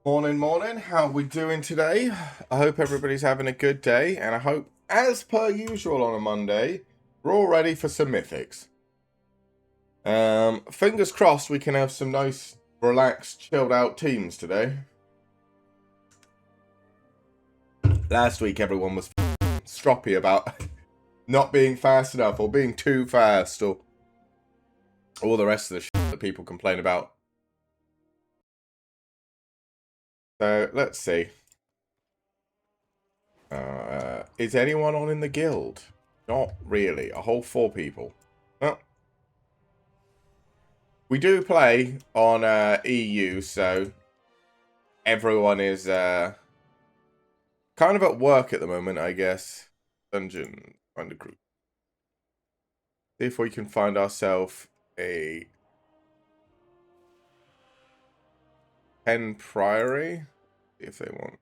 Morning, morning. How are we doing today? I hope everybody's having a good day, and I hope, as per usual on a Monday, we're all ready for some mythics. Fingers crossed we can have some nice, relaxed, chilled out teams today. Last week everyone was stroppy about not being fast enough, or being too fast, or all the rest of the shit that people complain about. So, let's see. Is anyone on in the guild? Not really. A whole 4 people. Well, we do play on EU, so everyone is kind of at work at the moment, I guess. Dungeon, find a group. See if we can find ourselves a 10 Priory. See if they want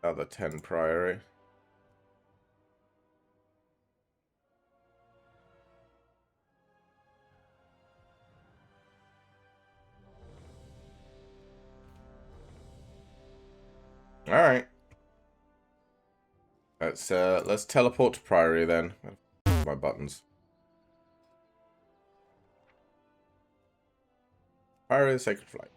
another 10 Priory. Alright. Let's teleport to Priory then. My buttons. Priory the Sacred Flight.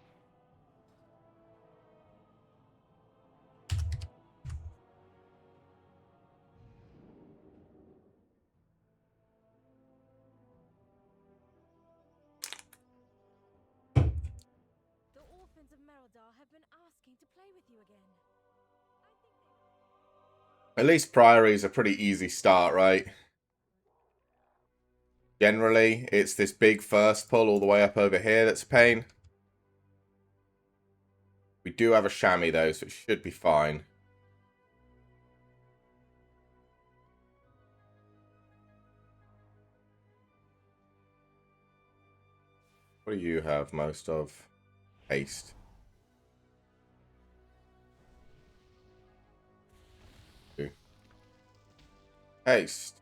The orphans of Merodar have been asking to play with you again. At least Priory is a pretty easy start, right? Generally, it's this big first pull all the way up over here that's a pain. We do have a chamois though, so it should be fine. What do you have most of? Haste. Two. Haste.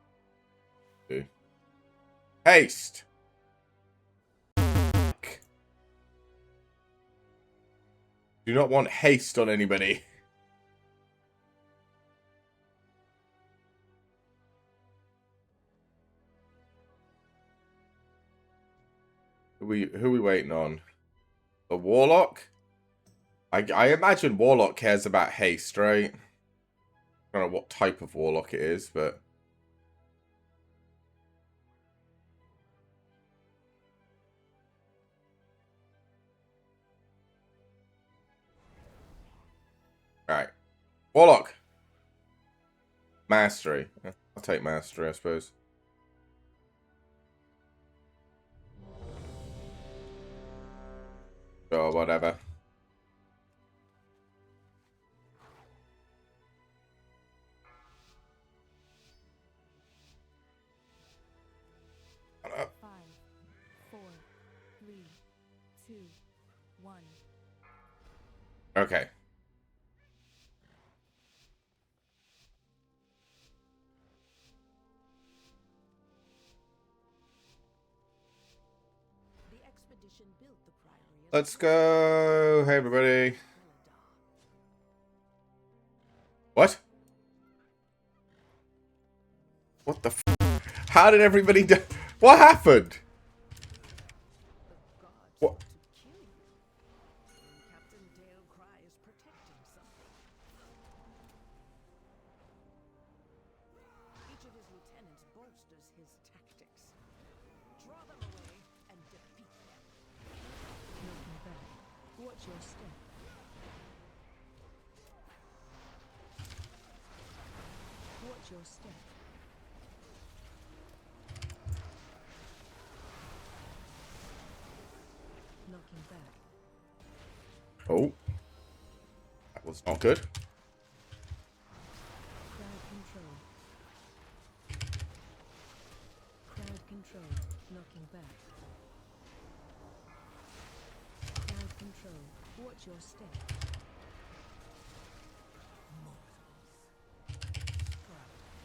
Two. Haste! Do not want haste on anybody. Who are we waiting on? The Warlock? I imagine Warlock cares about haste, right? I don't know what type of Warlock it is, but... Alright. Warlock! Mastery. I'll take Mastery, I suppose. Or whatever. Five, four, three, two, one. Okay. The expedition built the priory. Let's go. Hey, everybody. What? What the f? How did everybody do? What happened? What? Captain Dale Cry is protecting something. Each of his lieutenants bolsters his tactics. Draw them away and defeat them. Looking back, watch your step. Watch your step. Looking back. Oh. That was not good. Crowd control. Crowd control. Knocking back. Crowd control. Watch your step.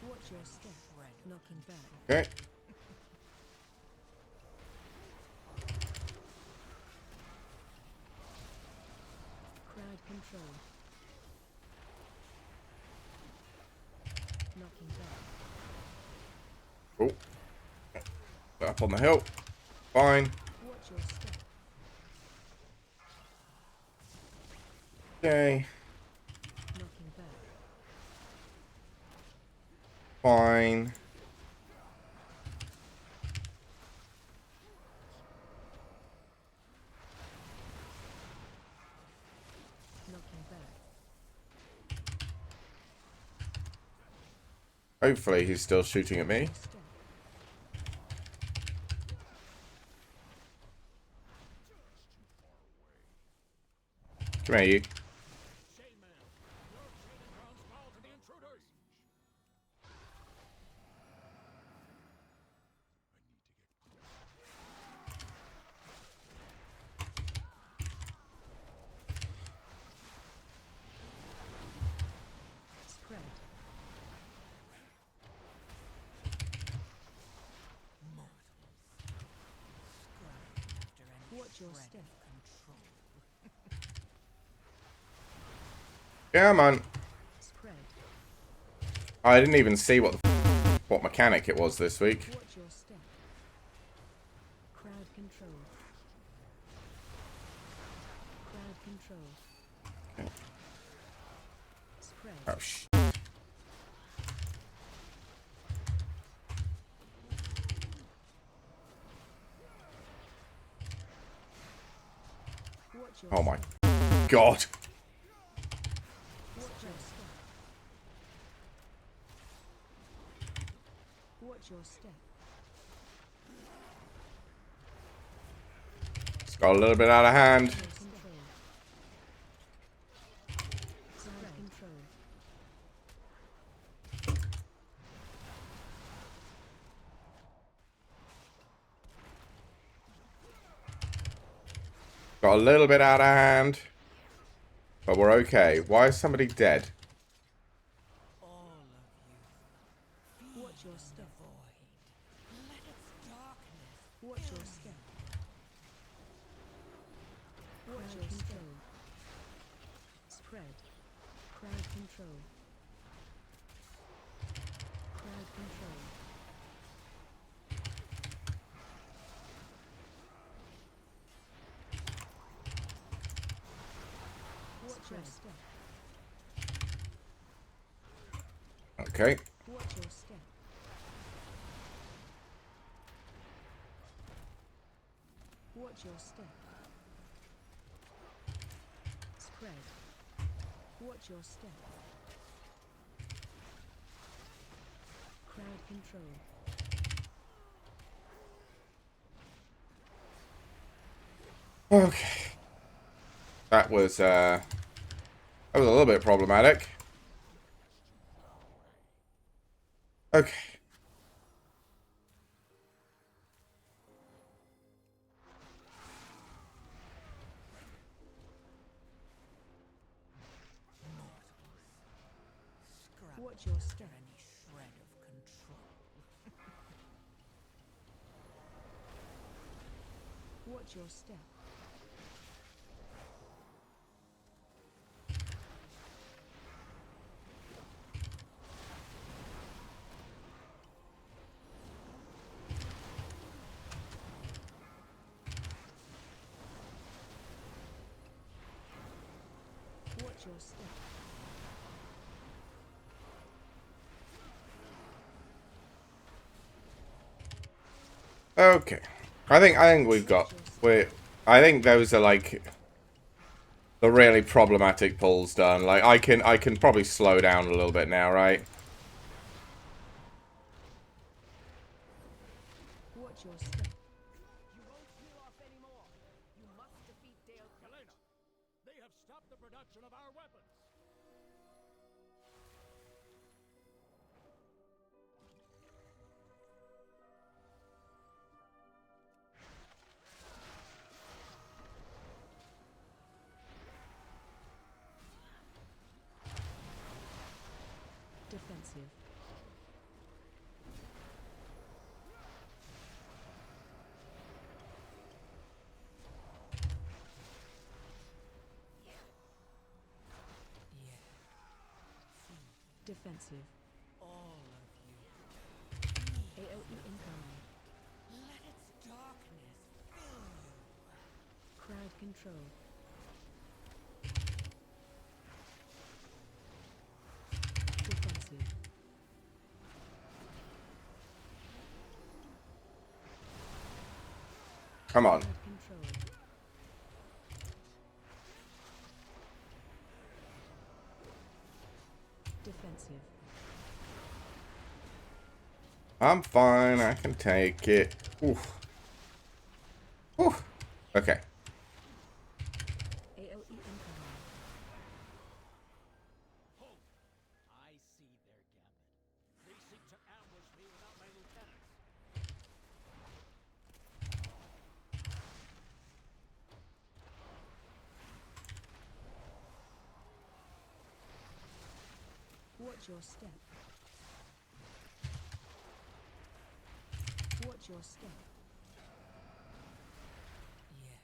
Watch your step. Knocking back. Okay. control. Knocking back. Oh. Up on the hill. Fine. Watch your step. Okay. Knocking back. Fine. Knocking back. Hopefully he's still shooting at me. Step. Come here, you. Spread. Watch your step. Come on. Spread. I didn't even see what mechanic it was this week. Watch your step. Crowd control. Crowd control. Spread. Oh, sh. Watch your Oh my step. god. Watch your step. Watch your step. It's got a little bit out of hand. Control. Crowd control. Got a little bit out of hand. But we're okay. Why is somebody dead? Watch your step. Watch your step. Watch your control. Spread. Crowd control. Crowd control. Watch your step. Okay. Watch your step. Watch your step. Spread. Watch your step. Crowd control. Okay. That was a little bit problematic. Okay. Watch your step. Watch your step. Watch your step. Okay. I think we've got I think those are like the really problematic pulls done. Like I can probably slow down a little bit now, right? Watch your step. You won't peel off anymore. You must defeat Dale. Helena, they have stopped the production of our weapons. Defensive. Defensive. All of you. AoE incoming. Let its darkness fill you. Crowd control. Defensive. Come on. Crowd control. Defensive. I'm fine. I can take it. Oof. Oof. Okay. AoE incoming. Hope. I see their gambit. They seek to ambush me without my lieutenants. Watch your step. Watch your step. Yes.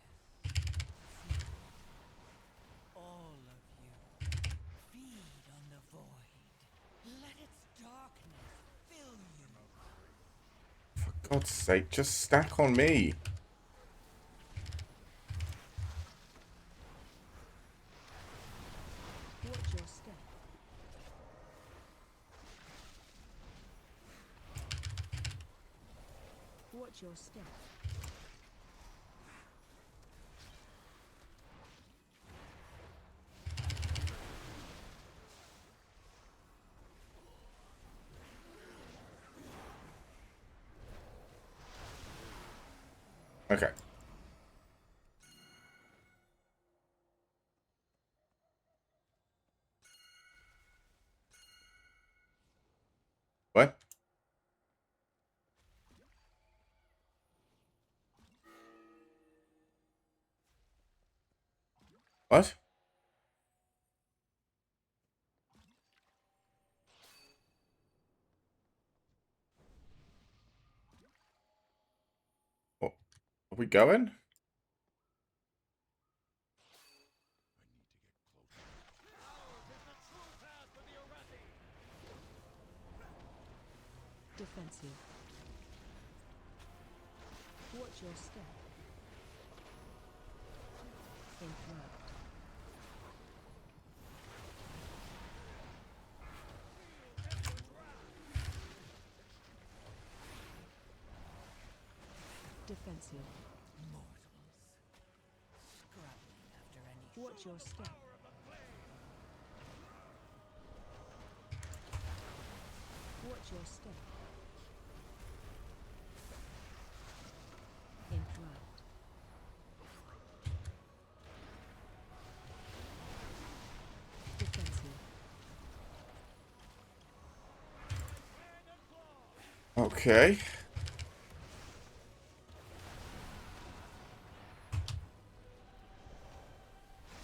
All of you. Feed on the void. Let its darkness fill you. For God's sake, just stack on me. Watch your step. Watch your step. Okay. What? What? Oh, are we going? Defensive. Watch your step. Interrupt. Defensive. Mortals. Scrabbling after any Watch your step. Watch your step. Interrupt. Defensive. Okay.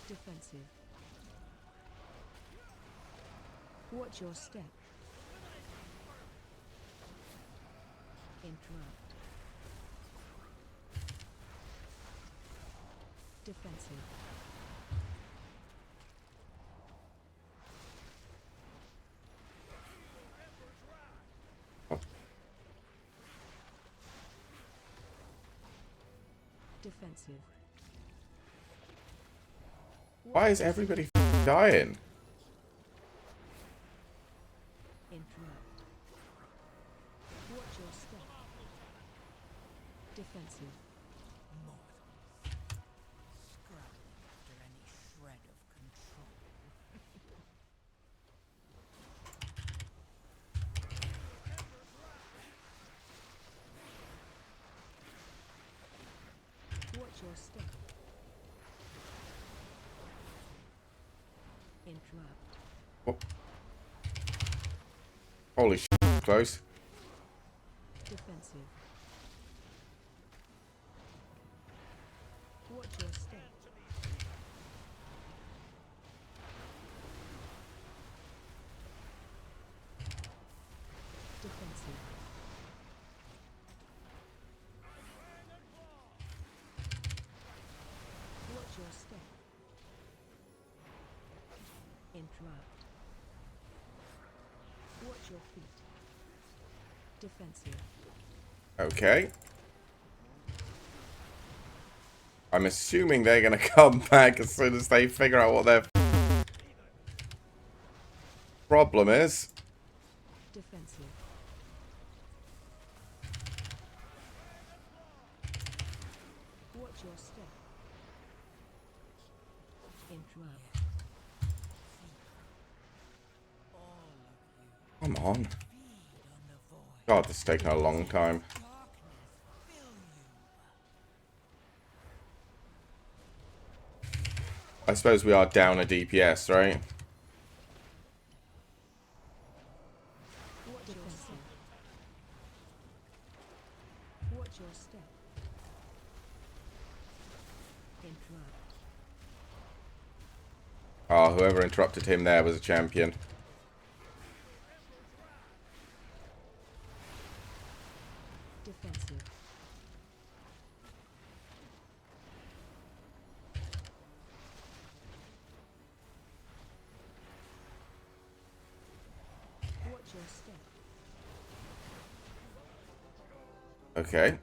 Defensive. Watch your step. Interrupt. Defensive. Defensive. Why is everybody dying? Interrupt. Watch your step. Defensive. mortals. Scrabbling after any shred of control. Watch your step. Interrupt. Oh. Holy shit, close. Defensive. Watch your step. Defensive. Watch your step. Interrupt. Watch your feet. Defensive. Okay. I'm assuming they're going to come back as soon as they figure out what their problem is. Defensive. Watch your step. Interrupt. Come on. Feed on the void. God, this is taking a long time. Darkness fill you. I suppose we are down a DPS, right? Watch your step. Watch your step. Interrupt. Oh, whoever interrupted him there was a champion. Defensive. Watch your step. Okay.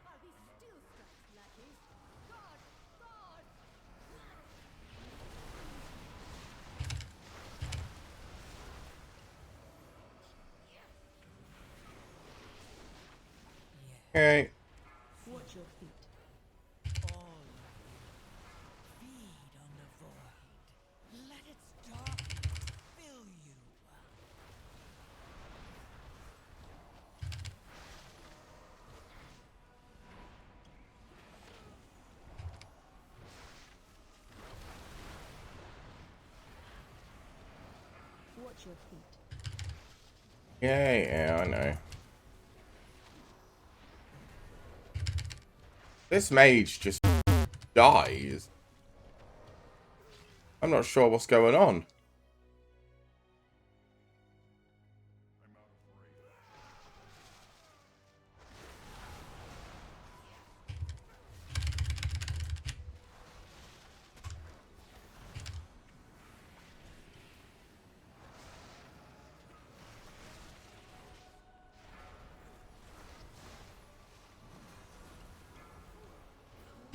Are we still strapped, lackeys? God! God! Okay. Watch your feet. All of you. Feed on the void. Let its darkness fill you. Watch your feet. Yeah, I know. This mage just dies. I'm not sure what's going on.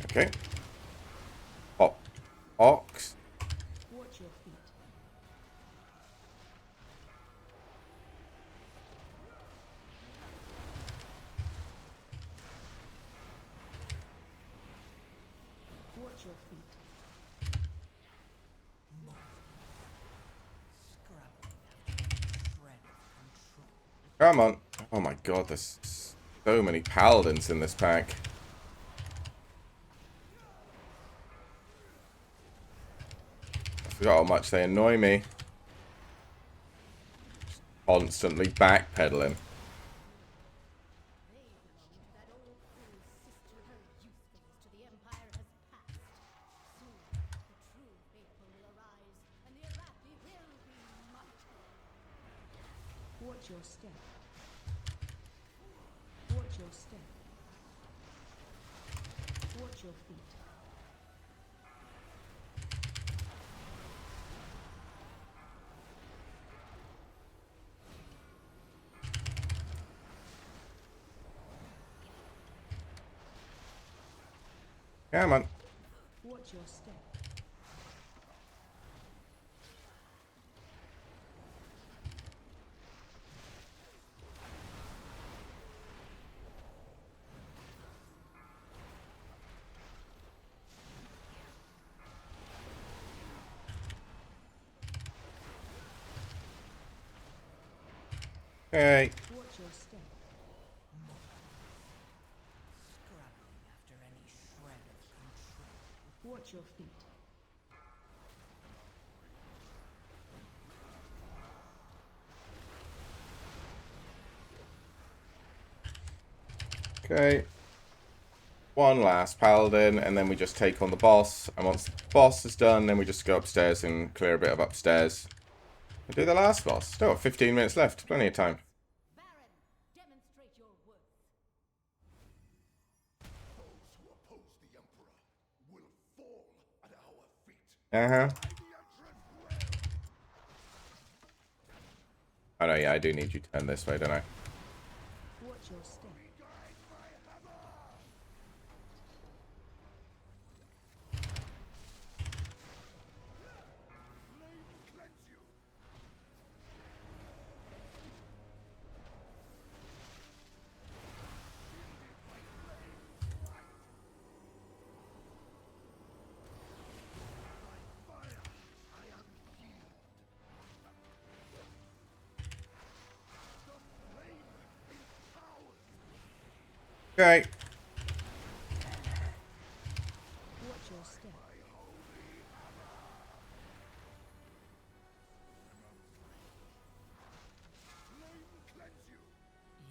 Okay. Oh, ox. Watch your feet. Watch your feet. Scrabbling after shred of control. Come on. Oh my god, there's so many paladins in this pack. I forgot how much they annoy me. Just constantly backpedaling. They belong to that old fool sisterhood. Usefulness to the Empire has passed. Soon, the true faithful will arise, and the Arathi will be mighty. Watch your step. Watch your step. Watch your feet. Come on. Watch your step. Okay. Watch your step. Scrabbling after any shred of control. Watch your feet. Okay. One last paladin, and then we just take on the boss. And once the boss is done, then we just go upstairs and clear a bit of upstairs. And do the last boss. Still got 15 minutes left. Plenty of time. Baron, demonstrate your worth. Uh-huh. Oh no, yeah, I do need you to turn this way, don't I? Watch your step. Okay. Watch your step.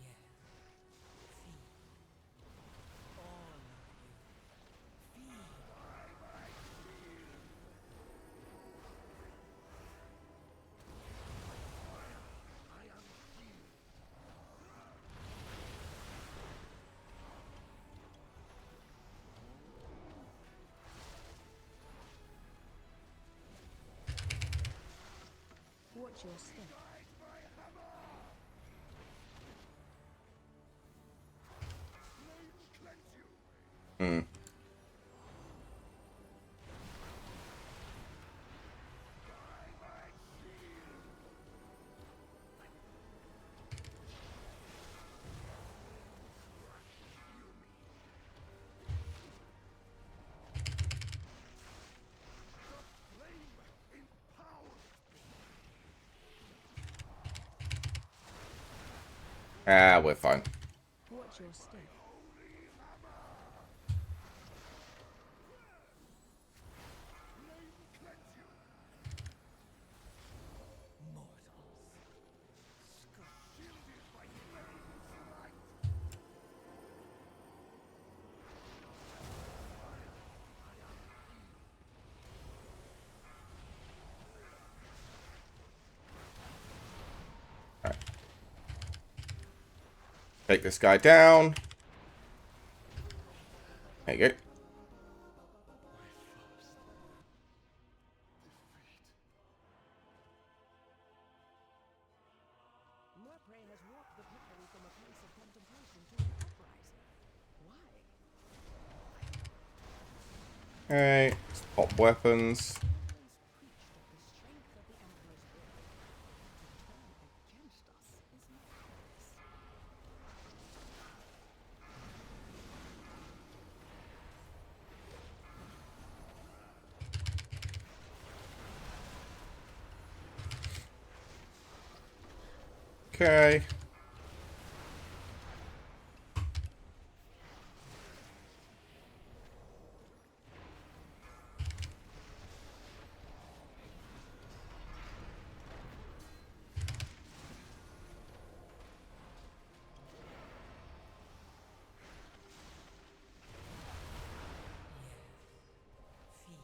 Yes. Feed. All of you. Feed. Watch your step. Hmm. Ah, we're fine. Watch your step. Mortals. Shielded by flame's light. Take this guy down. There you go. Morprey has warped the planet from a place of contemplation to an uprising. Why? Okay. Let's pop weapons. Always preached of the strength of the Emperor's will. To turn against us is madness. Okay. Feed.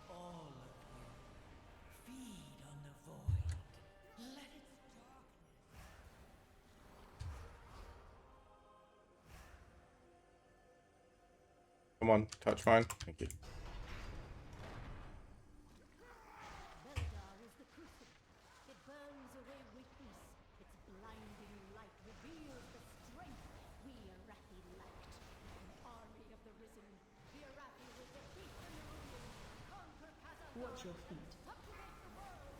All of you. Feed on the void. Let its darkness. Come on, touch mine. Thank you. Beldar is the crucible. It burns away weakness. Its blinding light reveals the strength we Arathi lacked. An army of the risen. The Arathi will defeat the Nerubians, conquer Khazar, Watch your feet. populate the world.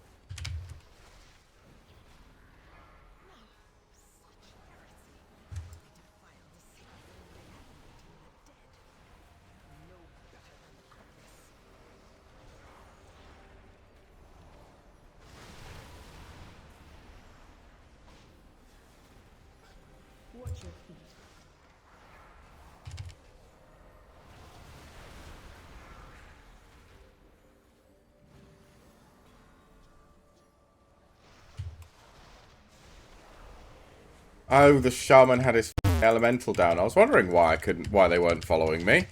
Such heresy. They defile the sacred, reanimating the dead. No better than the Cutlass. Watch your feet. Oh, the shaman had his elemental down. I was wondering why they weren't following me.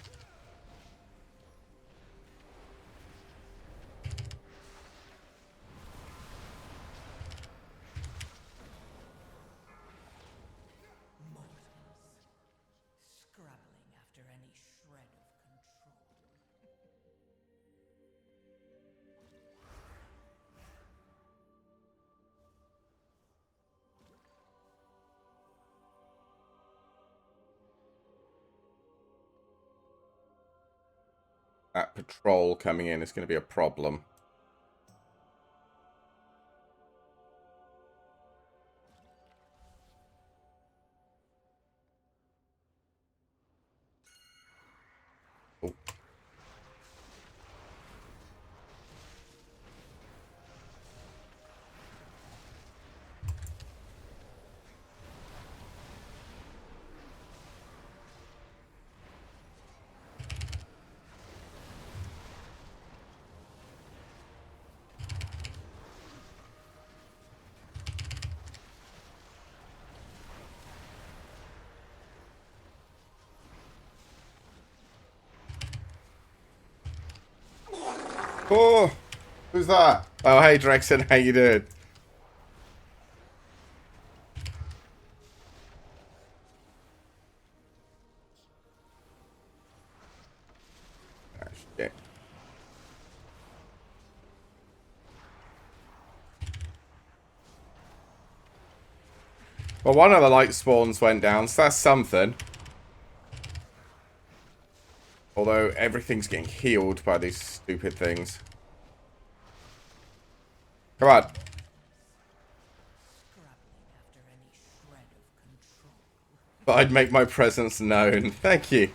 Mortals. Scrabbling after any shred of control. that patrol coming in is going to be a problem. Oh. Oh, who's that? Oh, hey, Drexen, how you doing? Ah, shit. Well, one of the light spawns went down, so that's something. Although everything's getting healed by these stupid things. Come on. Scrabbling after any shred of control. But I'd make my presence known. Thank you.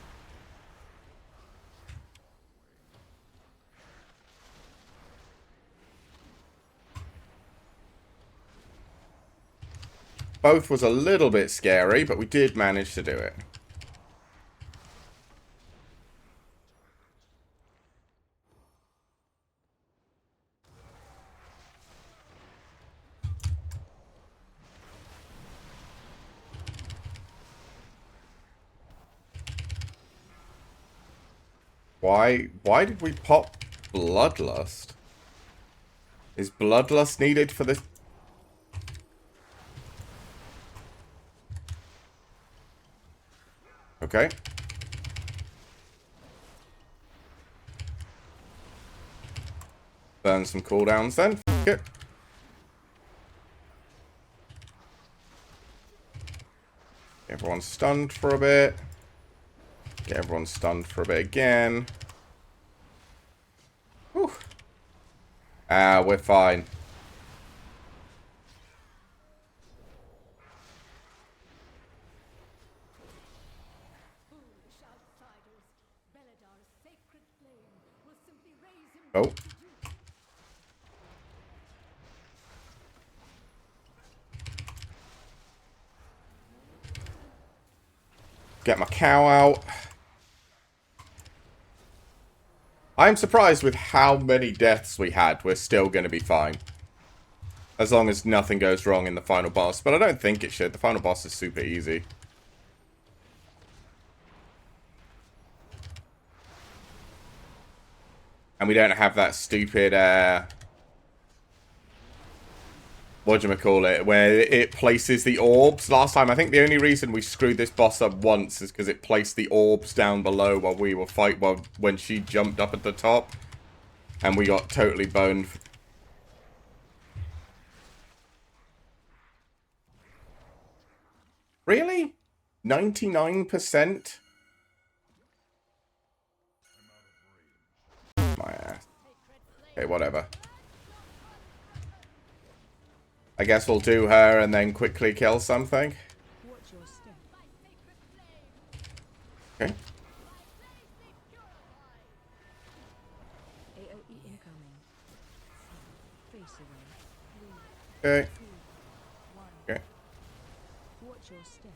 Both was a little bit scary, but we did manage to do it. Why did we pop Bloodlust? Is Bloodlust needed for this? Okay. Burn some cooldowns then. F it. Get everyone stunned for a bit. Get everyone stunned for a bit again. Whew. Ah, we're fine. Foolish outsiders. Beladar's sacred flame will simply raise him Oh. to do. Get my cow out. I'm surprised with how many deaths we had. We're still going to be fine. As long as nothing goes wrong in the final boss. But I don't think it should. The final boss is super easy. And we don't have that stupid, whatchamacallit, where it places the orbs. Last time, I think the only reason we screwed this boss up once is because it placed the orbs down below while we were when she jumped up at the top. And we got totally boned. Really? 99%? My ass. Okay, whatever. I guess we'll do her and then quickly kill something. Watch your step. Okay. AOE incoming. Face away. Okay. 2, 1. Okay. Watch your step.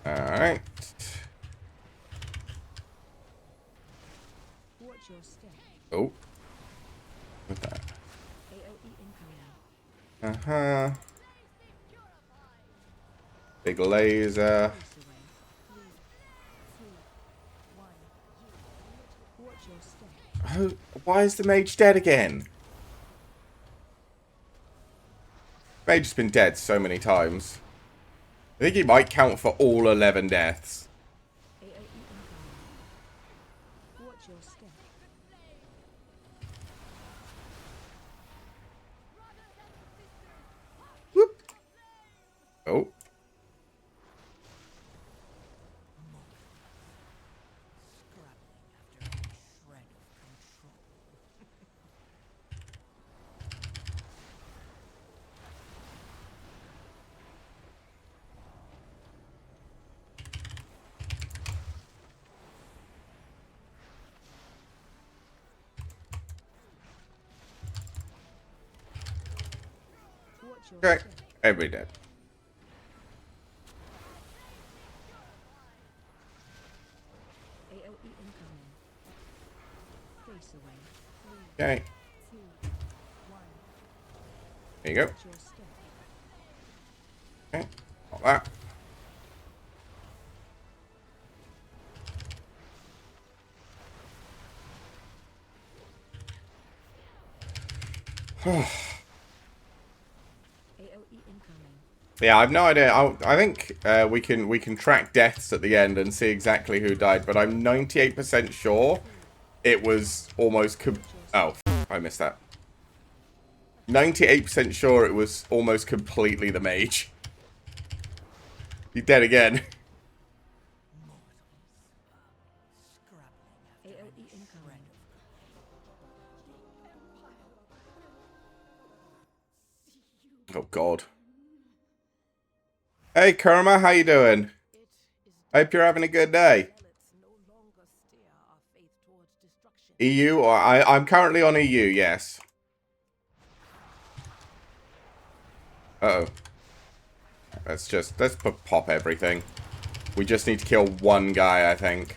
Alright. Watch your step. Oh. What's that? AOE incoming. Uh-huh. Big laser. Face away. 3, 2, 1. Watch your step. Oh, why is the mage dead again? Mage has been dead so many times. I think he might count for all 11 deaths. AOE incoming. Watch your step. Whoop. Oh. Okay. Every dead. AOE incoming. Face away. Okay. 2, 1. There you go. Watch your step. Okay. Like that. AOE incoming. Yeah, I've no idea. I think we can track deaths at the end and see exactly who died, but I'm 98% sure it was almost. Oh, I missed that. 98% sure it was almost completely the mage. He's dead again. AOE incoming. Oh God. Hey Kerma, how you doing? Hope you're having a good day. EU, or I'm currently on EU, yes. Uh-oh. Let's pop everything. We just need to kill one guy, I think.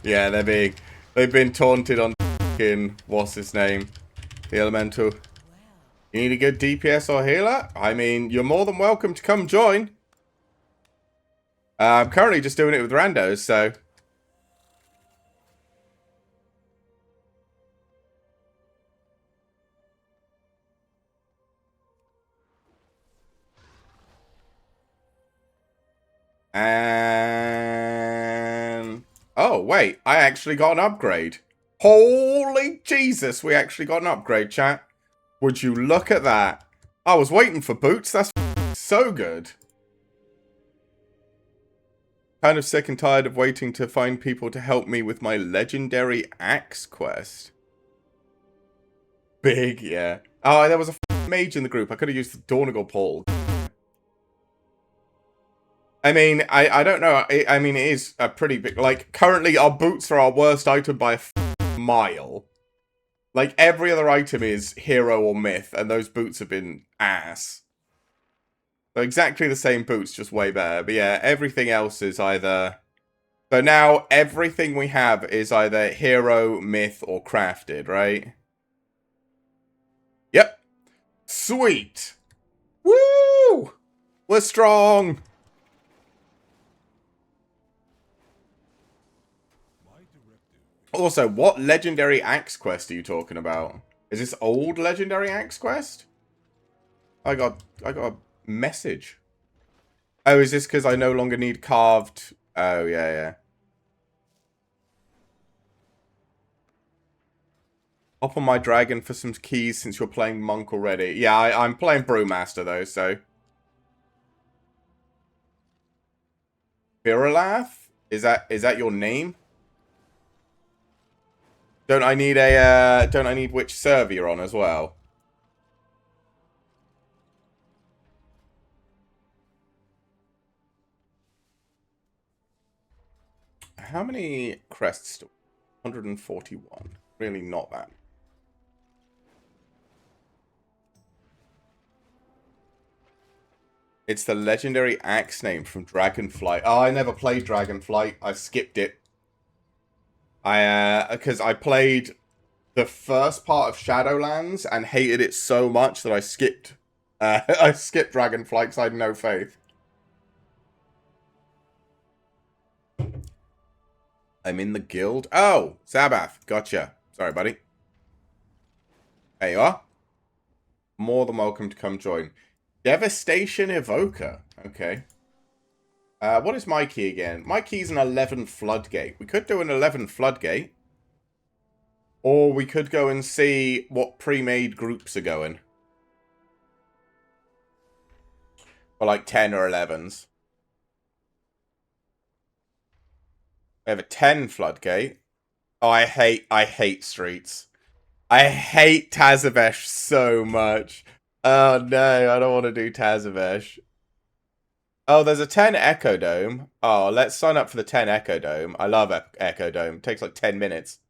Yeah, they've been taunted on fucking, what's his name? The Elemental. You need a good DPS or healer? I mean, you're more than welcome to come join. I'm currently just doing it with randos, so. And... oh, wait. I actually got an upgrade. Holy Jesus, we actually got an upgrade, chat. Would you look at that? I was waiting for boots. That's so good. Kind of sick and tired of waiting to find people to help me with my legendary axe quest. Big, yeah. Oh, there was a mage in the group. I could have used the Dornagle Pole. I mean, I don't know. I mean, it is a pretty big... like, currently our boots are our worst item by a mile. Like, every other item is hero or myth, and those boots have been ass. They're exactly the same boots, just way better. But yeah, everything else is either... so now, everything we have is either hero, myth, or crafted, right? Yep. Sweet. Woo! We're strong! Also, what legendary axe quest are you talking about? Is this old legendary axe quest? I got a message. Oh, is this because I no longer need carved? Oh, yeah, yeah. Hop on my dragon for some keys since you're playing monk already. Yeah, I'm playing brewmaster though, so. Biralath? Is that your name? Don't I need which server you're on as well? How many crests do 141. Really not that. It's the legendary axe name from Dragonflight. Oh, I never played Dragonflight. I skipped it. Because I played the first part of Shadowlands and hated it so much that I skipped. I skipped Dragonflight because I had no faith. I'm in the guild. Oh, Sabath. Gotcha. Sorry, buddy. There you are. More than welcome to come join. Devastation Evoker. Okay. What is my key again? My key is an 11 Floodgate. We could do an 11 Floodgate. Or we could go and see what pre-made groups are going. For like 10 or 11s. We have a 10 Floodgate. Oh, I hate streets. I hate Tazavesh so much. Oh no, I don't want to do Tazavesh. Oh, there's a 10 Echo Dome. Oh, let's sign up for the 10 Echo Dome. I love Echo Dome. It takes like 10 minutes.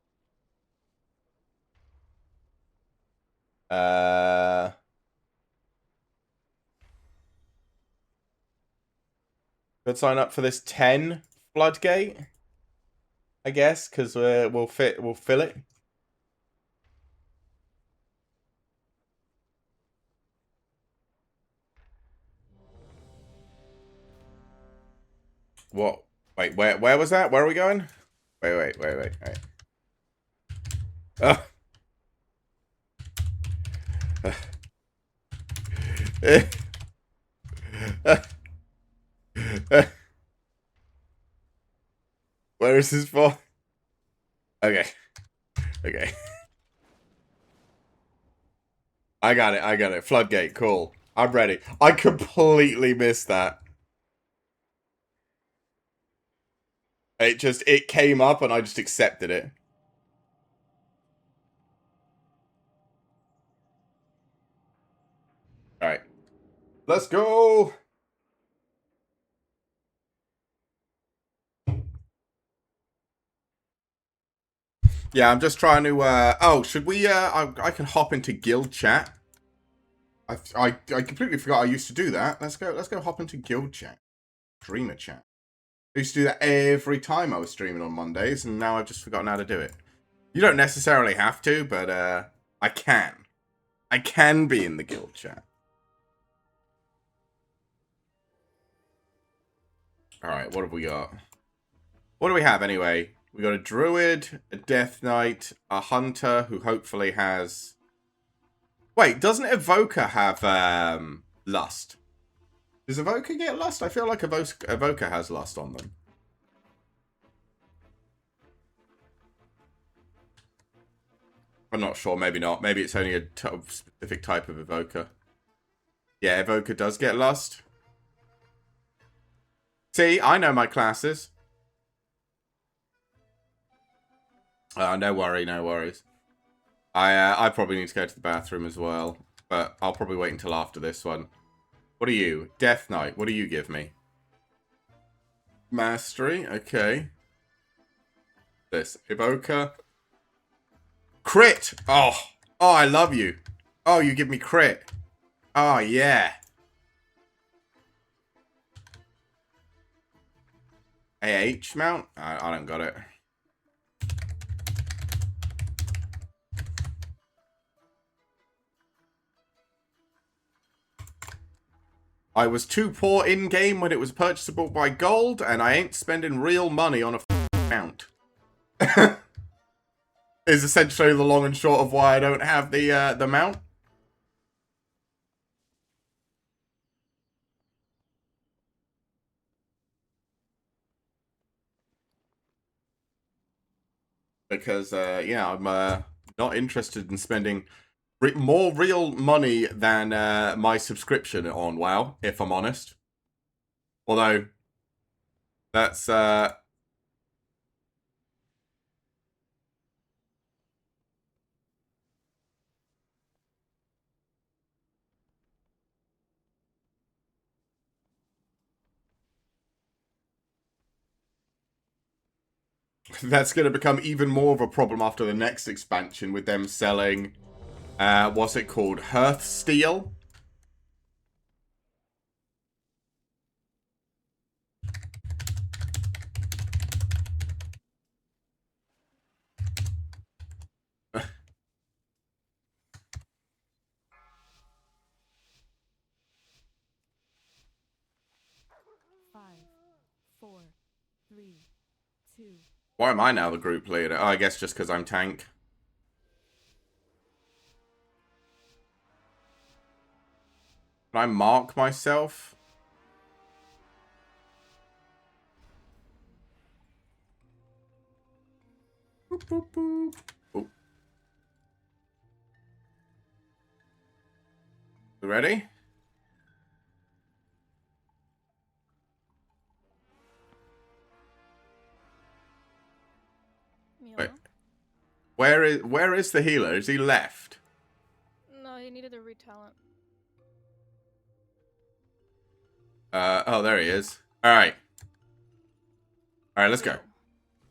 Could sign up for this 10 Floodgate, I guess, because we'll fill it. What? Wait, where was that? Where are we going? Wait. Oh. Where is this for? Okay. Okay. I got it. Floodgate, cool. I'm ready. I completely missed that. It came up and I just accepted it. Alright. Let's go! Yeah, I'm just trying to, oh, should we, I can hop into guild chat. I completely forgot I used to do that. Let's go hop into guild chat. Streamer chat. I used to do that every time I was streaming on Mondays, and now I've just forgotten how to do it. You don't necessarily have to, but, I can. I can be in the guild chat. Alright, what have we got? What do we have, anyway? We got a druid, a death knight, a hunter who hopefully has... Wait, doesn't Evoker have, lust? Does Evoker get lust? I feel like Evoker has lust on them. I'm not sure, maybe not. Maybe it's only a specific type of Evoker. Yeah, Evoker does get lust. See, I know my classes. No worries. I probably need to go to the bathroom as well. But I'll probably wait until after this one. What are you? Death Knight. What do you give me? Mastery. Okay. This. Evoker. Crit! Oh, I love you. Oh, you give me crit. Oh, yeah. AH mount? I don't got it. I was too poor in-game when it was purchasable by gold, and I ain't spending real money on a mount. Is essentially the long and short of why I don't have the mount. Because, yeah, I'm not interested in spending more real money than my subscription on WoW, if I'm honest. Although, that's... that's going to become even more of a problem after the next expansion with them selling, what's it called? Hearth Steel? Five, four, three, two. Why am I now the group leader? Oh, I guess just because I'm tank. Can I mark myself? Boop, boop, boop. Oh. You ready? Mila? Wait. Where is the healer? Is he left? No, he needed a retalent. Oh, there he is. Alright. Alright, let's go.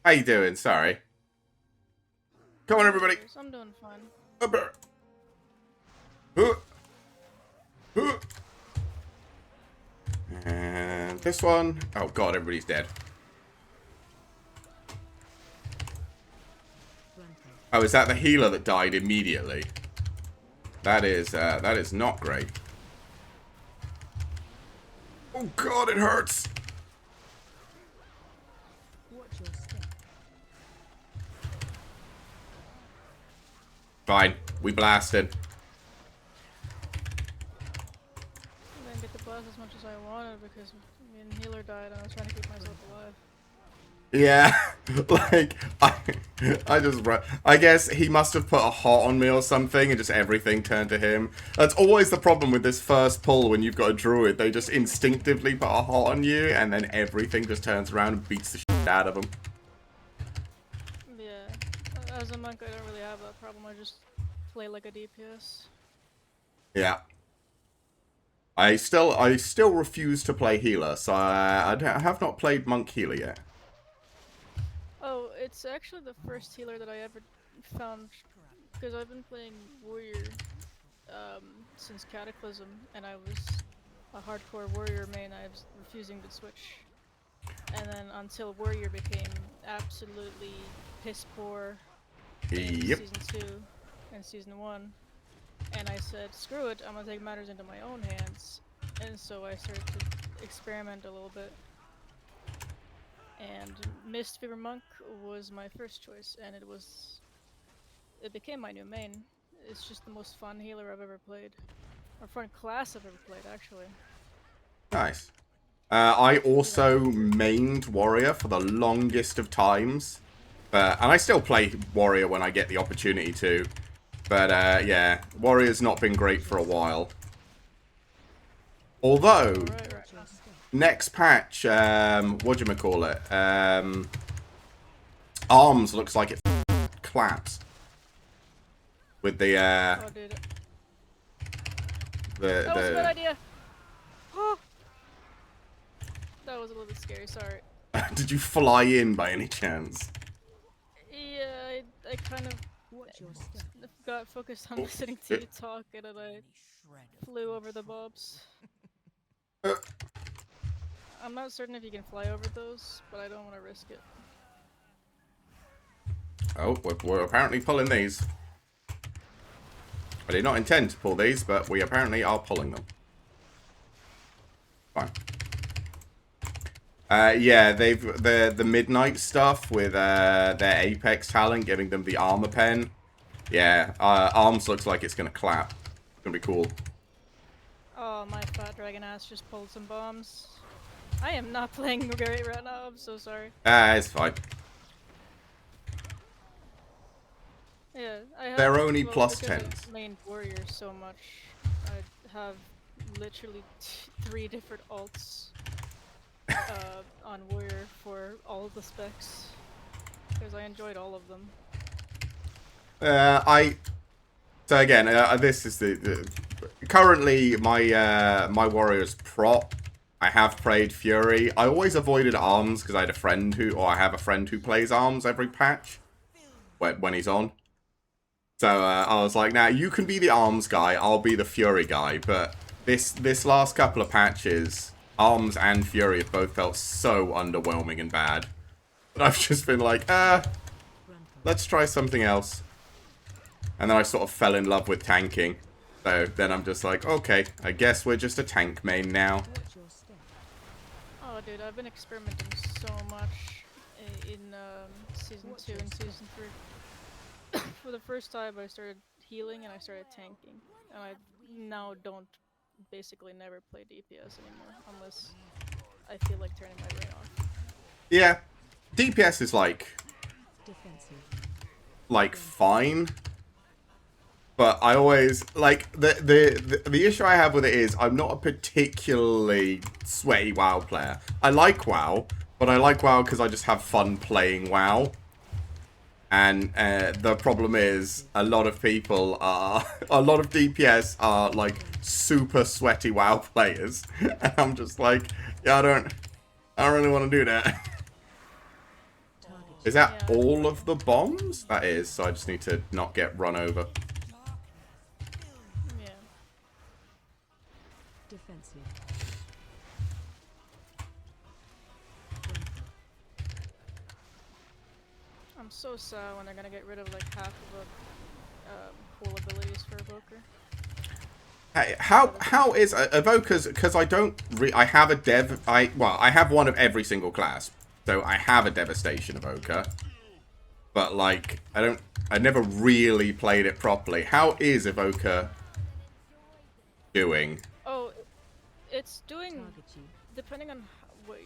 How you doing? Sorry. Come on, everybody. I'm doing fine. Up there. Huh. Huh. And this one. Oh god, everybody's dead. Oh, is that the healer that died immediately? That is not great. Oh god, it hurts. Watch your step. Fine, we blasted. I didn't get to blast as much as I wanted because me and healer died and I was trying to keep myself alive. Yeah, like I just I guess he must have put a heart on me or something, and just everything turned to him. That's always the problem with this first pull when you've got a druid. They just instinctively put a heart on you, and then everything just turns around and beats the shit out of them. Yeah, as a monk I don't really have that problem. I just play like a DPS. Yeah. I still refuse to play healer, so I have not played monk healer yet. Oh, it's actually the first healer that I ever found, because I've been playing warrior since Cataclysm, and I was a hardcore warrior main. I was refusing to switch, and then until warrior became absolutely piss poor in Yep. season 2 and season 1, and I said, screw it, I'm gonna take matters into my own hands, and so I started to experiment a little bit. And Mistweaver Monk was my first choice, and it became my new main. It's just the most fun healer I've ever played. Or fun class I've ever played, actually. Nice. I also mained warrior for the longest of times. And I still play warrior when I get the opportunity to. But yeah, warrior's not been great for a while. Although, Right. next patch, whatchamacallit, arms looks like it claps. With the, Oh, dude. That was a bad idea! Oh! That was a little bit scary, sorry. Did you fly in by any chance? Yeah, I kind of Watch your step. got focused on listening to you talk, and then I flew over the mobs. I'm not certain if you can fly over those, but I don't want to risk it. Oh, we're apparently pulling these. I did not intend to pull these, but we apparently are pulling them. Fine. Yeah, the midnight stuff with their Apex talent, giving them the armor pen. Yeah, arms looks like it's gonna clap. It's gonna be cool. Oh, my fat dragon ass just pulled some bombs. I am not playing great right now, I'm so sorry. It's fine. Yeah, I have, They're only well, plus because 10s. I main warrior so much. I have literally 3 different alts on warrior for all of the specs. Because I enjoyed all of them. So again, this is the currently my my warrior's prop. I have played Fury. I always avoided arms because I have a friend who plays arms every patch when he's on. So I was like, now you can be the arms guy, I'll be the Fury guy. But this last couple of patches, arms and Fury have both felt so underwhelming and bad. But I've just been like, let's try something else. And then I sort of fell in love with tanking. So then I'm just like, okay, I guess we're just a tank main now. Watch your step. Oh, dude, I've been experimenting so much in season 2 and season 3. For the first time, I started healing and I started tanking, and I now don't basically never play DPS anymore unless I feel like turning my brain off. Yeah, DPS is like fine, but I always like the issue I have with it is I'm not a particularly sweaty WoW player. I like WoW, but I like WoW because I just have fun playing WoW. And the problem is, a lot of DPS are like super sweaty WoW players. And I'm just like, yeah, I don't really want to do that. Is that Yeah. all of the bombs? That is, so I just need to not get run over. Yeah. Defensive. I'm so sad when they're gonna get rid of like half of cool abilities for Evoker. Hey, how is Evoker's? Because I have a dev. I have one of every single class, so I have a Devastation Evoker. But like, I never really played it properly. How is Evoker doing? Oh, it's doing Target you. depending on what.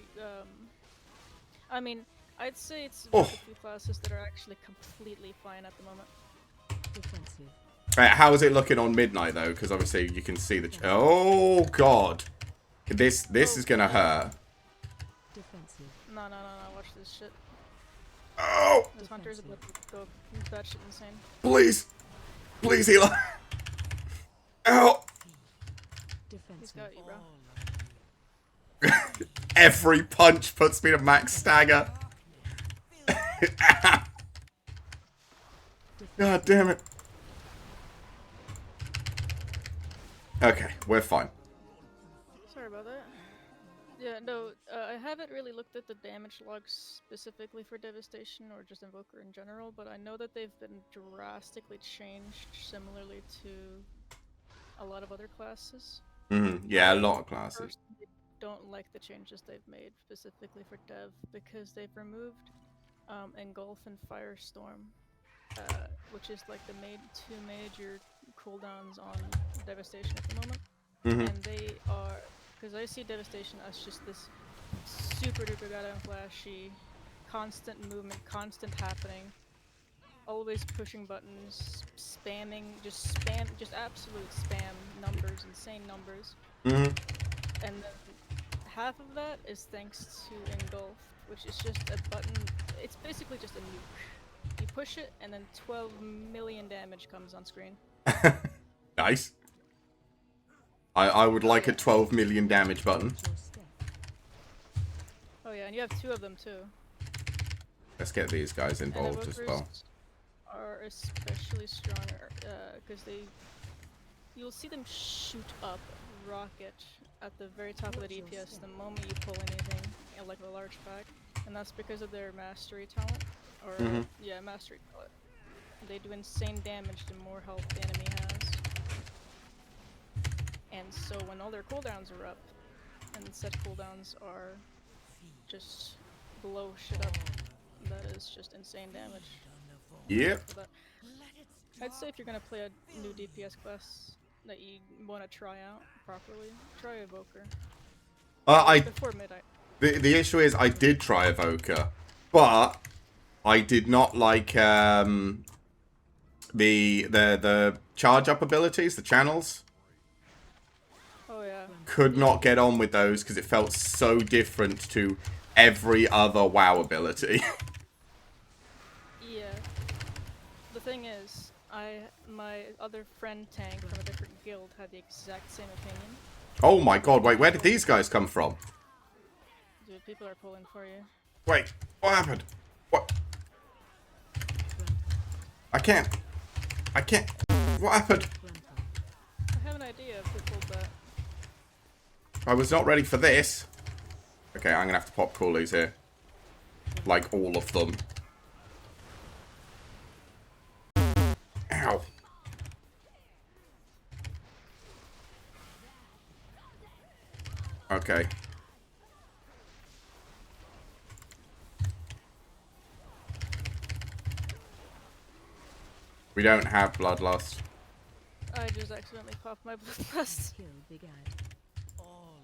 I mean, I'd say it's Oh. one of the few classes that are actually completely fine at the moment. Defensive. How is it looking on Midnight though? Because obviously you can see the. Oh God, this is gonna hurt. Defensive. No, watch this shit. Oh, This hunter's about to go batshit insane. please, healer. Ow. He's Defensive. got you, bro. Every punch puts me to max stagger. God damn it. Okay, we're fine. Sorry about that. Yeah, no, I haven't really looked at the damage logs specifically for Devastation or just Invoker in general, but I know that they've been drastically changed similarly to a lot of other classes. Yeah, a lot of classes. Personally, don't like the changes they've made specifically for Dev because they've removed Engulf and Firestorm, which is like the two major cooldowns on Devastation at the moment. And they are, because I see Devastation as just this super duper goddamn flashy, constant movement, constant happening, always pushing buttons, spamming, just absolute spam numbers, insane numbers. And then half of that is thanks to Engulf, which is just a button, it's basically just a nuke. You push it and then 12 million damage comes on screen. Nice. I would like a 12 million damage button. Your step. Oh yeah, and you have two of them too. Let's get these guys And involved as well. Evokers are especially stronger because you'll see them shoot up rocket at the very top of the DPS the moment you pull anything, like a large pack, and that's because of their mastery talent, or yeah, mastery talent. They do insane damage the more health the enemy has. And so when all their cooldowns are up, and set cooldowns are just blow shit up, that is just insane damage. Yep. So that, I'd say if you're gonna play a new DPS class that you want to try out properly, try Evoker. Before midnight. The issue is I did try Evoker, but I did not like the charge up abilities, the channels. Oh yeah. Could not get on with those because it felt so different to every other WoW ability. Yeah. The thing is, my other friend tank from a different guild had the exact same opinion. Oh my God! Wait, where did these guys come from? Dude, people are pulling for you. Wait, what happened? What? I can't. What happened? I have an idea of who pulled that. I was not ready for this. Okay, I'm gonna have to pop coolies here. Like all of them. Ow. Okay. We don't have bloodlust. I just accidentally popped my bloodlust. Kill began. All of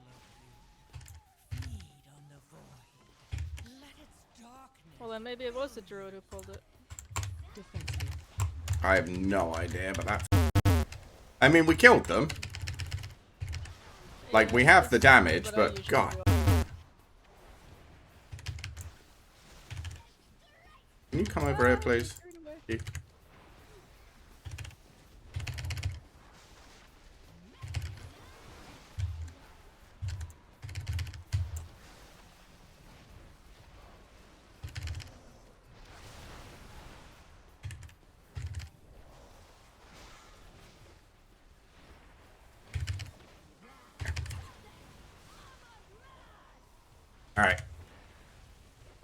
you, feed on the void. Let its darkness. Well then maybe it was the druid who pulled it. Defensive. I have no idea, but that's... I mean, we killed them. Like, we have the damage, I but usually God. do. Can you come over here, please? Thank you.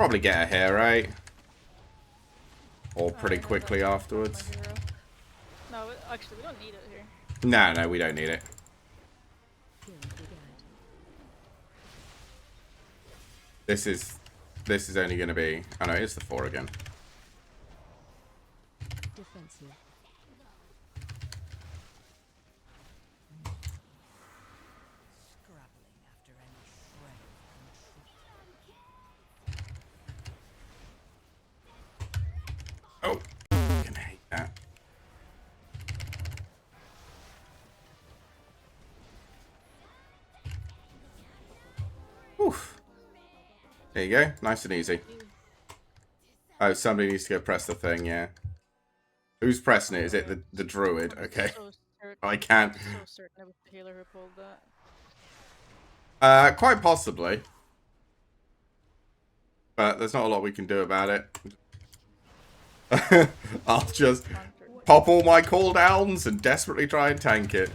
probably get her here, right? Or pretty Alright, quickly my afterwards. hero. No, actually, we don't need it here. No, no, we don't need it. This is only going to be... Oh no, it's the 4 again. Defensive. Scrabbling after any shred of control. Oh, I can hate that. Oof. There you go. Nice and easy. Oh, somebody needs to go press the thing, yeah. Who's pressing it? Is it the druid? I'm Okay. so certain, I can't. I'm so certain it was the healer who pulled that. Quite possibly. But there's not a lot we can do about it. I'll just pop all my cooldowns and desperately try and tank it.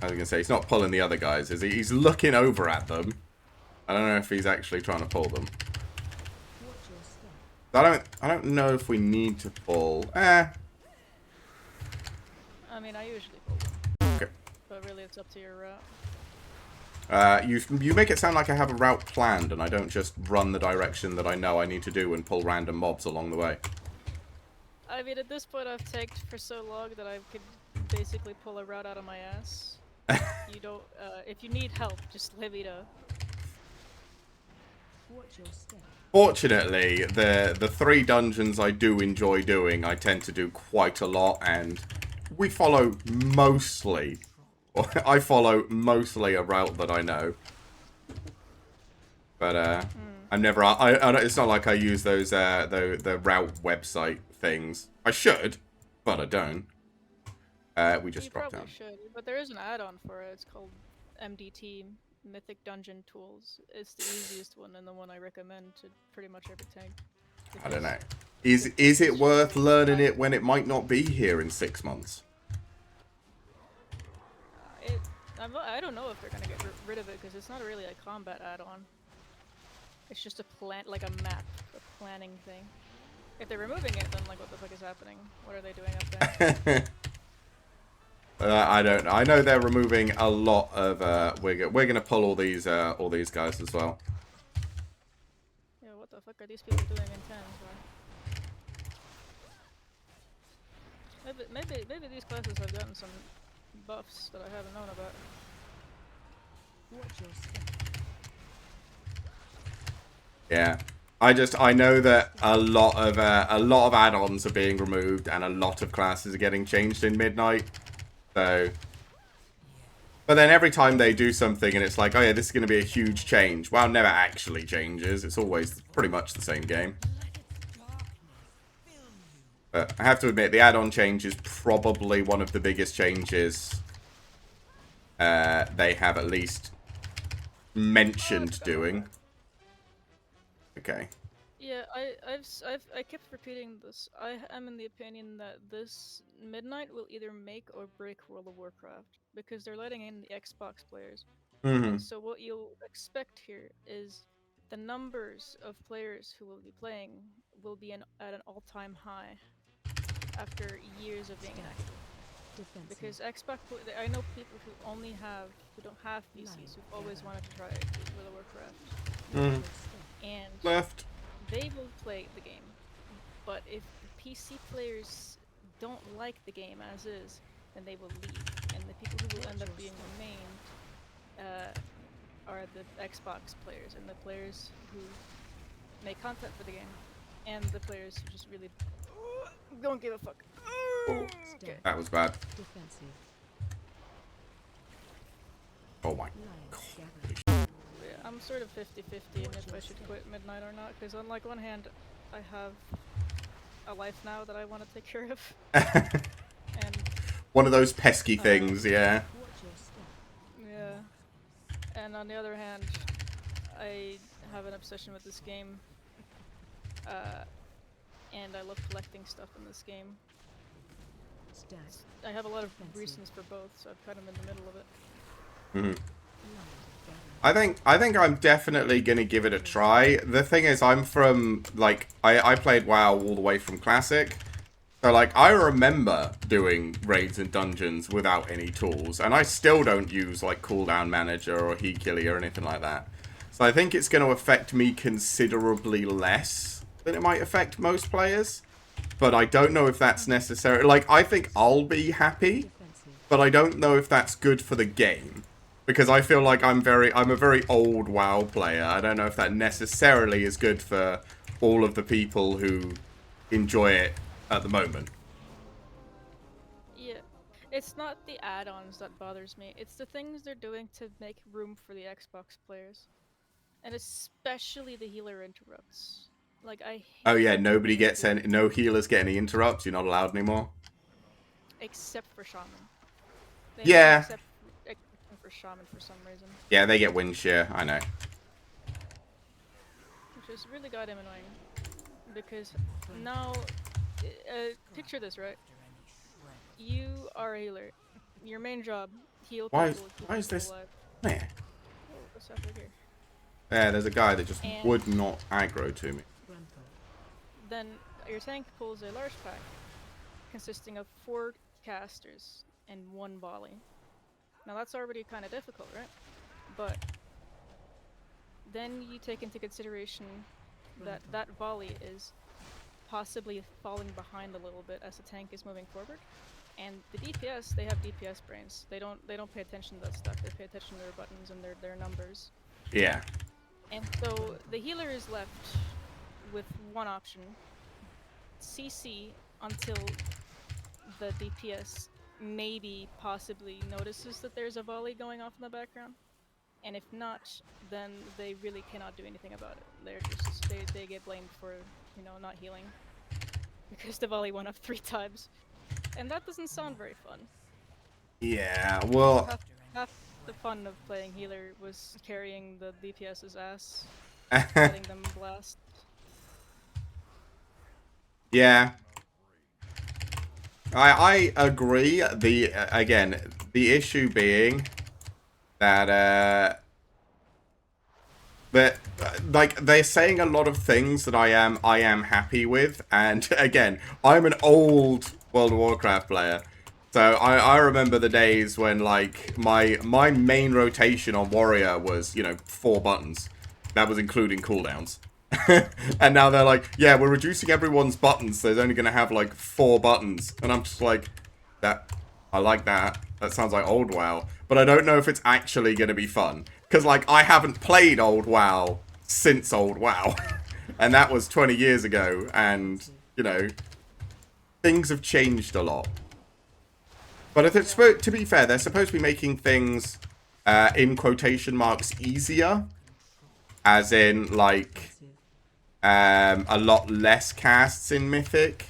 I was going to say, he's not pulling the other guys, is he? He's looking over at them. I don't know if he's actually trying to pull them. I don't know if we need to pull. I mean, I usually pull them. Okay. But really, it's up to your route. You make it sound like I have a route planned and I don't just run the direction that I know I need to do and pull random mobs along the way. I mean, at this point, I've tanked for so long that I could basically pull a route out of my ass. You don't, if you need help, just let me know. Watch your step. Fortunately, the 3 dungeons I do enjoy doing, I tend to do quite a lot, and we follow mostly, or I follow mostly a route that I know. But I'm never. It's not like I use those the route website things. I should, but I don't. We just You dropped probably down. should, but there is an add-on for it. It's called MDT, Mythic Dungeon Tools. It's the easiest one and the one I recommend to pretty much every tank. I don't know. Is it worth learning it when it might not be here in 6 months? I don't know if they're gonna get rid of it because it's not really a combat add-on. It's just a like a map, a planning thing. If they're removing it, then like what the fuck is happening? What are they doing up there? I don't know. I know they're removing a lot of. We're gonna pull all these guys as well. Yeah, what the fuck are these people doing in 10s? Maybe these classes have gotten some buffs that I haven't known about. Watch your step. Yeah, I know that a lot of add-ons are being removed and a lot of classes are getting changed in Midnight. So, but then every time they do something and it's like, oh yeah, this is going to be a huge change. WoW never actually changes. It's always pretty much the same game. But I have to admit, the add-on change is probably one of the biggest changes they have at least mentioned doing. Okay. Yeah, I kept repeating this. I am in the opinion that this Midnight will either make or break World of Warcraft because they're letting in the Xbox players. Mm-hmm. And so what you'll expect here is the numbers of players who will be playing will be at an all-time high after years of being inactive. Defensive. Because Xbox, I know people who don't have PCs who've always wanted to try World of Warcraft, Mm. and Left. they will play the game. But if the PC players don't like the game as is, then they will leave. And the people who will end up being remained are the Xbox players and the players who make content for the game, and the players who just really don't give a fuck. Okay. That was bad. Defensive. Oh my. Lions gather. Yeah, I'm sort of 50-50 in if I should quit Midnight or not, because on like one hand, I have a life now that I want to take care of, and One of those pesky things, yeah. Watch your step. yeah, and on the other hand, I have an obsession with this game, and I love collecting stuff in this game. Stand. I have a lot of Defensive. reasons for both, so I'm kind of in the middle of it. Mm-hmm. I think I'm definitely gonna give it a try. The thing is, I'm from like I played WoW all the way from Classic, so like I remember doing raids and dungeons without any tools, and I still don't use like cooldown manager or Healy or anything like that. So I think it's going to affect me considerably less than it might affect most players. But I don't know if that's necessary. Like I think I'll be happy, but I don't know if that's good for the game. Because I feel like I'm a very old WoW player. I don't know if that necessarily is good for all of the people who enjoy it at the moment. Yeah. It's not the add-ons that bothers me. It's the things they're doing to make room for the Xbox players. And especially the healer interrupts. Like, I Oh hate yeah, when nobody they gets do, any, no healers get any interrupts. You're not allowed anymore. except for Shaman. They made an Yeah, exception for Shaman for some reason. yeah, they get wind shear. I know. Which is really goddamn annoying. Because now, picture this, right? You are a healer. Your main job, heal Why? people, keep Why is people this? alive. There, Oh, what's up right here? there's a guy that just And would not aggro to me. then your tank pulls a large pack consisting of 4 casters and 1 volley. Now that's already kind of difficult, right? But then you take into consideration that that volley is possibly falling behind a little bit as the tank is moving forward. And the DPS, they have DPS brains. They don't pay attention to that stuff. They pay attention to their buttons and their numbers. Yeah. And so the healer is left with one option: CC until the DPS maybe possibly notices that there's a volley going off in the background. And if not, then they really cannot do anything about it. They're just they get blamed for, you know, not healing. Because the volley went off 3 times. And that doesn't sound very fun. Yeah. Well. Half the fun of playing healer was carrying the DPS's ass, letting them blast. Yeah. I agree. The again, the issue being that that like they're saying a lot of things that I am happy with, and again, I'm an old World of Warcraft player. So I remember the days when like my main rotation on warrior was, you know, 4 buttons. That was including cooldowns. And now they're like, yeah, we're reducing everyone's buttons, so there's only going to have like 4 buttons. And I'm just like, that, I like that. That sounds like old WoW. But I don't know if it's actually going to be fun. Because, like, I haven't played old WoW since old WoW. And that was 20 years ago. And, you know, things have changed a lot. But if it's to be fair, they're supposed to be making things, in quotation marks, easier. As in, like, a lot less casts in Mythic.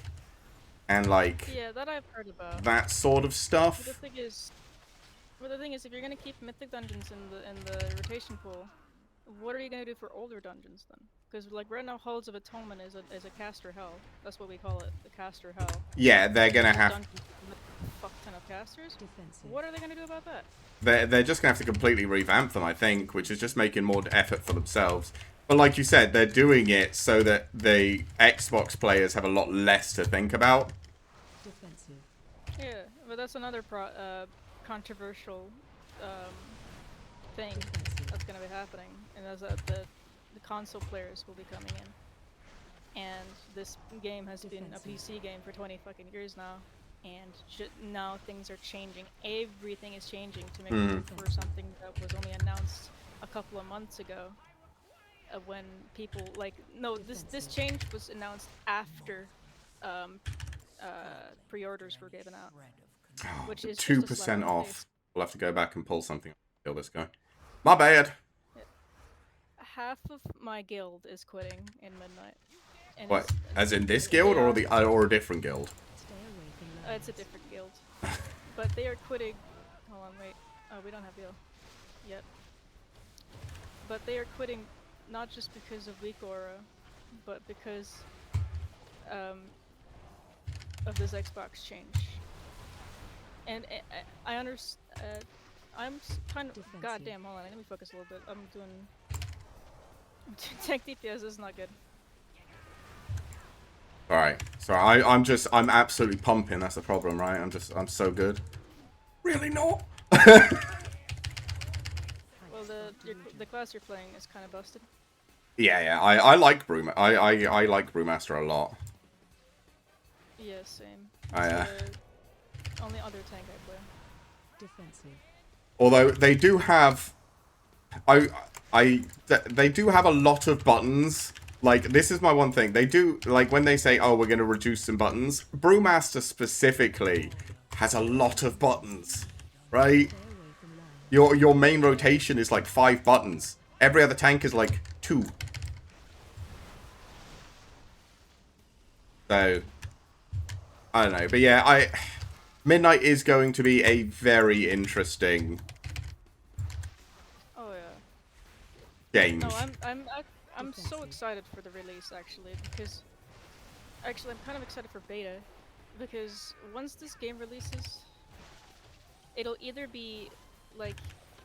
And, like, Yeah, that I've heard about. that sort of But stuff. the thing is, if you're gonna keep mythic dungeons in the rotation pool, what are you gonna do for older dungeons then? Because like right now, Halls of Atonement is a caster hell. That's what we call it, the caster hell. Yeah, they're And gonna those have. dungeons with a fuck ton of casters. What are they gonna do about that? They're just gonna have to completely revamp them, I think, which is just making more effort for themselves. But like you said, they're doing it so that the Xbox players have a lot less to think about. Yeah, but that's another controversial thing that's gonna be happening, and that's that the console players will be coming in. And this game has been a PC game for 20 fucking years now, and now things are changing. Everything is changing to make room for something that was only announced a couple of months ago. When people like this change was announced after pre-orders were given out, Oh, which is just a slap 2% in the off. face. We'll have to go back and pull something. Kill this guy. My bad. Half of my guild is quitting in midnight. And What? As in this guild or or a different guild? it's a different guild. But they are quitting. Hold on, wait. Oh, we don't have Gil yet. But they are quitting not just because of weak aura, but because of this Xbox change. And I understand. kind of. Defensive. Goddamn, hold on. Let me focus a little bit. I'm doing. Tank DPS is not good. Alright. Sorry, I'm absolutely pumping, that's the problem, right? I'm so good. Really not. Well, the class you're playing is kind of busted. Yeah, I like I like Brewmaster a lot. Yeah, same. I, It's the only other tank I play. Defensive. although they do have, they do have a lot of buttons. Like, this is my one thing. They do, like, when they say, oh, we're going to reduce some buttons, Brewmaster specifically has a lot of buttons, right? Stay away from line. Your main rotation is like 5 buttons. Every other tank is like 2. So, I don't know. But yeah, Midnight is going to be a very interesting Oh yeah. change. No, I'm so excited for the release actually because I'm kind of excited for beta because once this game releases, it'll either be like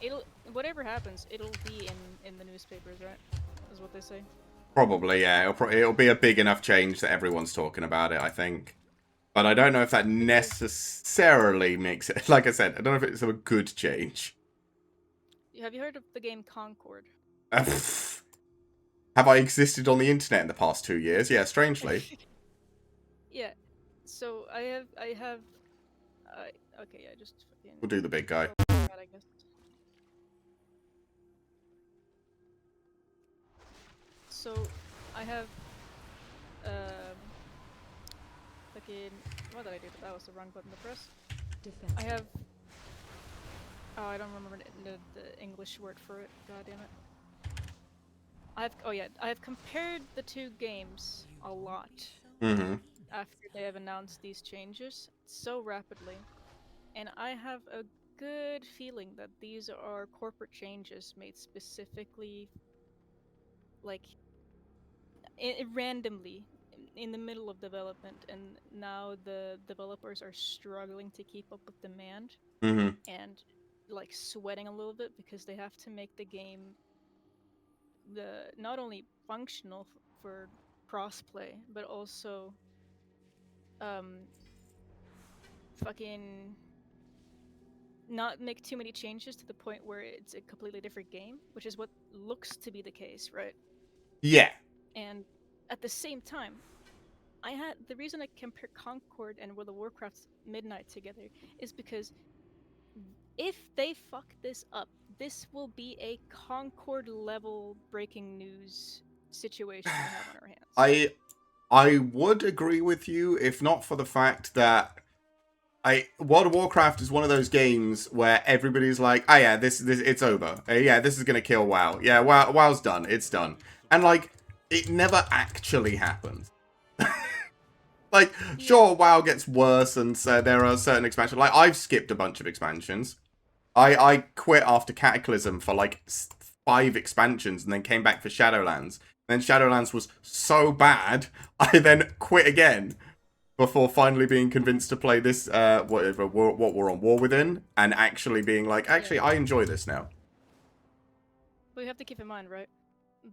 it'll whatever happens, it'll be in the newspapers, right? Is what they say. Probably, yeah. It'll be a big enough change that everyone's talking about it, I think. But I don't know if that necessarily makes it... Like I said, I don't know if it's a good change. Have you heard of the game Concord? Have I existed on the internet in the past 2 years? Yeah, strangely. Yeah. So I have okay, yeah, just fucking We'll do the big guy. that, I guess. So I have fucking what did I do? That was the wrong button to press. Defensive. I have oh, I don't remember the English word for it. God damn it. I have compared the two games a lot Mm-hmm. after they have announced these changes so rapidly. And I have a good feeling that these are corporate changes made specifically, like, randomly in the middle of development, and now the developers are struggling to keep up with demand Mm-hmm. and like sweating a little bit because they have to make the game not only functional for crossplay but also fucking not make too many changes to the point where it's a completely different game, which is what looks to be the case, right? Yeah. And at the same time, the reason I compare Concord and World of Warcraft's Midnight together is because if they fuck this up, this will be a Concord level breaking news situation we have on our hands. I would agree with you if not for the fact that World of Warcraft is one of those games where everybody's like, oh yeah, this it's over. Yeah, this is gonna kill WoW. Yeah, WoW's done. It's done. And like, it never actually happened. Like, sure, WoW gets worse, and there are certain expansions. Like, I've skipped a bunch of expansions. I quit after Cataclysm for like 5 expansions, and then came back for Shadowlands. Then Shadowlands was so bad, I then quit again before finally being convinced to play this, what we're on, War Within, and actually being like, actually, I enjoy this now. But you have to keep in mind, right?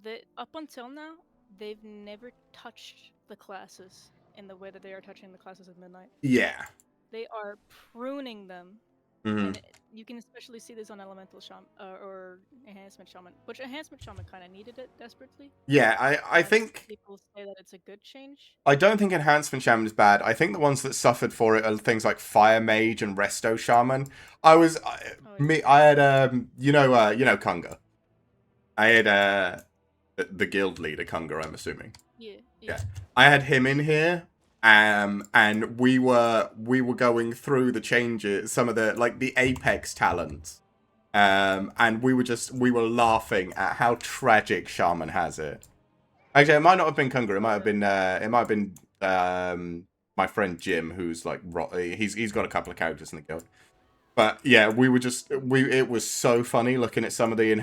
That up until now, they've never touched the classes in the way that they are touching the classes at Midnight. Yeah. They are pruning them. Mm-hmm. And you can especially see this on Elemental Shaman, or Enhancement Shaman, which Enhancement Shaman kind of needed it desperately. Yeah, I think... People say that it's a good change. I don't think Enhancement Shaman is bad. I think the ones that suffered for it are things like Fire Mage and Resto Shaman. I had, you know Kunga. I had, the guild leader, Kunga, I'm assuming. Yeah. I had him in here. And we were going through the changes, some of the, like, the Apex talents. And we were laughing at how tragic Shaman has it. Actually, it might not have been Kunga. It might have been my friend Jim, who's like, he's got a couple of characters in the guild. But yeah, it was so funny looking at some of the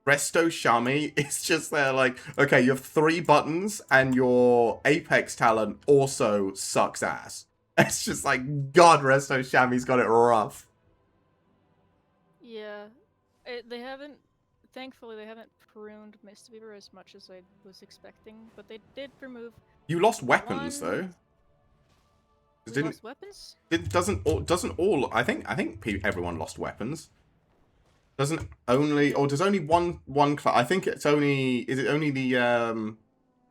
Resto Shami is just there like, okay, you have 3 buttons and your Apex talent also sucks ass. It's just like, God, Resto Shami's got it rough. Yeah, they haven't. Thankfully, they haven't pruned Mistweaver as much as I was expecting, but they did remove You lost weapons one. though. We Didn't lost weapons. it doesn't all I think everyone lost weapons. Doesn't only or does only one class? I think it's only is it only the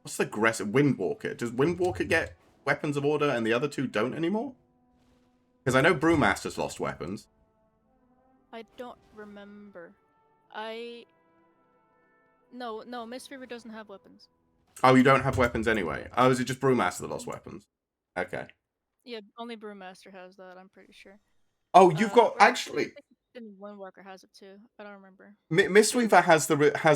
what's the aggressive Windwalker? Does Windwalker get weapons of order and the other two don't anymore? Because I know Brewmaster's lost weapons. I don't remember. I no, Mistweaver doesn't have weapons. Oh, you don't have weapons anyway. Oh, is it just Brewmaster that lost weapons? Okay. Yeah, only Brewmaster has that. I'm pretty sure. Oh, you've got Or actually, I actually think Windwalker has it too. I don't remember. Mistweaver has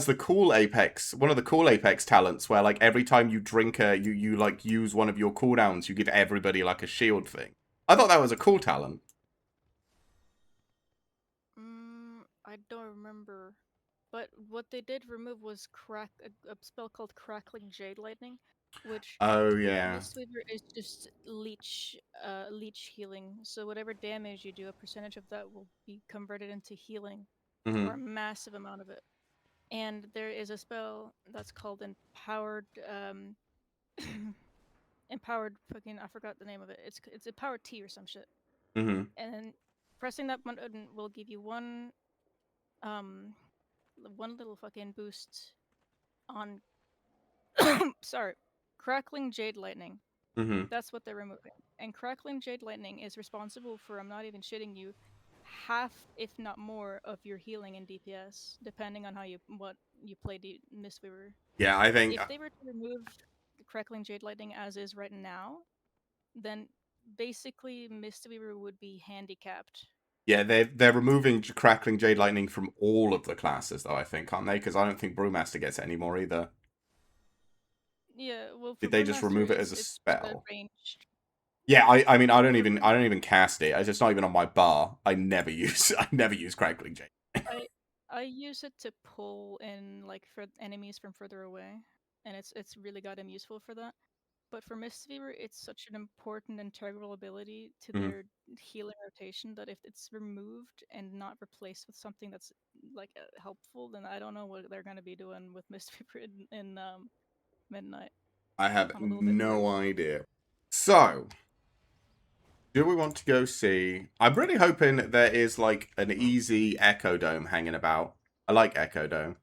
the cool Apex, one of the cool Apex talents where like every time you drink you like use one of your cooldowns, you give everybody like a shield thing. I thought that was a cool talent. I don't remember. But what they did remove was a spell called Crackling Jade Lightning, which Oh yeah. Mistweaver is just leech healing. So whatever damage you do, a percentage of that will be converted into healing, or a Hmm. massive amount of it. And there is a spell that's called empowered fucking I forgot the name of it. It's empowered T or some shit. Hmm. And then pressing that button will give you um one little fucking boost on sorry, Crackling Jade Lightning. Hmm. That's what they're removing. And Crackling Jade Lightning is responsible for, I'm not even shitting you, half, if not more, of your healing and DPS, depending on what you play Mistweaver. Yeah, I think If they were to remove the Crackling Jade Lightning as is right now, then basically Mistweaver would be handicapped. yeah they're removing Crackling Jade Lightning from all of the classes though. I think aren't they? Because I don't think Brewmaster gets it anymore either. Yeah, well, for Did they just Brewmaster, remove it as a it's spell? ranged. Yeah, I mean For I Brew, don't even cast it. It's not even on my bar. I never use Crackling Jade. I I use it to pull in like for enemies from further away, and it's really gotten useful for that. But for Mistweaver, it's such an important integral ability to Mhm. their healing rotation that if it's removed and not replaced with something that's like helpful, then I don't know what they're gonna be doing with Mistweaver in Midnight. I have I'm a little bit worried. no idea. So, do we want to go see? I'm really hoping there is like an easy Echo Dome hanging about. I like Echo Dome.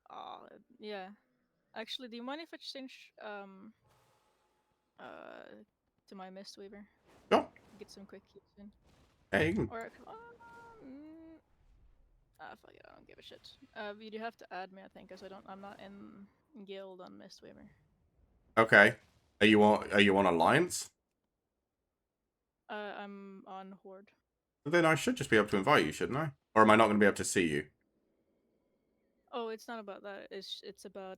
Oh, yeah. Actually, do you mind if I change to my Mistweaver? Sure. Get some quick keys in. Yeah, you can. Or fuck it, I don't give a shit. You do have to add me, I think, because I'm not in guild on Mistweaver. Okay. Are you on Alliance? I'm on Horde. Then I should just be able to invite you, shouldn't I? Or am I not going to be able to see you? Oh, it's not about that. It's about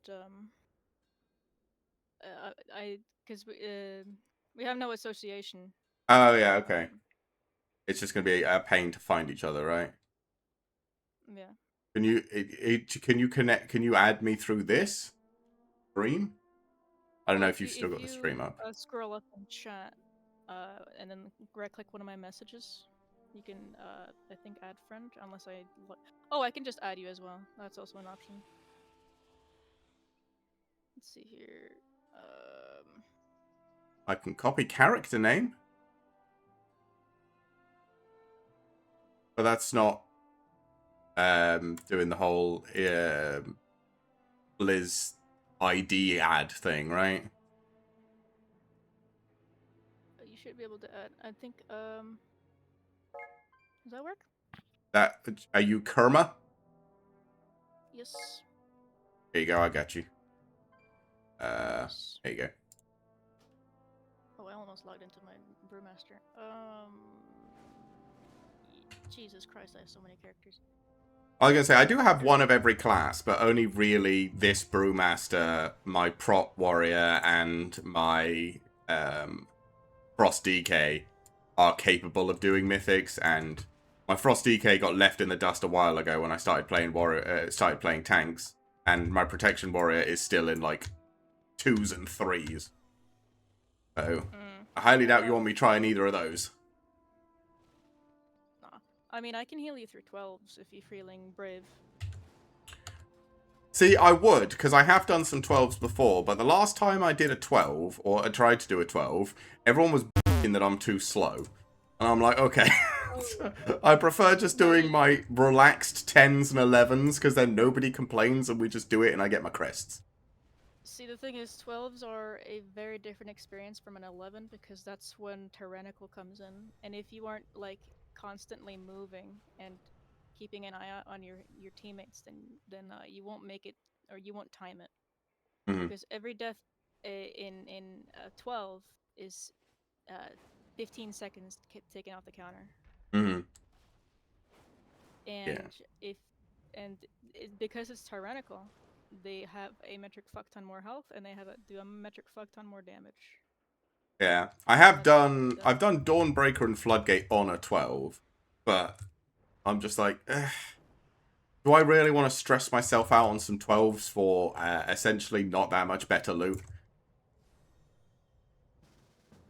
I because we have no association. Oh yeah, okay. Um, It's just going to be a pain to find each other, right? yeah. Can you connect? Can you add me through this stream? I don't Well, know if you've still got if the you stream up. scroll up in chat, and then right click one of my messages, you can I think add friend unless oh, I can just add you as well. That's also an option. Let's see here. I can copy character name, but that's not doing the whole Liz ID ad thing, right? You should be able to add. I think does that work? That are you Kerma? Yes. There you go. I got you. Nice. There you go. Oh, I almost logged into my Brewmaster. Jesus Christ, I have so many characters. I was gonna say I do have one of every class, but only really this Brewmaster, my Prot Warrior, and my Frost DK are capable of doing mythics, and my Frost DK got left in the dust a while ago when I started playing started playing tanks, and my Protection Warrior is still in like 2s and 3s. So I highly doubt you want me trying either of those. Nah. I mean, I can heal you through 12s if you're feeling brave. See, I would, because I have done some 12s before, but the last time I did a 12, or I tried to do a 12, everyone was in that I'm too slow. And I'm like, okay. I prefer just No, doing my relaxed 10s and 11s, because then nobody complains and we just do it and I get my crests. see, the thing is, 12s are a very different experience from an 11 because that's when Tyrannical comes in. And if you aren't, like, constantly moving and keeping an eye out on your teammates, then you won't make it, or you won't time it. Mm-hmm. Because every death in 12 is uh, 15 seconds taken off the counter. Mm-hmm. Yeah. And if and because it's tyrannical, they have a metric fuck ton more health, and they do a metric fuck ton more damage. Yeah. I've That's done Dawnbreaker and Floodgate on a 12, but I'm just like, do I really want to stress myself out on some 12s for essentially not that much better loot?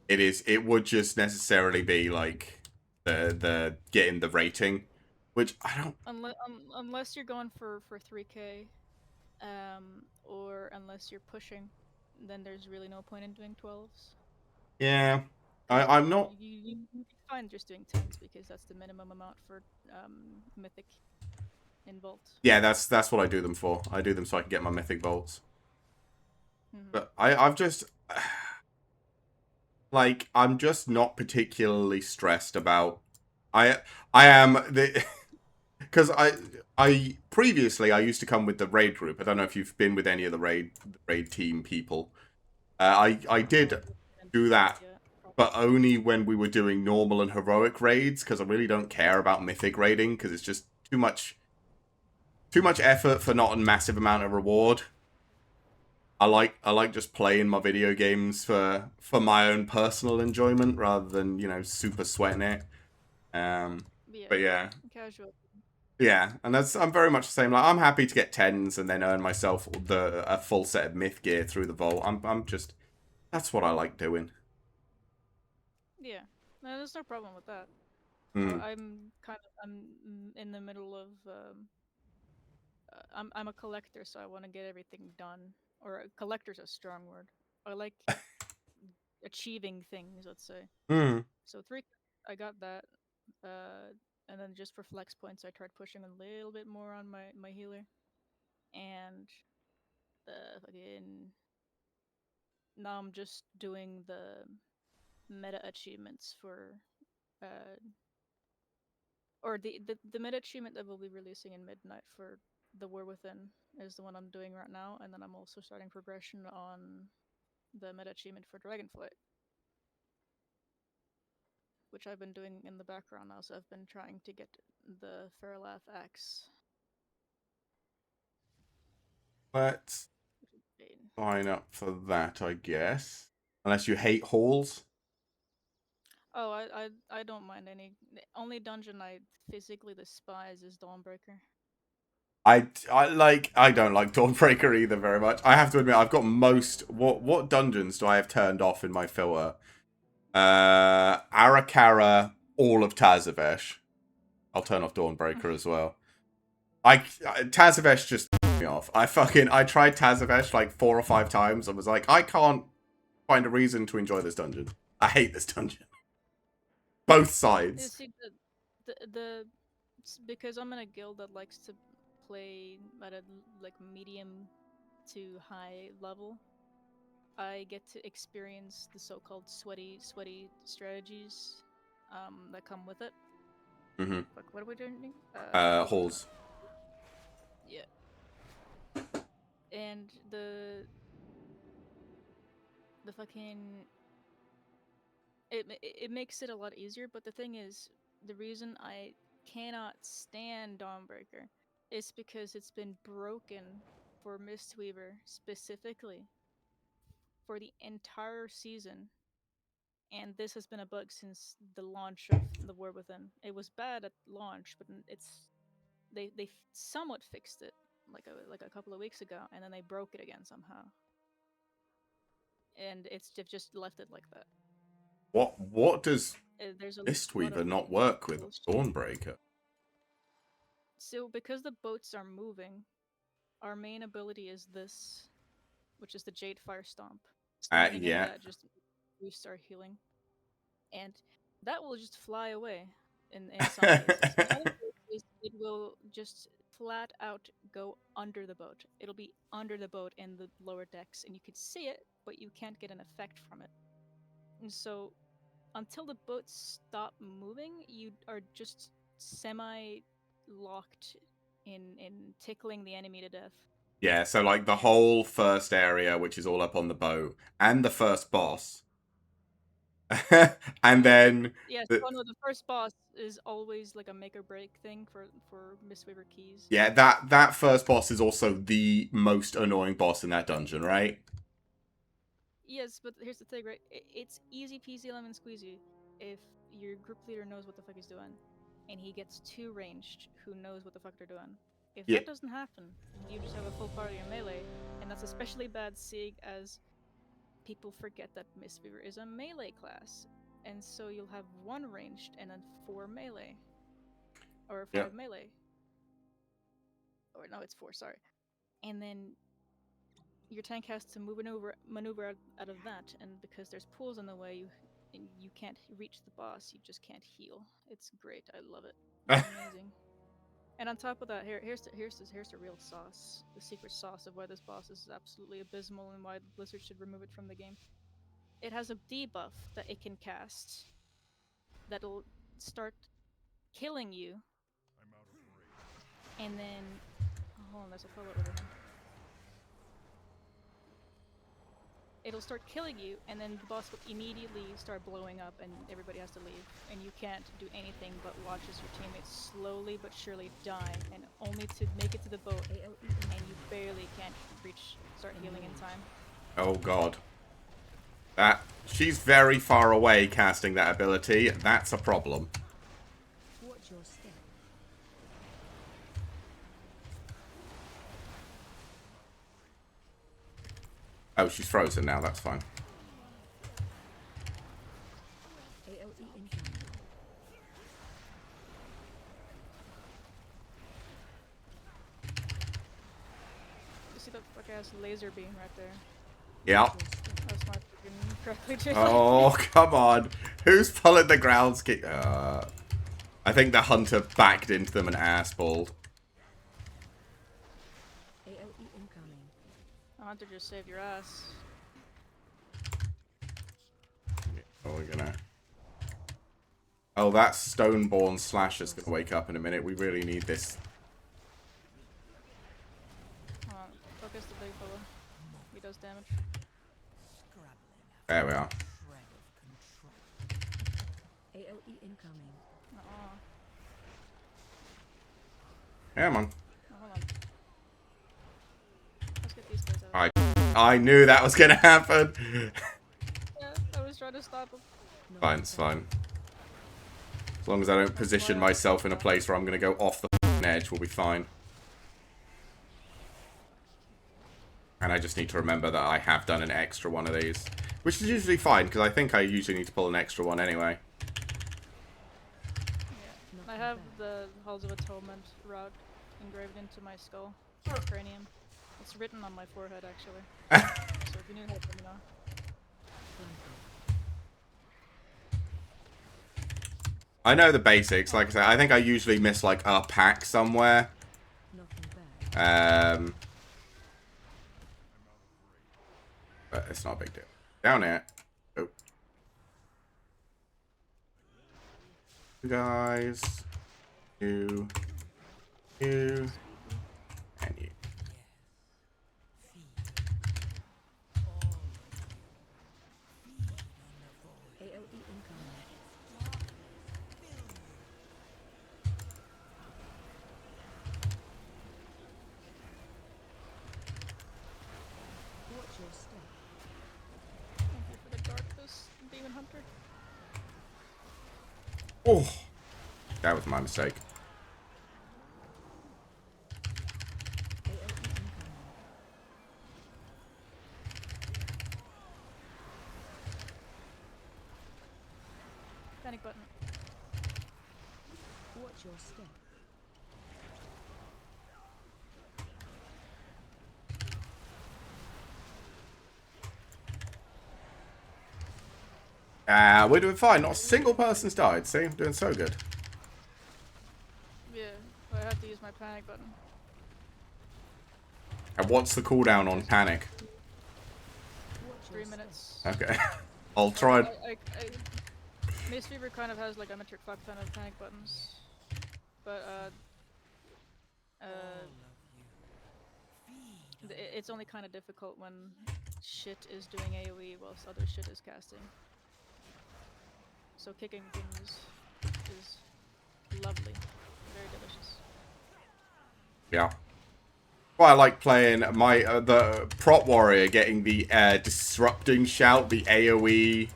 It would just necessarily be like the getting the rating, which I don't. unless you're going for 3k, or unless you're pushing, then there's really no point in doing 12s. Yeah, Because I'm not. you find just doing 10s because that's the minimum amount for mythic in vault. Yeah, that's what I do them for. I do them so I can get my mythic bolts. Mm-hmm. But I've just like I'm just not particularly stressed about. I I am the because I previously I used to come with the raid group. I don't know if you've been with any of the raid team people. I No, did I haven't been do that, yet. but only when we were doing normal and heroic raids, because I really don't care about mythic raiding because it's just too much effort for not a massive amount of reward. I like just playing my video games for my own personal enjoyment rather than super sweating it. Yeah, But yeah, casual. yeah, and I'm very much the same. Like I'm happy to get tens and then earn myself a full set of myth gear through the vault. I'm just that's what I like doing. Yeah, no, there's no problem with that. Mm. I'm in the middle of I'm a collector, so I want to get everything done. Or a collector's a strong word. I like achieving things, let's say. Mm. So three, I got that. And then just for flex points, I tried pushing a little bit more on my healer, and fucking now I'm just doing the meta achievements for uh or the meta achievement that we'll be releasing in midnight for the War Within is the one I'm doing right now, and then I'm also starting progression on the meta achievement for Dragonflight, which I've been doing in the background now. So I've been trying to get the Fairlath axe. Let's sign up for that, I guess. Unless you hate halls. Oh, I don't mind any. The only dungeon I physically despise is Dawnbreaker. I don't like Dawnbreaker either very much. I have to admit I've got most what dungeons do I have turned off in my filter? Arakara, all of Tazavesh. I'll turn off Dawnbreaker as well. Tazavesh just me off. I tried Tazavesh like 4 or 5 times and was like, I can't find a reason to enjoy this dungeon. I hate this dungeon. Both You sides. see, the because I'm in a guild that likes to play at a like medium to high level, I get to experience the so-called sweaty strategies that come with it. Mm-hmm. Like, what are we doing? Halls. Yeah, and the fucking it makes it a lot easier. But the thing is, the reason I cannot stand Dawnbreaker is because it's been broken for Mistweaver specifically for the entire season, and this has been a bug since the launch of the War Within. It was bad at launch, but they somewhat fixed it like a couple of weeks ago, and then they broke it again somehow, and they've just left it like that. What does There's a lot of Mistweaver not work with bullshit. Dawnbreaker? So because the boats are moving, our main ability is this, which is the Jade Fire Stomp. Standing in Yeah. that just boosts our healing, and that will just fly away in some cases. In other cases, it will just flat out go under the boat. It'll be under the boat in the lower decks, and you could see it, but you can't get an effect from it. And so, until the boats stop moving, you are just semi locked in tickling the enemy to death. Yeah, so like the And whole first area, which is all up on the boat, and the first boss. And then yes, the, oh no, the first boss is always like a make or break thing for Mistweaver keys. yeah, that first boss is also the most annoying boss in that dungeon, right? Yes, but here's the thing, right? It's easy peasy lemon squeezy if your group leader knows what the fuck he's doing, and he gets too ranged who knows what the fuck they're doing. If Yeah. that doesn't happen, you just have a full party in melee, and that's especially bad seeing as people forget that Mistweaver is a melee class, and so you'll have one ranged and then 4 melee, or Yeah. 5 melee, or no, it's 4. Sorry, and then your tank has to maneuver out of that, and because there's pools in the way, you can't reach the boss. You just can't heal. It's great. I love it. It's amazing. And on top of that, here's the real sauce, the secret sauce of why this boss is absolutely abysmal and why Blizzard should remove it from the game. It has a debuff that it can cast that'll start killing you, and then hold on, there's a fellow over here. It'll start killing you, and then the boss will immediately start blowing up, and everybody has to leave. And you can't do anything but watch as your teammates slowly but surely die, and only to make it to the boat, and you barely can't start healing in time. Oh god. She's very far away casting that ability. That's a problem. Watch your step. Oh, she's frozen now. That's fine. AOE incoming. You see that fuck ass laser beam right there? Yeah. That's not freaking correctly too. Oh, come on. Who's pulling the ground ski? I think the hunter backed into them and ass-balled. AOE incoming. Hunter just saved your ass. Oh, we're gonna... Oh, that Stoneborn Slasher's gonna wake up in a minute. We really need this. Focus the big fella. He does damage. There we are. AOE incoming. Come on. Oh, hold on. Let's get these guys out. I knew that was gonna happen. Yeah, I was trying to stop him. Fine, it's fine. As long as I don't position myself in a place where I'm gonna go off the edge, we'll be fine. And I just need to remember that I have done an extra one of these. Which is usually fine, because I think I usually need to pull an extra one anyway. Yeah. I have the Halls of Atonement route engraved into my skull. Cranium. It's written on my forehead, actually. So if you need help, let me know. I know the basics, like I said, I think I usually miss like a pack somewhere. But it's not a big deal. Down here. Oh. You guys. You. And you. AOE incoming. Watch your step. Thank you for the darkness, Demon Hunter. Oh. That was my mistake. AOE incoming. Panic button. Watch your step. We're doing fine. Not a single person's died. See? Doing so good. Yeah, I have to use my panic button. And what's the cooldown on panic? 3 minutes. Okay. I'll try. Mace Fever kind of has like a metric fuck ton of panic buttons, but it's only kind of difficult when shit is doing AoE whilst other shit is casting. So kicking things is lovely, very delicious. Yeah. Well, I like playing my the prop warrior getting the disrupting shout, the AoE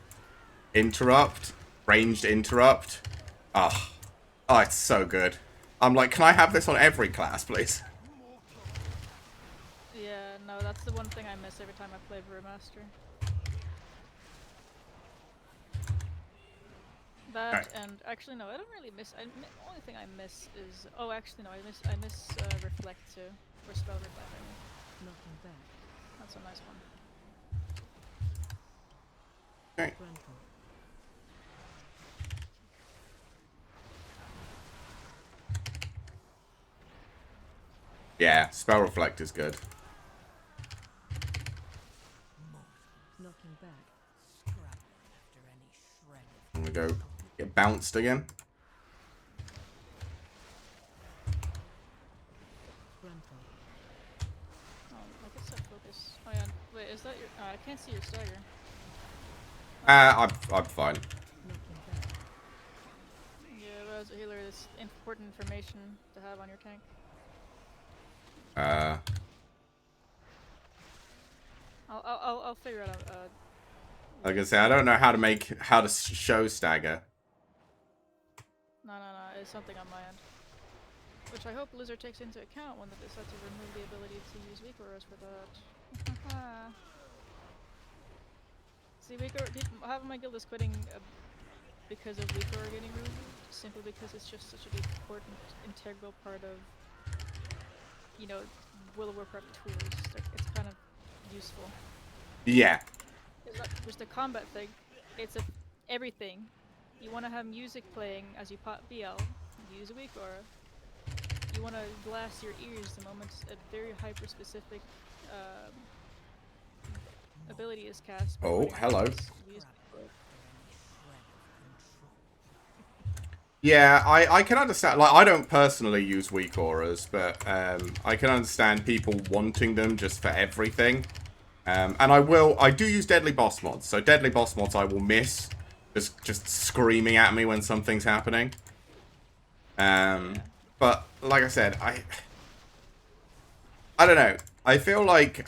interrupt, ranged interrupt. Oh, it's so good. I'm like, can I have this on every class, please? Yeah, no, that's the one thing I miss every time I play Brewmaster. That Right. and actually no, I don't really miss. Only thing I miss is actually no, I miss Reflect too, or Spell Reflect. I mean, Knocking back. that's a nice one. Okay. Grandpa. Yeah, spell reflect is good. Knocking back. Scrabbling after any shred of I'm gonna go get bounced again. Grandpa. Oh, I can set focus. Oh yeah, wait, is that your? I can't see your stagger. I'm fine. Knocking back. Yeah, but as a healer, it's important information to have on your tank. I'll figure out Like I say, I don't know how to show stagger. No, it's something on my end. Which I hope Blizzard takes into account when they decide to remove the ability to use weak auras for that. See, half of my guild is quitting because of weak aura getting removed, simply because it's just such an important, integral part of, you know, World of Warcraft tools. It's kind of useful. Yeah. It's not just a combat thing, it's everything. You want to have music playing as you pop BL, use a weak aura. You want to blast your ears the moment a very hyper-specific ability is cast. Oh, hello. Use Yeah, I can understand. Like, I don't personally use weak auras, but I can understand people wanting them just for everything. And I do use deadly boss mods. So deadly boss mods I will miss, just screaming at me when something's happening. But like I said, I don't know. I feel like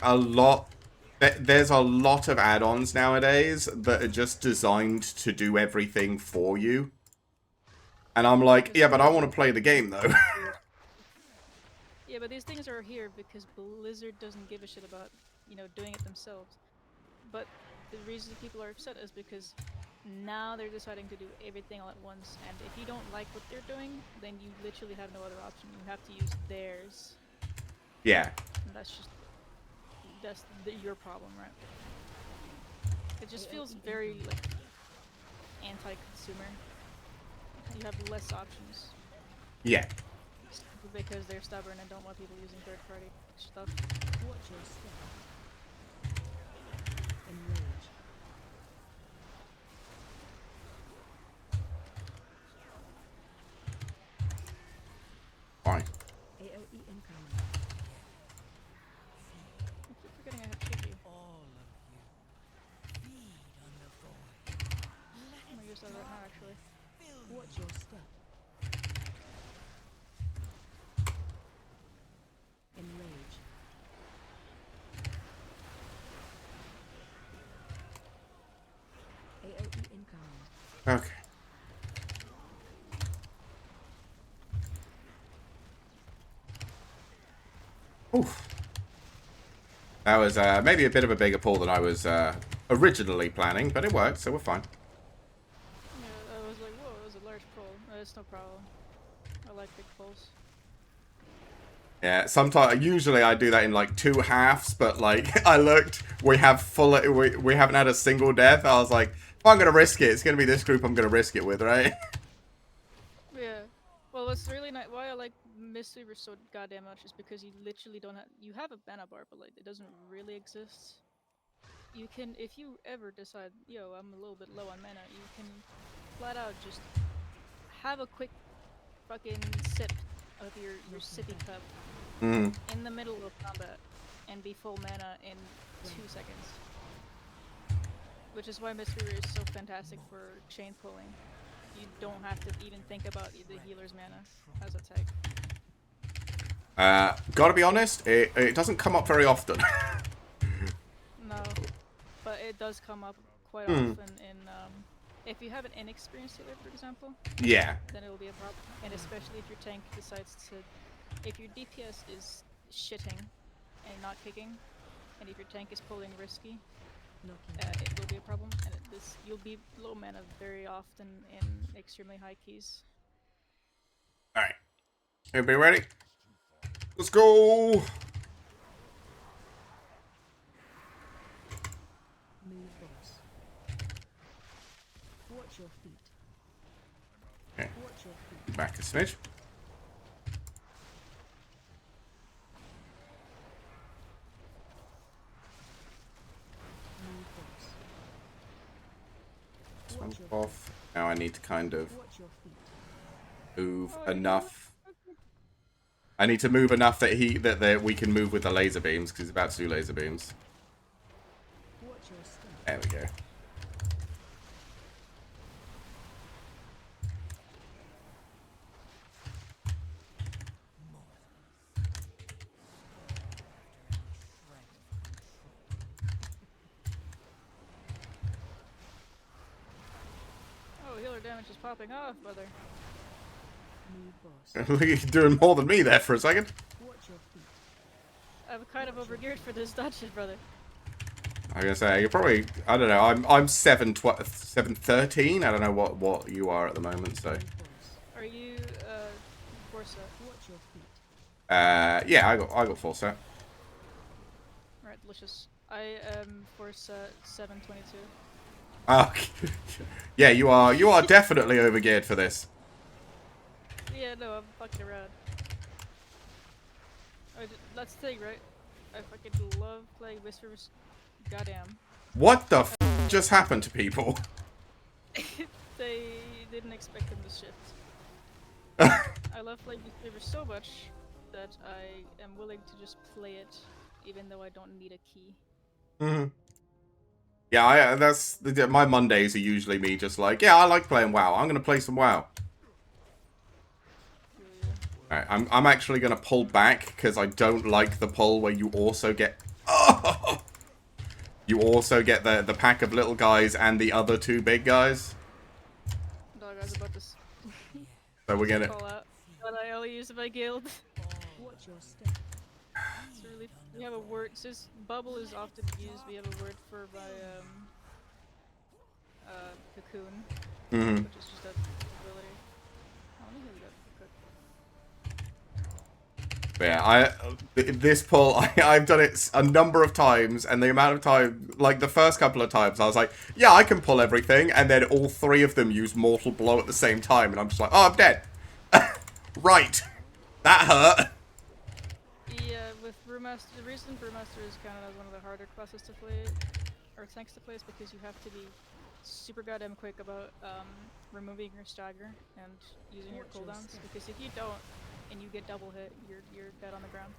there's a lot of add-ons nowadays that are just designed to do everything for you. And I'm like, yeah, but I want to play the game though. Yeah, but these things are here because Blizzard doesn't give a shit about, you know, doing it themselves. But the reason people are upset is because now they're deciding to do everything all at once, and if you don't like what they're doing, then you literally have no other option. You have to use theirs. Yeah. And that's your problem, right? It just feels very, like, anti-consumer. You have less options. Yeah. Because they're stubborn and don't want people using third-party stuff. Watch your step. Enrage. Fine. AoE incoming. I keep forgetting I have Chibi. all of you. Feed on the void. I'm gonna use that right now, actually. Watch your step. Enrage. AoE incoming. Okay. Oof. That was maybe a bit of a bigger pull than I was originally planning, but it worked, so we're fine. Yeah, I was like, whoa, it was a large pull. It's no problem. I like big pulls. Yeah, sometimes usually I do that in like 2 halves, but like I looked, we haven't had a single death. I was like, I'm gonna risk it. It's gonna be this group I'm gonna risk it with, right? Yeah. Well, what's really nice, why I like Mistweaver so goddamn much is because you literally don't have, you have a mana bar, but like it doesn't really exist. You can, if you ever decide, yo, I'm a little bit low on mana, you can flat out just have a quick fucking sip of your sippy cup Mm. in the middle of combat and be full mana in 2 seconds. Which is why Mistweaver is so fantastic for chain pulling. You don't have to even think about the healer's mana as a tag. Gotta be honest, it doesn't come up very often. No, but it does come up quite Hmm. often in if you have an inexperienced healer, for example, Yeah. then it'll be a problem. And especially if your tank decides to, if your DPS is shitting and not kicking, and if your tank is pulling risky, it will be a problem. And you'll be low mana very often in extremely high keys. All right. Everybody ready? Let's go. Move, boss. Watch your feet. Okay. Watch your feet. Back a smidge. Move, boss. This one's off. Now I need to kind of Watch your feet. move Oh, enough. I need to move enough that we can move with the laser beams because he's about to do laser beams. Watch your step. There we go. Oh, healer damage is popping off, brother. Move, boss. Look, you're doing more than me there for a second. Watch your feet. I'm kind of overgeared for this dungeon, brother. I'm gonna say you're probably, I don't know. I'm 713. I don't know what you are at the moment. So Move, boss. Are you Forza? Watch your feet. yeah, I got full set. Right, delicious. I am Forza 722. Okay. Yeah, you are definitely overgeared for this. Yeah, no, I'm fucking around. That's the thing, right? I fucking love playing Whisperers. Goddamn. What the f just happened to people? They didn't expect them to shift. I love playing Whisperers so much that I am willing to just play it, even though I don't need a key. Mhm. Yeah, my Mondays are usually me just like, yeah, I like playing WoW. I'm gonna play some WoW. Alright, I'm actually gonna pull back because I don't like the pull where you also get you also get the pack of little guys and the other two big guys. Dog, I was about to So we're gonna call out, but I only use my guild. Watch your step. It's really, we have a word, since bubble is often used, we have a word for my cocoon, Mhm. which is just a ability. Oh, let me heal you quick. But yeah, this pull, I've done it a number of times, and the amount of time, like the first couple of times, I was like, yeah, I can pull everything, and then all three of them use Mortal Blow at the same time, and I'm just like, oh, I'm dead. Right. That hurt. Yeah, with Brewmaster, the reason Brewmaster is counted as one of the harder classes to play, or tanks to play, is because you have to be super goddamn quick about removing your stagger and using your cooldowns, because if you don't, and you get double hit, you're dead on the ground.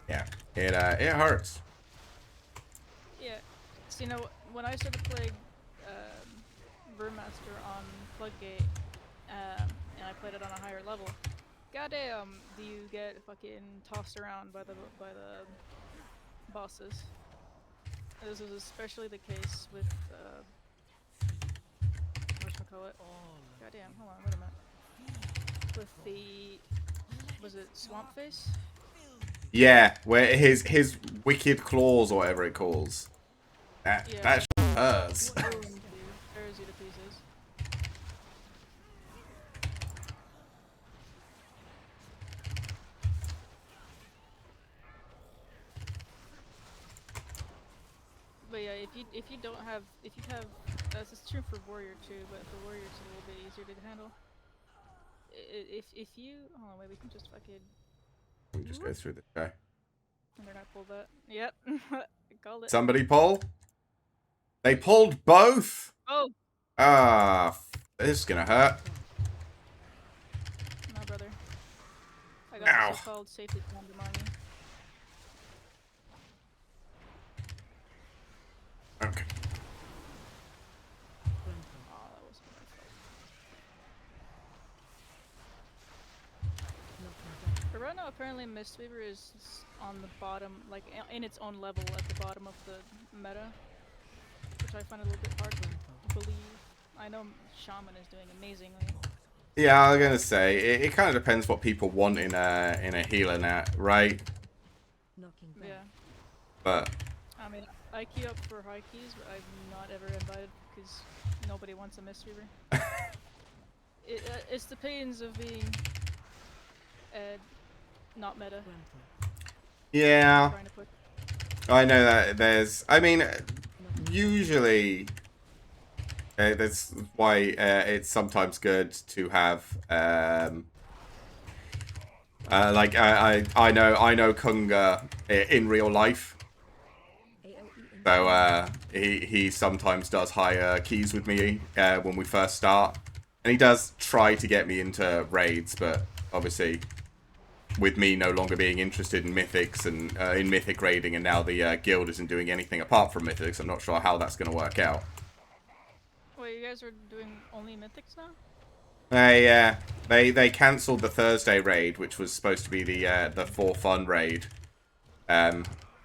Yeah, it hurts. Yeah, so you know, when I started playing Brewmaster on Floodgate, and I played it on a higher level, goddamn, do you get fucking tossed around by the bosses. This was especially the case with whatchamacallit. Goddamn, hold on, wait a minute. With the, was it Swamp Face? Yeah, where his wicked claws or whatever it calls. That shit hurts. Tears you to pieces. But yeah, if you don't have, if you have That's true for warrior too, but for warrior it's a little bit easier to handle. If you hold on, wait, we can just fucking. We just go through the guy. And they're gonna pull that. Yep, I called it. Somebody pull. They pulled both. Oh, Ah, this is gonna hurt. no, brother. I got Ow. the so-called safety condom on me. Okay. Oh, that was my fault. But right now, apparently, Mistweaver is on the bottom, like in its own level at the bottom of the meta, which I find a little bit hard to believe. I know Shaman is doing amazingly. Yeah, I was gonna say it kind of depends what people want in a healer net, right? Yeah. But I mean, I queue up for high keys, but I'm not ever invited because nobody wants a Mistweaver. It's the pains of being not meta. yeah, Trying to put. I know that there's. I mean, usually. That's why it's sometimes good to have like I know Kunga in real life, so he sometimes does higher keys with me when we first start, and he does try to get me into raids, but obviously with me no longer being interested in mythics and in mythic raiding, and now the guild isn't doing anything apart from mythics, I'm not sure how that's going to work out. Wait, you guys are doing only mythics now? Yeah, they cancelled the Thursday raid, which was supposed to be the for fun raid,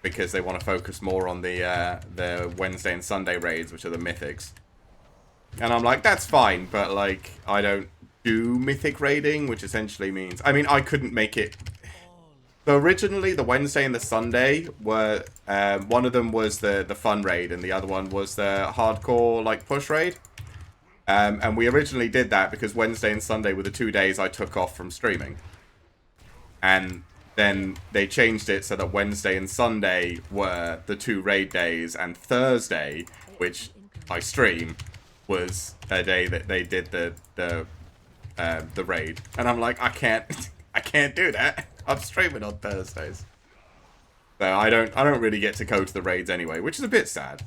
because they want to focus more on the Wednesday and Sunday raids, which are the mythics. And I'm like, that's fine, but like I don't do mythic raiding, which essentially means, I mean, I couldn't make it. So originally, the Wednesday and the Sunday were one of them was the fun raid, and the other one was the hardcore like push raid. And we originally did that because Wednesday and Sunday were the 2 days I took off from streaming. And then they changed it so that Wednesday and Sunday were the 2 raid days, and Thursday, which I stream, was a day that they did the raid. And I'm like, I can't do that. I'm streaming on Thursdays. So I don't really get to go to the raids anyway, which is a bit sad.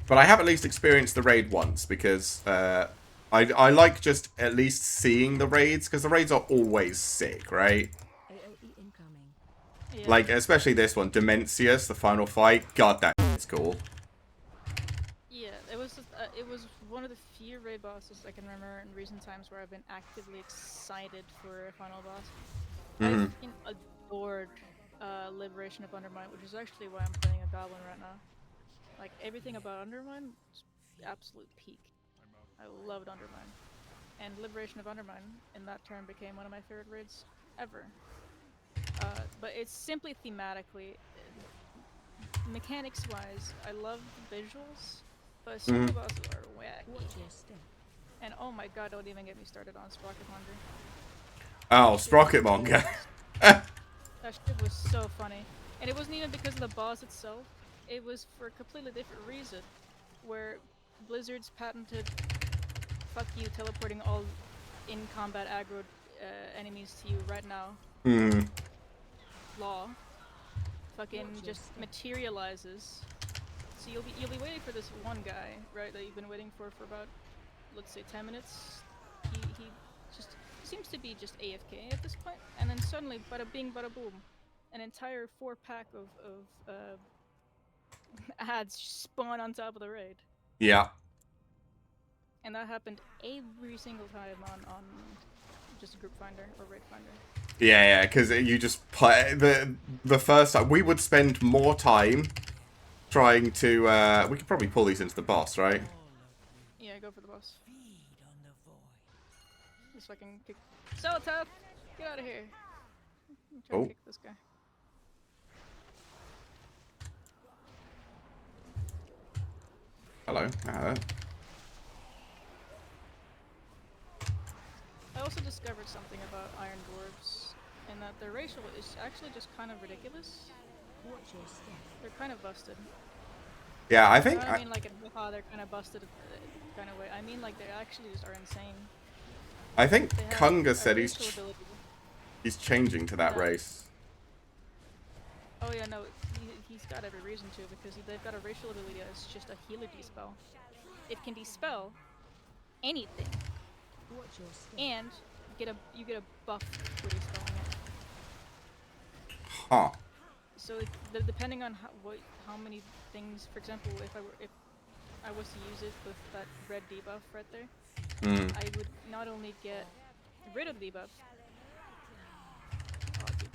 But I have at least experienced the raid once, because I like just at least seeing the raids, because the raids are always sick, right? Yeah. Like, especially this one, Demencius, the final fight. God, that is cool. Yeah, it was one of the few raid bosses I can remember in recent times where I've been actively excited for a final boss. Mhm. I fucking adored Liberation of Undermine, which is actually why I'm playing a Goblin right now. Like, everything about Undermine was absolute peak. I loved Undermine. And Liberation of Undermine, in that turn, became one of my favorite raids ever. But it's simply thematically, mechanics-wise, I love the visuals, but some of the bosses are wacky. And oh my god, don't even get me started on Sprocket Monger. Oh, Sprocket Monger. That shit was so funny. And it wasn't even because of the boss itself, it was for a completely different reason. Where Blizzard's patented fuck you teleporting all in combat aggro enemies to you right now law fucking just materializes. So you'll be waiting for this one guy, right, that you've been waiting for about, let's say, 10 minutes. He just seems to be just AFK at this point, and then suddenly, bada bing, bada boom, an entire 4-pack of ads spawn on top of the raid. Yeah. And that happened every single time on just Group Finder or Raid Finder. Yeah, because you just play the first time we would spend more time trying to. We could probably pull these into the boss, right? Yeah, go for the boss. Just fucking kick. So tough! Get out of here! I'm trying to kick this guy. Hello. I also discovered something about Iron Dwarves, in that their racial is actually just kind of ridiculous. They're kind of busted. Yeah, I I think don't mean like in how they're kind of busted kind of way. I mean like they actually just are insane. I think They have Kunga a said racial ability he's changing to that that. race. Oh yeah, no, he's got every reason to because they've got a racial ability that's just a healer dispel. It can dispel anything, Watch your step. and you get a buff for dispelling it. Huh. So depending on how many things, for example, if I was to use it with that red debuff right there, Hmm. I would not only get rid of the debuff. Oh, dude.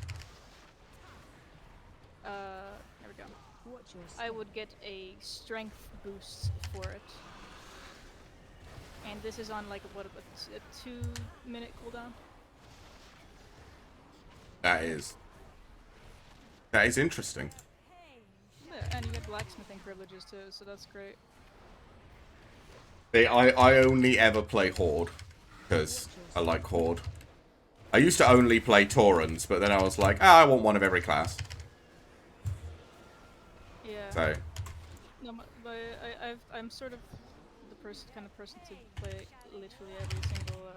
There we go. Watch your step. I would get a strength boost for it. And this is on like a 2-minute cooldown. That is interesting. Yeah, and you get blacksmithing privileges too, so that's great. I only ever play Horde because I like Horde. I used to only play Taurens, but then I was like, I want one of every class. Yeah. So No, but I'm sort of the kind of person to play literally every single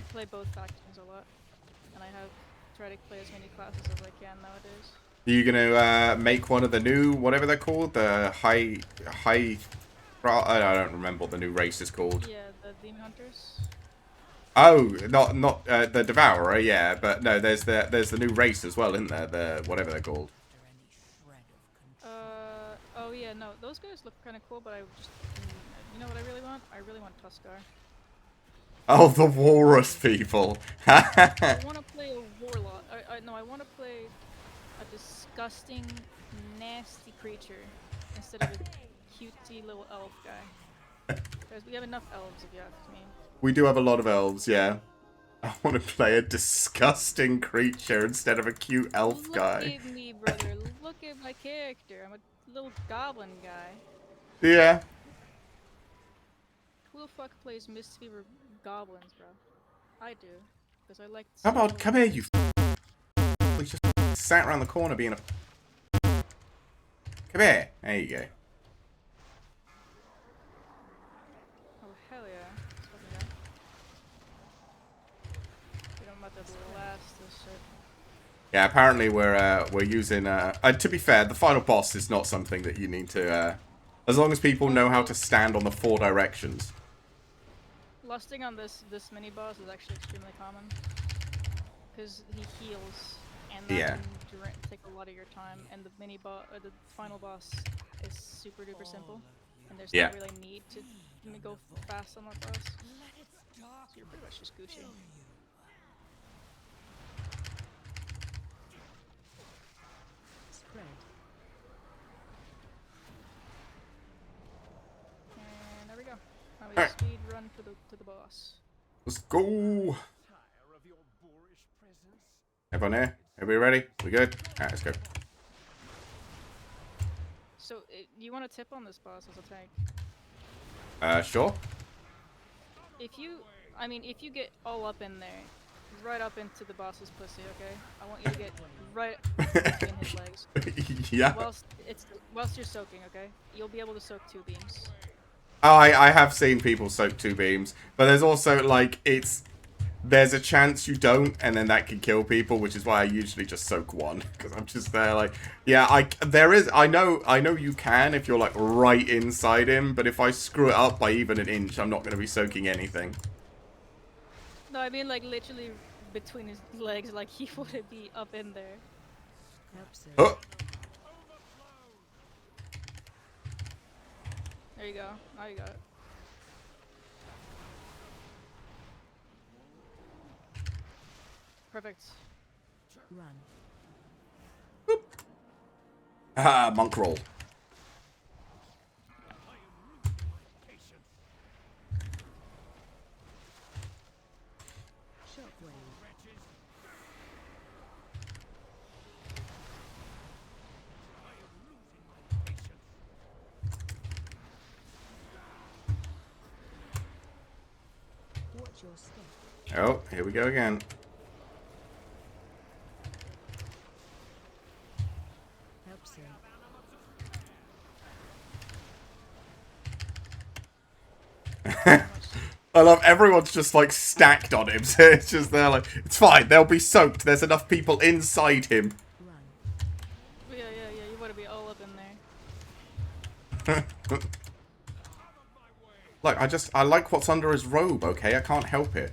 play both factions a lot, and I have tried to play as many classes as I can nowadays. are you gonna make one of the new whatever they're called, the high? I don't remember what the new race is called. Yeah, the demon hunters. Oh, not the Devourer, yeah, but no, there's the new race as well, isn't there? The whatever they're called. After any shred of control. Oh yeah, no, those guys look kind of cool, but I just, you know what I really want? I really want Tuskar. Oh, the Walrus people. I want to play a warlock. No, I want to play a disgusting, nasty creature instead of a cutesy little elf guy. Because we have enough elves, if you ask me. We do have a lot of elves, yeah. I want to play a disgusting creature instead of a cute elf guy. Look at me, brother. Look at my character. I'm a little goblin guy. Yeah. Who the fuck plays Mistweaver goblins, bro? I do. Because I like... Come on, come here, you We just sat around the corner being a... Come here. There you go. Oh, hell yeah. Let's fucking go. Dude, I'm about to blast this shit. Yeah, apparently we're using... to be fair, the final boss is not something that you need to... as long as people know how to stand on the 4 directions. Lusting on this mini boss is actually extremely common. Because he heals, and that Yeah. can take a lot of your time, and the the final boss is super duper simple. And there's Yeah. not really need to go fast on that boss. Let its dark So you're pretty much just Gucci. Spread. And there we go. Now we Alright. speed run to the boss. Let's go. Tire of your boorish presence. Everyone here? Everybody ready? We good? Alright, let's go. So, you want to tip on this boss as a tank? Sure. If you get all up in there, right up into the boss's pussy, okay? I want you to get right between his legs. Yeah. Whilst you're soaking, okay? You'll be able to soak 2 beams. Oh, I have seen people soak 2 beams, but there's also like there's a chance you don't, and then that can kill people, which is why I usually just soak 1 because I'm just there like, yeah, I know you can if you're like right inside him, but if I screw it up by even an inch, I'm not going to be soaking anything. No, I mean like literally between his legs, like he wouldn't be up in there. Helps it. Oh, There you go. Now you got it. Perfect. Run. ah, monk roll. Shockwave. Watch your step. Oh, here we go again. Helps it. Pretty much. I love everyone's just like stacked on him, so it's just they're like, it's fine, they'll be soaked. There's enough people inside him. Run. Yeah. You want to be all up in there. Look, I like what's under his robe, okay? I can't help it.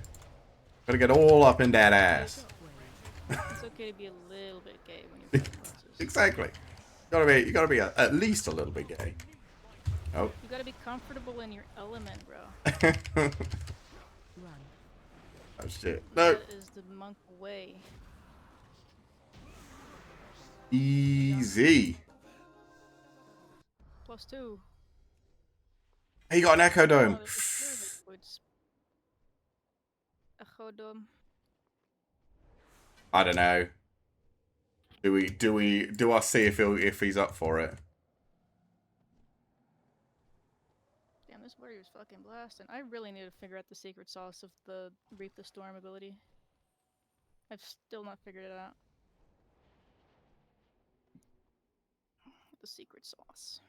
Gotta get all up in that ass. It's okay to be a little bit gay when you're fighting bosses. Exactly. You gotta be at least a little bit gay. Oh. You gotta be comfortable in your element, bro. Oh Run. shit. No. That is the monk way. Easy. +2. He got an Echo Dome. Echo Dome. I don't know. Do I see if he's up for it? Damn, this warrior's fucking blasting. I really need to figure out the secret sauce of the Reap the Storm ability. I've still not figured it out. The secret sauce.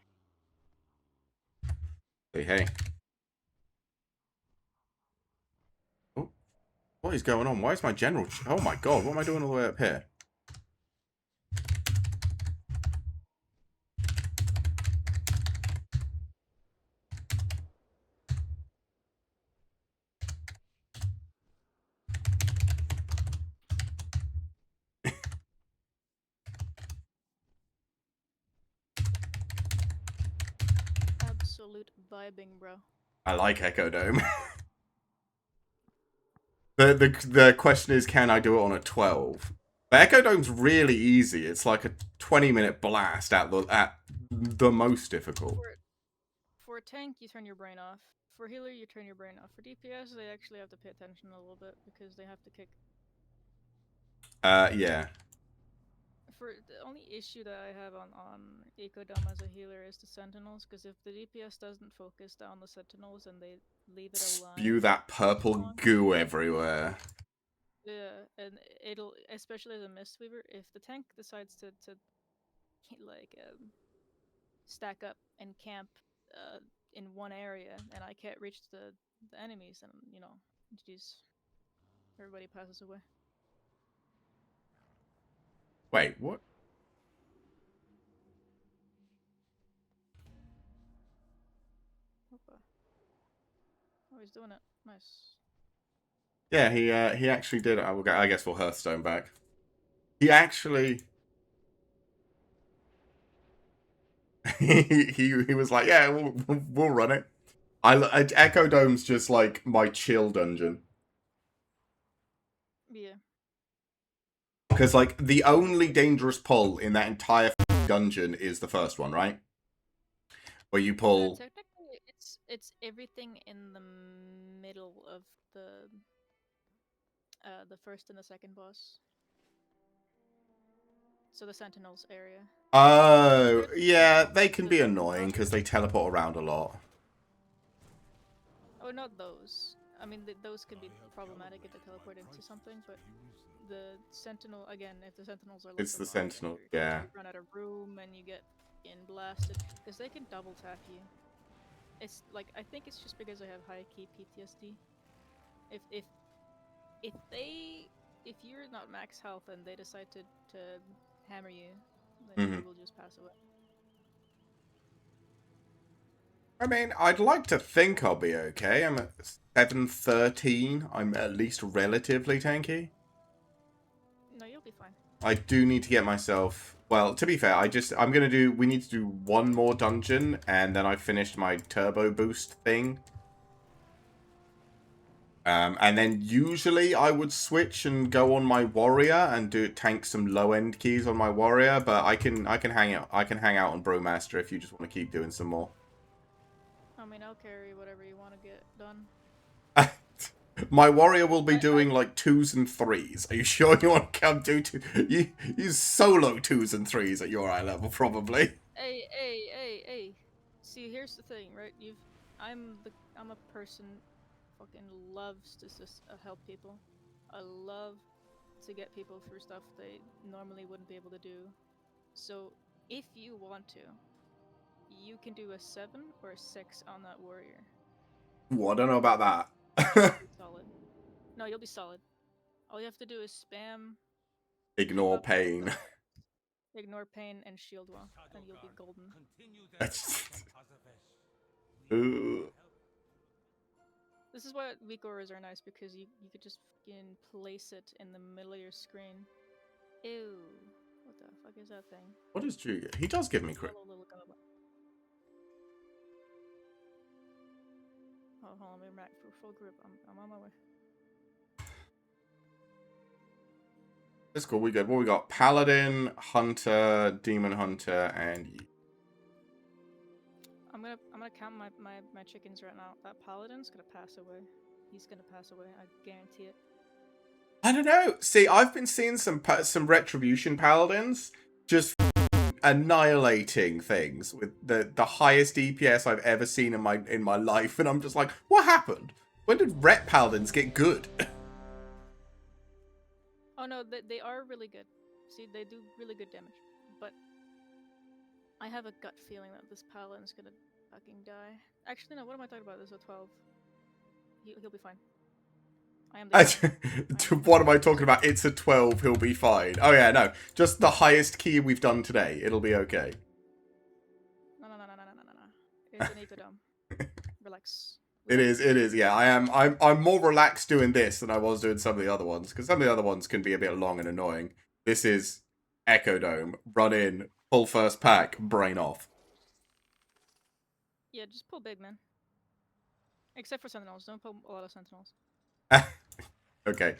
Hey. Oh, what is going on? Why is my general? Oh my god, what am I doing all the way up here? Absolute vibing, bro. I like Echo Dome. The question is, can I do it on a 12? But Echo Dome's really easy. It's like a 20-minute blast at the most difficult. For a tank, you turn your brain off. For healer, you turn your brain off. For DPS, they actually have to pay attention a little bit because they have to kick. Yeah. For the only issue that I have on Ecodome as a healer is the sentinels, because if the DPS doesn't focus down the sentinels and they leave it alive, Spew that purple goo everywhere. yeah, and it'll, especially as a Mistweaver, if the tank decides to like stack up and camp in one area and I can't reach the enemies, then you know, geez, everybody passes away. Wait, what? Opa. Oh, he's doing it. Nice. Yeah, he actually did. I guess we'll Hearthstone back. He actually he was like, yeah, we'll run it. Echo Dome's just like my chill dungeon. Yeah. Because like the only dangerous pull in that entire dungeon is the first one, right? Where you pull. Technically, it's everything in the middle of the first and the second boss. So the Sentinels area. Oh, yeah, they can be annoying because they teleport around a lot. Oh, not those. I mean, those can be problematic if they teleport into something, but the Sentinel, again, if the Sentinels are left It's the alone, Sentinel, you yeah. run out of room and you get blasted, because they can double tap you. It's like, I think it's just because I have high key PTSD. If you're not max health and they decide to hammer you, then you will just pass away. I mean, I'd like to think I'll be okay. I'm at 713. I'm at least relatively tanky. No, you'll be fine. I do need to get myself... Well, to be fair, we need to do one more dungeon, and then I finished my turbo boost thing. And then usually I would switch and go on my warrior and tank some low end keys on my warrior, but I can hang out on Brewmaster if you just want to keep doing some more. I mean, I'll carry whatever you want to get done. My warrior will be doing like 2s and 3s. Are you sure you want to come do you solo 2s and 3s at your eye level probably? Hey. See, here's the thing, right? I'm a person fucking loves to just help people. I love to get people through stuff they normally wouldn't be able to do. So if you want to, you can do a 7 or a 6 on that warrior. Ooh, I don't know about that. Solid. No, you'll be solid. All you have to do is spam, keep Ignore up, pain. ignore pain, and shield well, and you'll be golden. Continue their That's- attack on Pazavesh. We Ooh. will help. This is why weak auras are nice, because you could just fucking place it in the middle of your screen. Ew. What the fuck is that thing? What does Drew get? He does give me crit. Yellow little goblet. Oh, hold on, we're back for full group. I'm on my way. That's cool. We good. What we got? Paladin, Hunter, Demon Hunter, and you. I'm gonna count my chickens right now. That paladin's gonna pass away. He's gonna pass away. I guarantee it. I don't know. See, I've been seeing some Retribution Paladins just annihilating things with the highest DPS I've ever seen in my life, and I'm just like, what happened? When did Ret Paladins get good? Oh no, they are really good. See, they do really good damage. But I have a gut feeling that this paladin's gonna fucking die. Actually, no. What am I talking about? This is a 12. He'll be fine. I am the What am I talking about? It's a 12, he'll be fine. Oh yeah, no. Just the highest key we've done today. It'll be okay. No. It's an ecodome. Relax. It is, yeah. I'm more relaxed doing this than I was doing some of the other ones, because some of the other ones can be a bit long and annoying. This is Echo Dome, run in, pull first pack, brain off. Yeah, just pull big, man. Except for sentinels. Don't pull a lot of sentinels. Okay.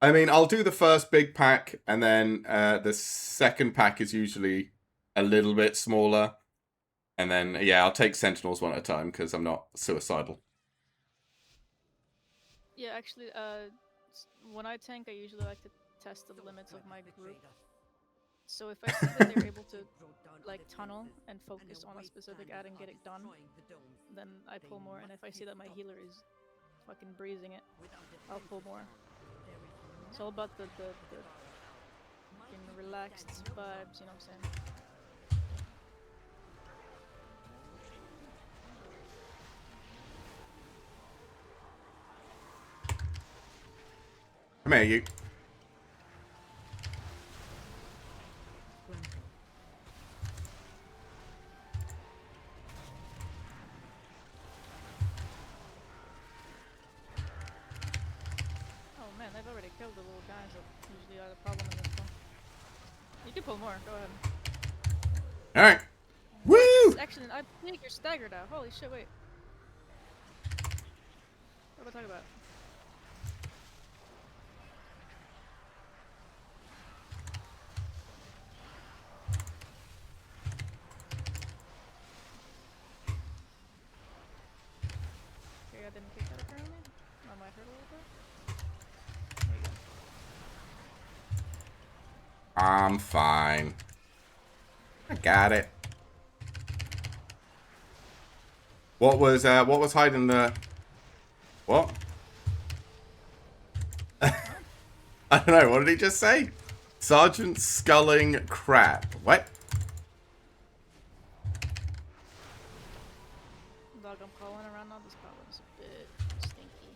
I mean, I'll do the first big pack, and then the second pack is usually a little bit smaller. And then, yeah, I'll take Sentinels one at a time, because I'm not suicidal. Yeah, actually, when I tank, I usually like to test the limits of my group. So if I see that they're able to, like, tunnel and focus on a specific ad and get it done, then I pull more. And if I see that my healer is fucking breezing it, I'll pull more. It's all about the fucking relaxed vibes, you know what I'm saying? Come here, you. Oh man, they've already killed the little guys that usually are the problem in this one. You can pull more, go ahead. Alright. Woo! Actually, I think you're staggered out. Holy shit, wait. What am I talking about? Okay, I didn't kick that apparently. That might hurt a little bit. There you go. I'm fine. I got it. What was hiding the... What? I don't know, what did he just say? Sergeant Sculling Crap. What? Dog, I'm calling around now. This paladin's a bit stinky.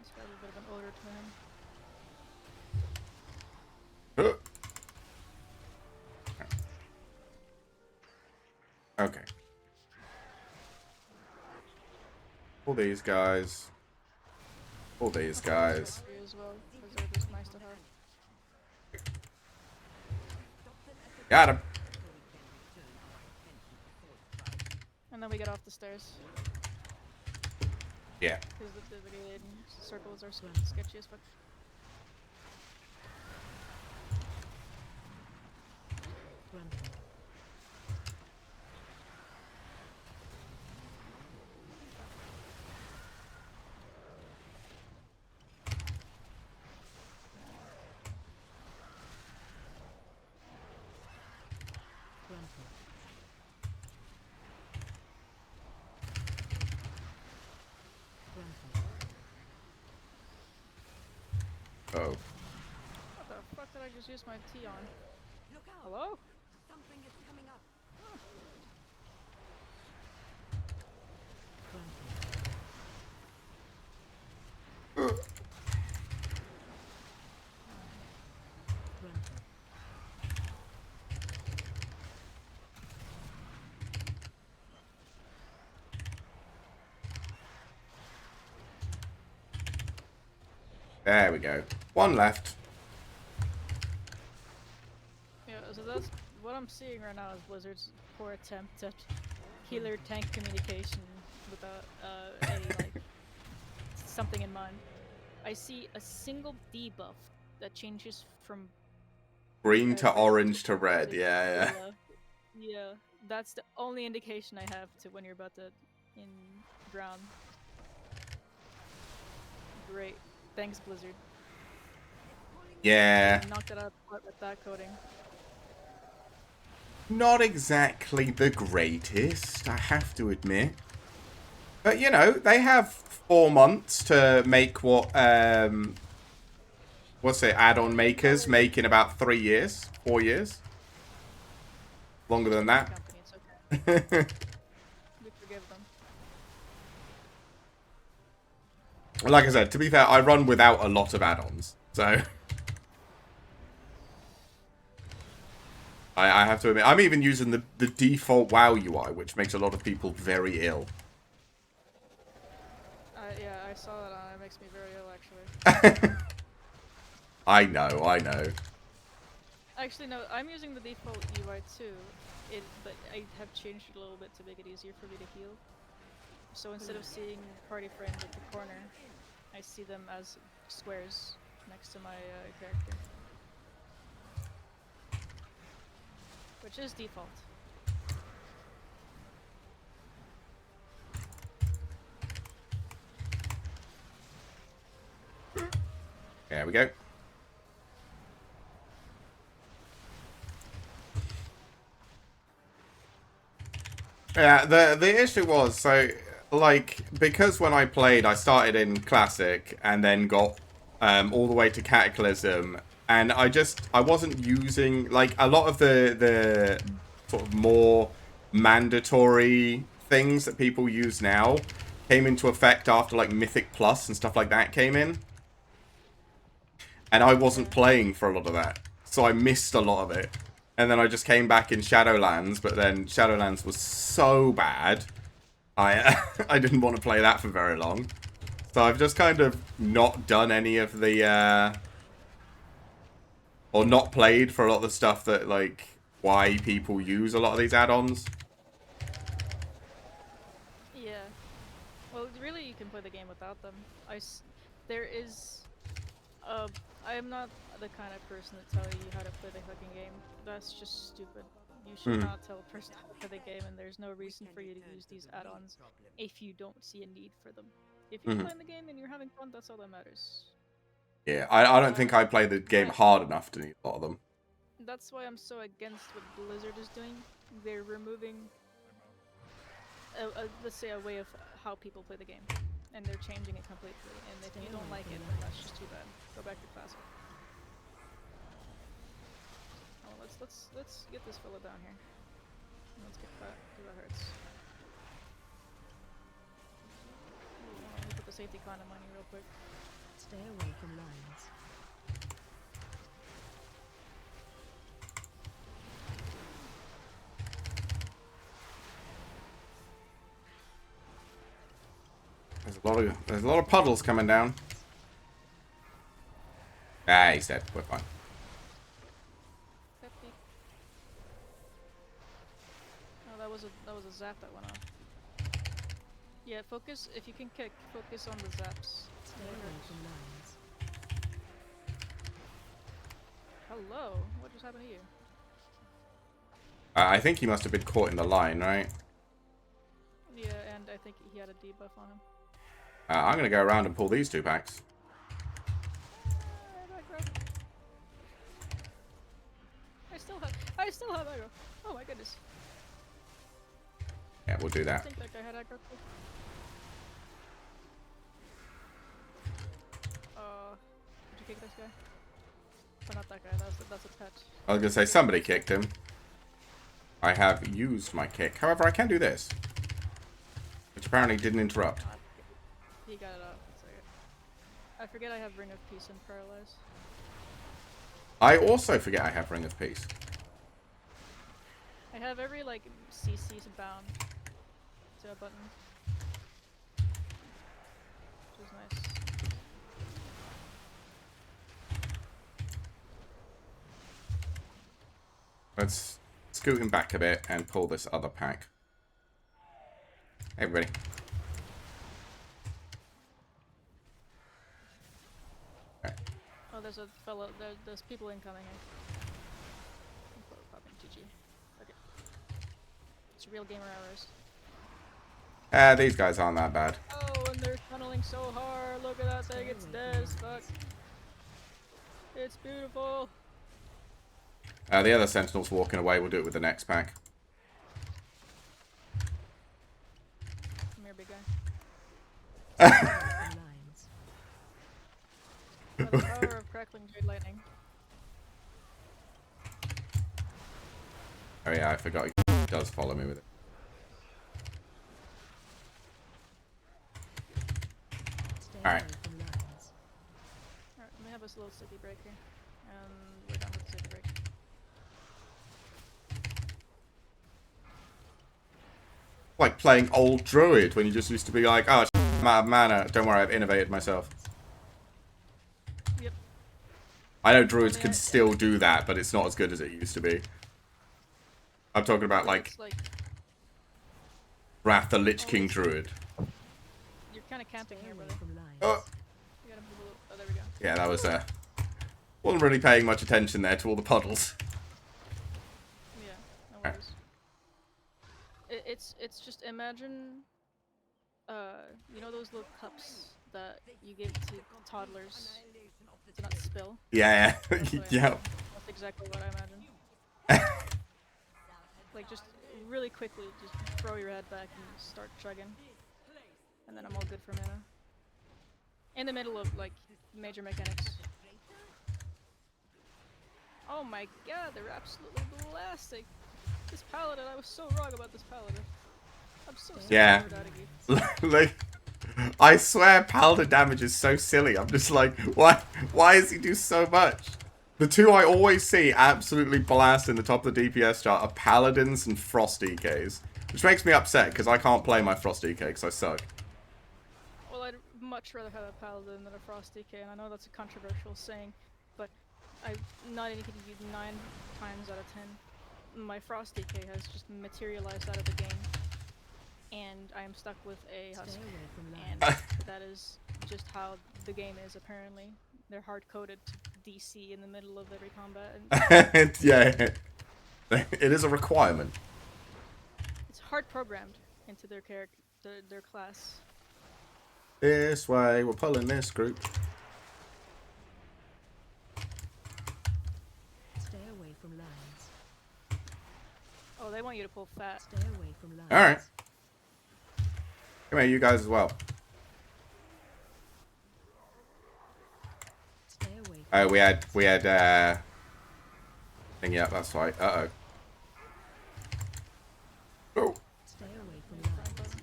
It's got a bit of an odor to him. Okay. All these guys. All these guys. As well, because they're just nice to have. Got him. And then we get off the stairs. Yeah. Because the circles are sketchy as fuck. Oh. What the fuck did I just use my T on? Look out! Hello? Something is coming up. There we go. One left. Yeah, so that's what I'm seeing right now is Blizzard's poor attempt at healer tank communication without any like something in mind. I see a single debuff that changes from Green to red orange to red. Yeah, yeah. yellow. Yeah, that's the only indication I have to when you're about to in brown. Great, thanks Blizzard. Yeah. Knocked it out of the park with that coding. Not exactly the greatest, I have to admit. But, you know, they have 4 months to make what's it, add-on makers make in about 3 years, 4 years. Longer than that. Company, it's okay. We forgive them. Like I said, to be fair, I run without a lot of add-ons, so I have to admit, I'm even using the default WoW UI, which makes a lot of people very ill. Yeah, I saw that. It makes me very ill, actually. I know, I know. Actually, no, I'm using the default UI too. But I have changed it a little bit to make it easier for me to heal. So instead of seeing party friends at the corner, I see them as squares next to my character. Which is default. There we go. Yeah, the issue was, so, like, because when I played, I started in Classic, and then got all the way to Cataclysm, and I wasn't using, like, a lot of the sort of more mandatory things that people use now came into effect after, like, Mythic Plus and stuff like that came in. And I wasn't playing for a lot of that, so I missed a lot of it. And then I just came back in Shadowlands, but then Shadowlands was so bad, I didn't want to play that for very long. So I've just kind of not done any of the, or not played for a lot of the stuff that, like, why people use a lot of these add-ons. Yeah. Well, really, you can play the game without them. There is. I am not the kind of person to tell you how to play the fucking game. That's just stupid. You should not tell a person how to play the game, and there's no reason for you to use these add-ons if you don't see a need for them. If you're playing the game and you're having fun, that's all that matters. Yeah, I don't think I play the game hard enough to need a lot of them. That's why I'm so against what Blizzard is doing. They're removing, let's say, a way of how people play the game, and they're changing it completely. And if you don't like it, then that's just too bad. Go back to Classic. Oh, let's get this fella down here. Let's get that, because that hurts. Let me put the safety condom on you real quick. Stay away from lines. There's a lot of puddles coming down. Ah, he's dead. We're fine. Pepsi. Oh, that was a zap that went off. Yeah, focus. If you can kick, focus on the zaps. Stay away from lines. Hello. What just happened to you? I think he must have been caught in the line, right? Yeah, and I think he had a debuff on him. I'm gonna go around and pull these 2 packs. I still have aggro. Oh my goodness. Yeah, we'll do I that. think that guy had aggro too. Did you kick this guy? Oh, not that guy. That's a pet. I was gonna say somebody kicked him. I have used my kick. However, I can do this, which apparently didn't interrupt. He got it off. That's okay. I forget I have Ring of Peace and Paralyze. I also forget I have Ring of Peace. I have every like CC's bound to a button, which is nice. Let's scoot him back a bit and pull this other pack. Everybody. Oh, there's a fellow. There's people incoming here. Popping GG. Okay. It's real gamer hours. These guys aren't that bad. Oh, and they're tunneling so hard. Look at that thing. It's dead as fuck. It's beautiful. The other sentinel's walking away. We'll do it with the next pack. Come here, big guy. By the power of crackling jade lightning. Oh yeah, I forgot he does follow me with it. Alright. Alright, let me have a little city break here. And we're done with the city break. Like playing old druid when you just used to be like, oh, I'm out of mana. Don't worry, I've innovated myself. Yep. I know druids can still do that, but it's not as good as it used to be. I'm talking about like Wrath the Lich King druid. You're kind of camping here, brother. Oh. You gotta move a little. Oh, there we go. Yeah, that was wasn't really paying much attention there to all the puddles. Yeah, no worries. It's just imagine, you know those little cups that you give to toddlers to not spill? Yeah, That's what I yeah. imagine. That's exactly what I imagine. Like just really quickly, just throw your head back and start chugging, and then I'm all good for mana. In the middle of like major mechanics. Oh my god, they're absolutely blasting! This paladin, I was so wrong about this paladin. I'm so sorry Yeah. for doubting you. Like, I swear paladin damage is so silly. I'm just like, why does he do so much? The two I always see absolutely blast in the top of the DPS chart are paladins and frost DKs. Which makes me upset because I can't play my frost DK because I suck. Well, I'd much rather have a paladin than a frost DK, and I know that's a controversial saying, but I'm not anything to use 9 times out of 10. My frost DK has just materialized out of the game, and I am stuck with a husk, and that is just how the game is apparently. They're hard-coded to DC in the middle of every combat, and Yeah, it is a requirement. it's hard-programmed into their character, their class. This way, we're pulling this group. Stay away from lines. Oh, they want you to pull fat. Stay away from lines. Alright. Come here, you guys as well. Stay away from Oh, we had, thing, yeah, that's right. Uh-oh. Oh, Stay away from lines.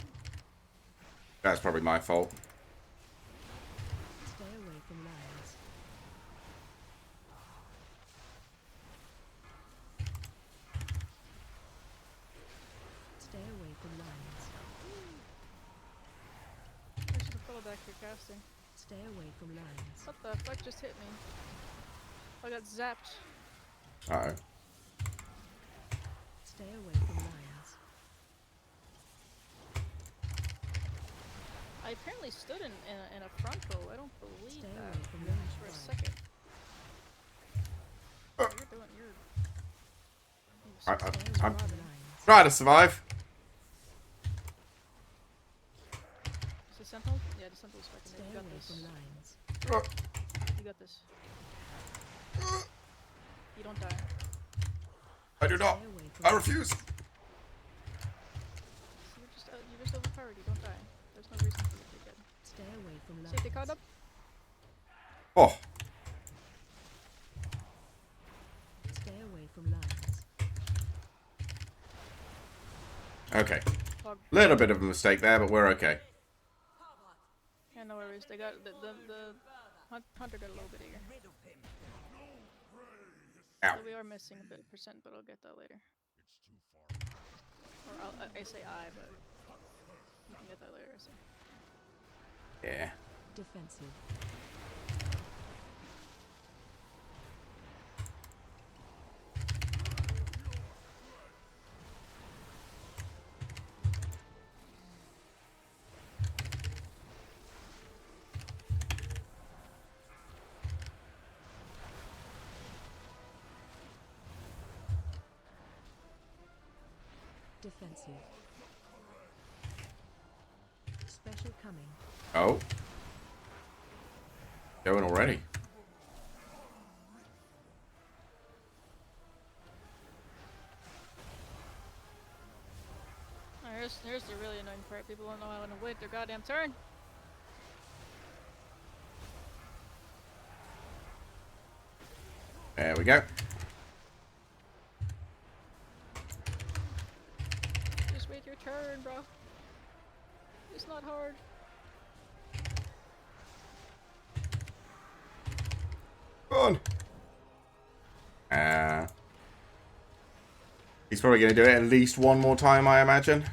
that's probably my fault. Stay away from lines. Stay away from lines. I should have followed back your casting. Stay away from lines. What the fuck just hit me? I got zapped. Uh-oh. Stay away from lines. I apparently stood in a front row. I don't believe Stay that away from lines. for a second. Oh. You're doing your. Stay I'm away from lines. trying to survive. Is the sentinel? Yeah, the sentinel's fucking Stay there. You got away this. from lines. Oh, You got this. You don't die. I do not. Stay away from I lines. refuse. You're just overpowered. You don't die. There's no reason for you to be dead. Stay away from lines. Safety card up. Oh, Stay away from lines. okay. Fog. Little bit of a mistake there, but we're okay. Yeah, no worries. They got the hunter got a little bit eager. Ow. So we are missing a bit of percent, but I'll get that later. Or I say I, but you can get that later. So. Yeah. Defensive. Defensive. Special coming. Oh. Going already. Here's the really annoying part. People don't know how to wait their goddamn turn. There we go. Just wait your turn, bro. It's not hard. Go on. He's probably going to do it at least one more time, I imagine.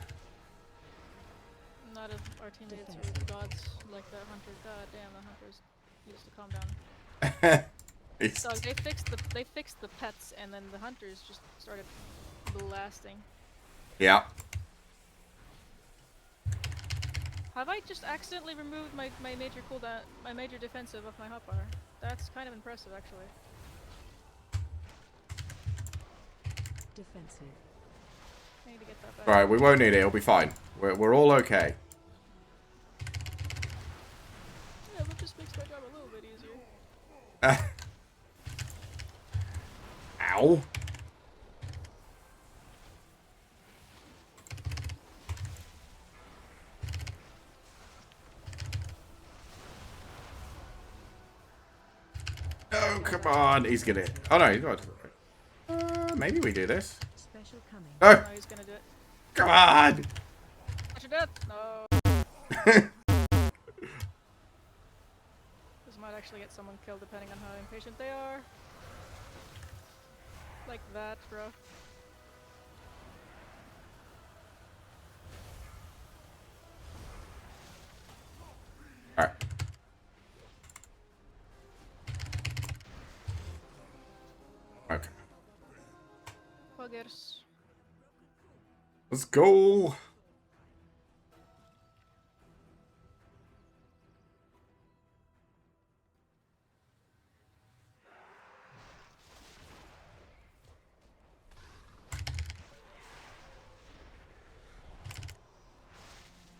Not if our teammates are gods like that hunter. God damn, the hunters used to calm down. So they fixed the pets, and then the hunters just started blasting. Yeah. Have I just accidentally removed my major cooldown, my major defensive of my hotbar? That's kind of impressive, actually. Defensive. I need to get that back. Right, we won't need it. It'll be fine. We're all okay. Yeah, that just makes my job a little bit easier. Ow. Oh, come on. He's gonna... Oh, no, he's got... maybe we do this. Special coming. No! No, he's gonna do it. Come on! Watch your death! No. This might actually get someone killed depending on how impatient they are. Like that, bro. Alright. Okay. Buggers. Let's go!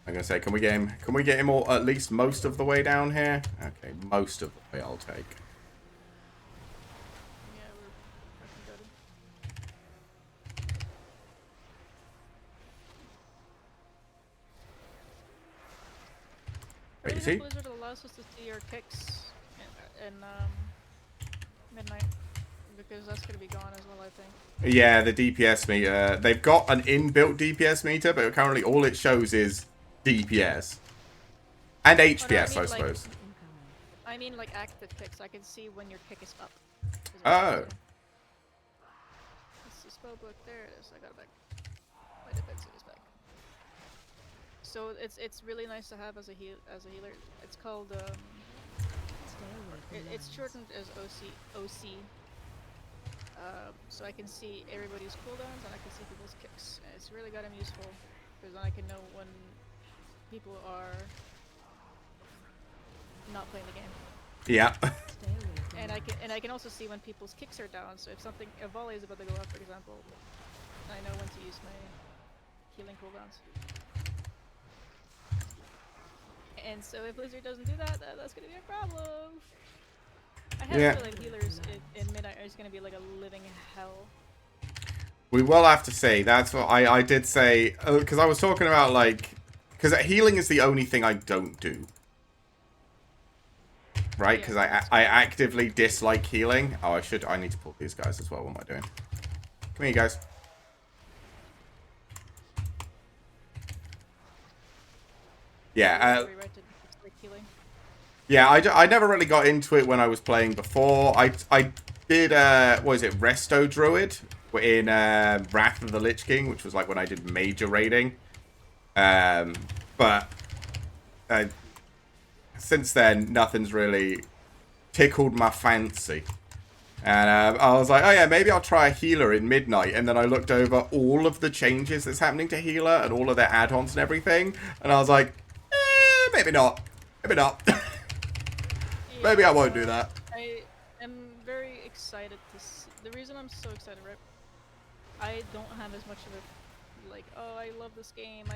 I'm gonna say, can we get him all at least most of the way down here? Okay, most of the way I'll take. Yeah, we're fucking good. Wait, you Really, see? Blizzard allows us to see our kicks in midnight, because that's gonna be gone as well, I think. Yeah, the DPS meter. They've got an inbuilt DPS meter, but currently all it shows is DPS. And HPS, I suppose. I mean like active kicks. I can see when your kick is up. Oh. It's the spell book. There it is. I got it back. My defensive is back. So it's really nice to have as a healer. It's called it's shortened as OC. So I can see everybody's cooldowns and I can see people's kicks. And it's really gotten useful because then I can know when people are not playing the game. Yeah. And I can also see when people's kicks are down. So if a volley is about to go up, for example, I know when to use my healing cooldowns. And so if Blizzard doesn't do that, that's gonna be a problem. I have a feeling healers in Midnight is gonna be like a living hell. We will have to see. That's what I did say, because I was talking about, like, because healing is the only thing I don't do. Right? Because I actively dislike healing. Oh, I need to pull these guys as well. What am I doing? Come here, you guys. Yeah, yeah, I never really got into it when I was playing before. I did, what is it, Resto Druid in Wrath of the Lich King, which was like when I did major raiding. But since then, nothing's really tickled my fancy. And I was like, oh yeah, maybe I'll try a healer in Midnight. And then I looked over all of the changes that's happening to healer and all of their add-ons and everything. And I was like, maybe not. Maybe not. Maybe I won't do that. I am very excited to see. The reason I'm so excited, right? I don't have as much of a like, oh, I love this game. I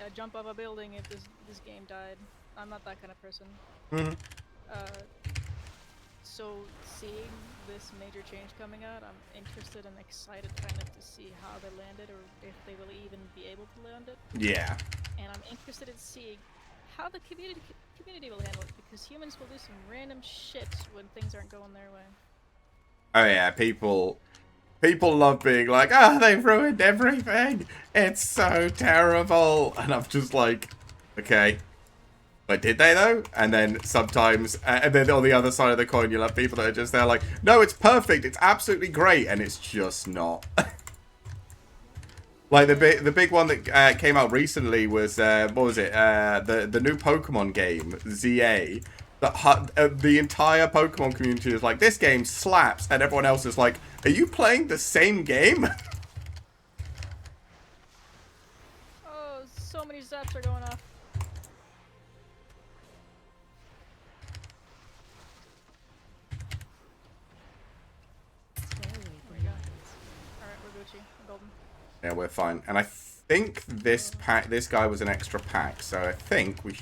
would jump off a building if this game died. I'm not that kind of person. Mhm. Uh, so seeing this major change coming out, I'm interested and excited kind of to see how they land it, or if they will even be able to land it. Yeah. And I'm interested in seeing how the community will handle it, because humans will do some random shit when things aren't going their way. Oh yeah, people love being like, oh, they've ruined everything. It's so terrible. And I'm just like, okay. But did they though? And then sometimes, and then on the other side of the coin, you'll have people that are just there like, no, it's perfect. It's absolutely great. And it's just not. Like the big one that came out recently was what was it? The new Pokemon game, ZA. The entire Pokemon community is like, this game slaps, and everyone else is like, are you playing the same game? Oh, so many zaps are going off. Stay away There from we go. lions. Alright, we're Gucci. We're golden. Yeah, we're fine. And I think this guy was an extra pack, so I think we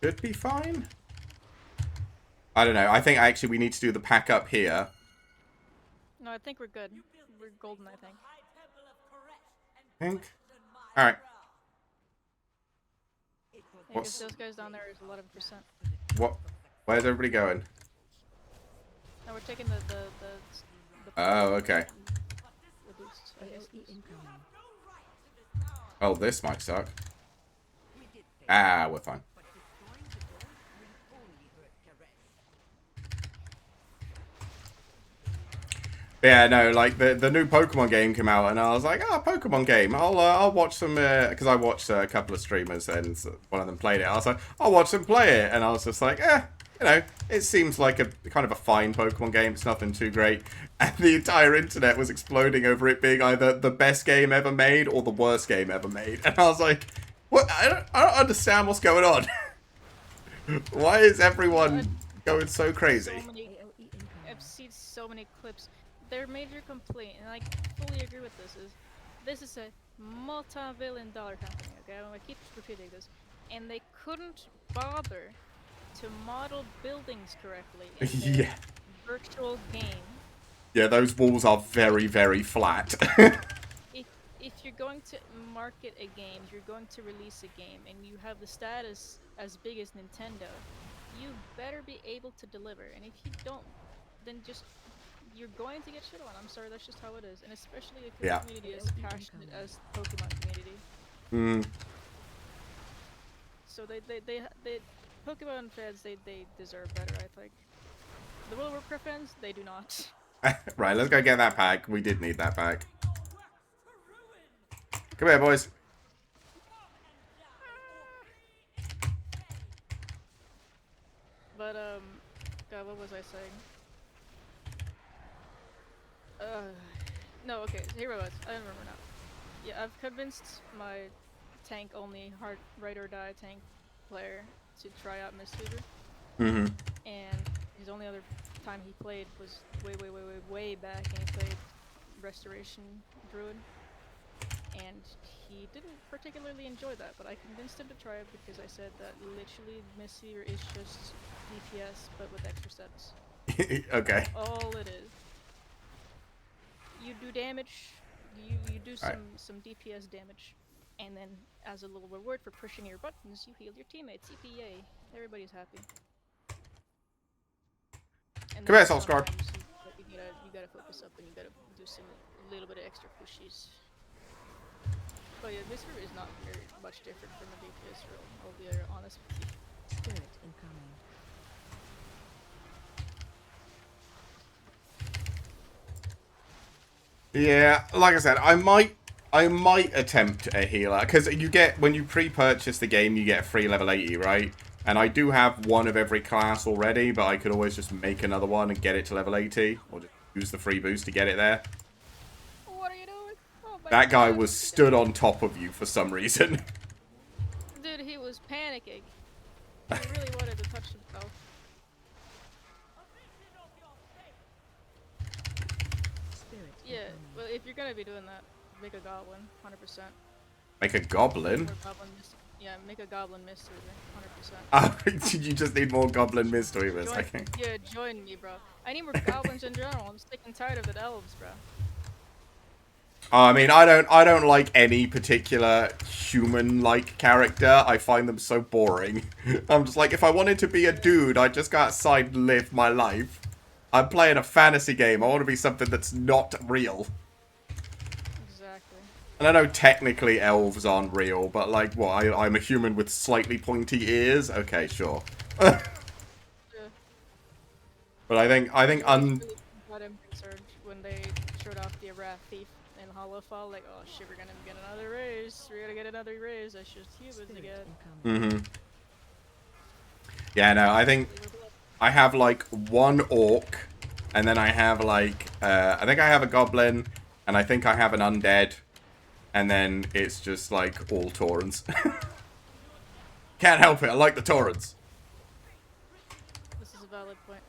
should be fine. I don't know. I think actually we need to do the pack up here. No, I think we're good. We're golden, I think. I think. All right. Yeah, because those guys down there is 11%. What? Where's everybody going? Now we're taking the Oh, okay. the boost, I guess. AOE incoming. Oh, this might suck. Ah, we're fine. Yeah, no, like the new Pokemon game came out, and I was like, oh, Pokemon game. I'll watch some because I watched a couple of streamers, and one of them played it. I was like, I'll watch them play it, and I was just like, you know, it seems like a kind of a fine Pokemon game. It's nothing too great, and the entire internet was exploding over it being either the best game ever made or the worst game ever made, and I was like, what? I don't understand what's going on. Why is everyone going so crazy? So many, AOE incoming. I've seen so many clips. Their major complaint, and I fully agree with this is a multi-billion dollar company, okay? I keep repeating this. And they couldn't bother to model buildings correctly in their Yeah. virtual game. Yeah, those walls are very, very flat. If you're going to market a game, you're going to release a game, and you have the status as big as Nintendo, you better be able to deliver. And if you don't, then just you're going to get shit on. I'm sorry, that's just how it is. And especially if your Yeah. community is passionate as Pokemon community. Mm. So they Pokemon fans, they deserve better, I think. The World of Warcraft fans, they do not. Right, let's go get that pack. We did need that pack. Come here, boys. But God, what was I saying? No, okay, so here I was. I don't remember now. Yeah, I've convinced my tank-only ride or die tank player to try out Mistweaver. Mm-hmm. And his only other time he played was way back, and he played Restoration Druid. And he didn't particularly enjoy that, but I convinced him to try it because I said that literally Mistweaver is just DPS, but with extra steps. Okay. All it is. You do damage, you do some DPS damage, and then as a little reward for pushing your buttons, you heal your teammates. CPA. Everybody's happy. And Come here, then Solskjaer. sometimes you gotta focus up and you gotta do some little bit of extra pushes. But yeah, this route is not very much different from the DPS route, I'll be honest with you. Spirit incoming. Yeah, like I said, I might attempt a healer because you get when you pre-purchase the game, you get a free level 80, right? And I do have one of every class already, but I could always just make another one and get it to level 80, or just use the free boost to get it there. What are you doing? Oh my That guy God. was stood on top of you for some reason. Dude, he was panicking. He really wanted to touch himself. Spirit Yeah, incoming. well, if you're gonna be doing that, make a goblin, 100%. Make a goblin? Or goblin yeah, make a goblin mystery, 100%. Oh, you just need more goblin mystery miss, I Join, think. yeah, join me, bro. I need more goblins in general. I'm sick and tired of the elves, bro. I mean, I don't like any particular human-like character. I find them so boring. I'm just like, if I wanted to be a dude, I'd just go outside and live my life. I'm playing a fantasy game. I want to be something that's not real. Exactly. And I know technically elves aren't real, but like, what? I'm a human with slightly pointy ears? Okay, sure. Yeah. But I think I was un... really goddamn concerned when they showed off the Wrath Thief in Hollowfall, like, oh shit, we're gonna get another raise. We're gonna get another raise. That's just humans again. Mm-hmm. Yeah, no, I think Hopefully we're blessed. I have like one orc, and then I have like, I think I have a goblin, and I think I have an undead, and then it's just like all Taurens. Can't help it, I like the Taurens. This is a valid point.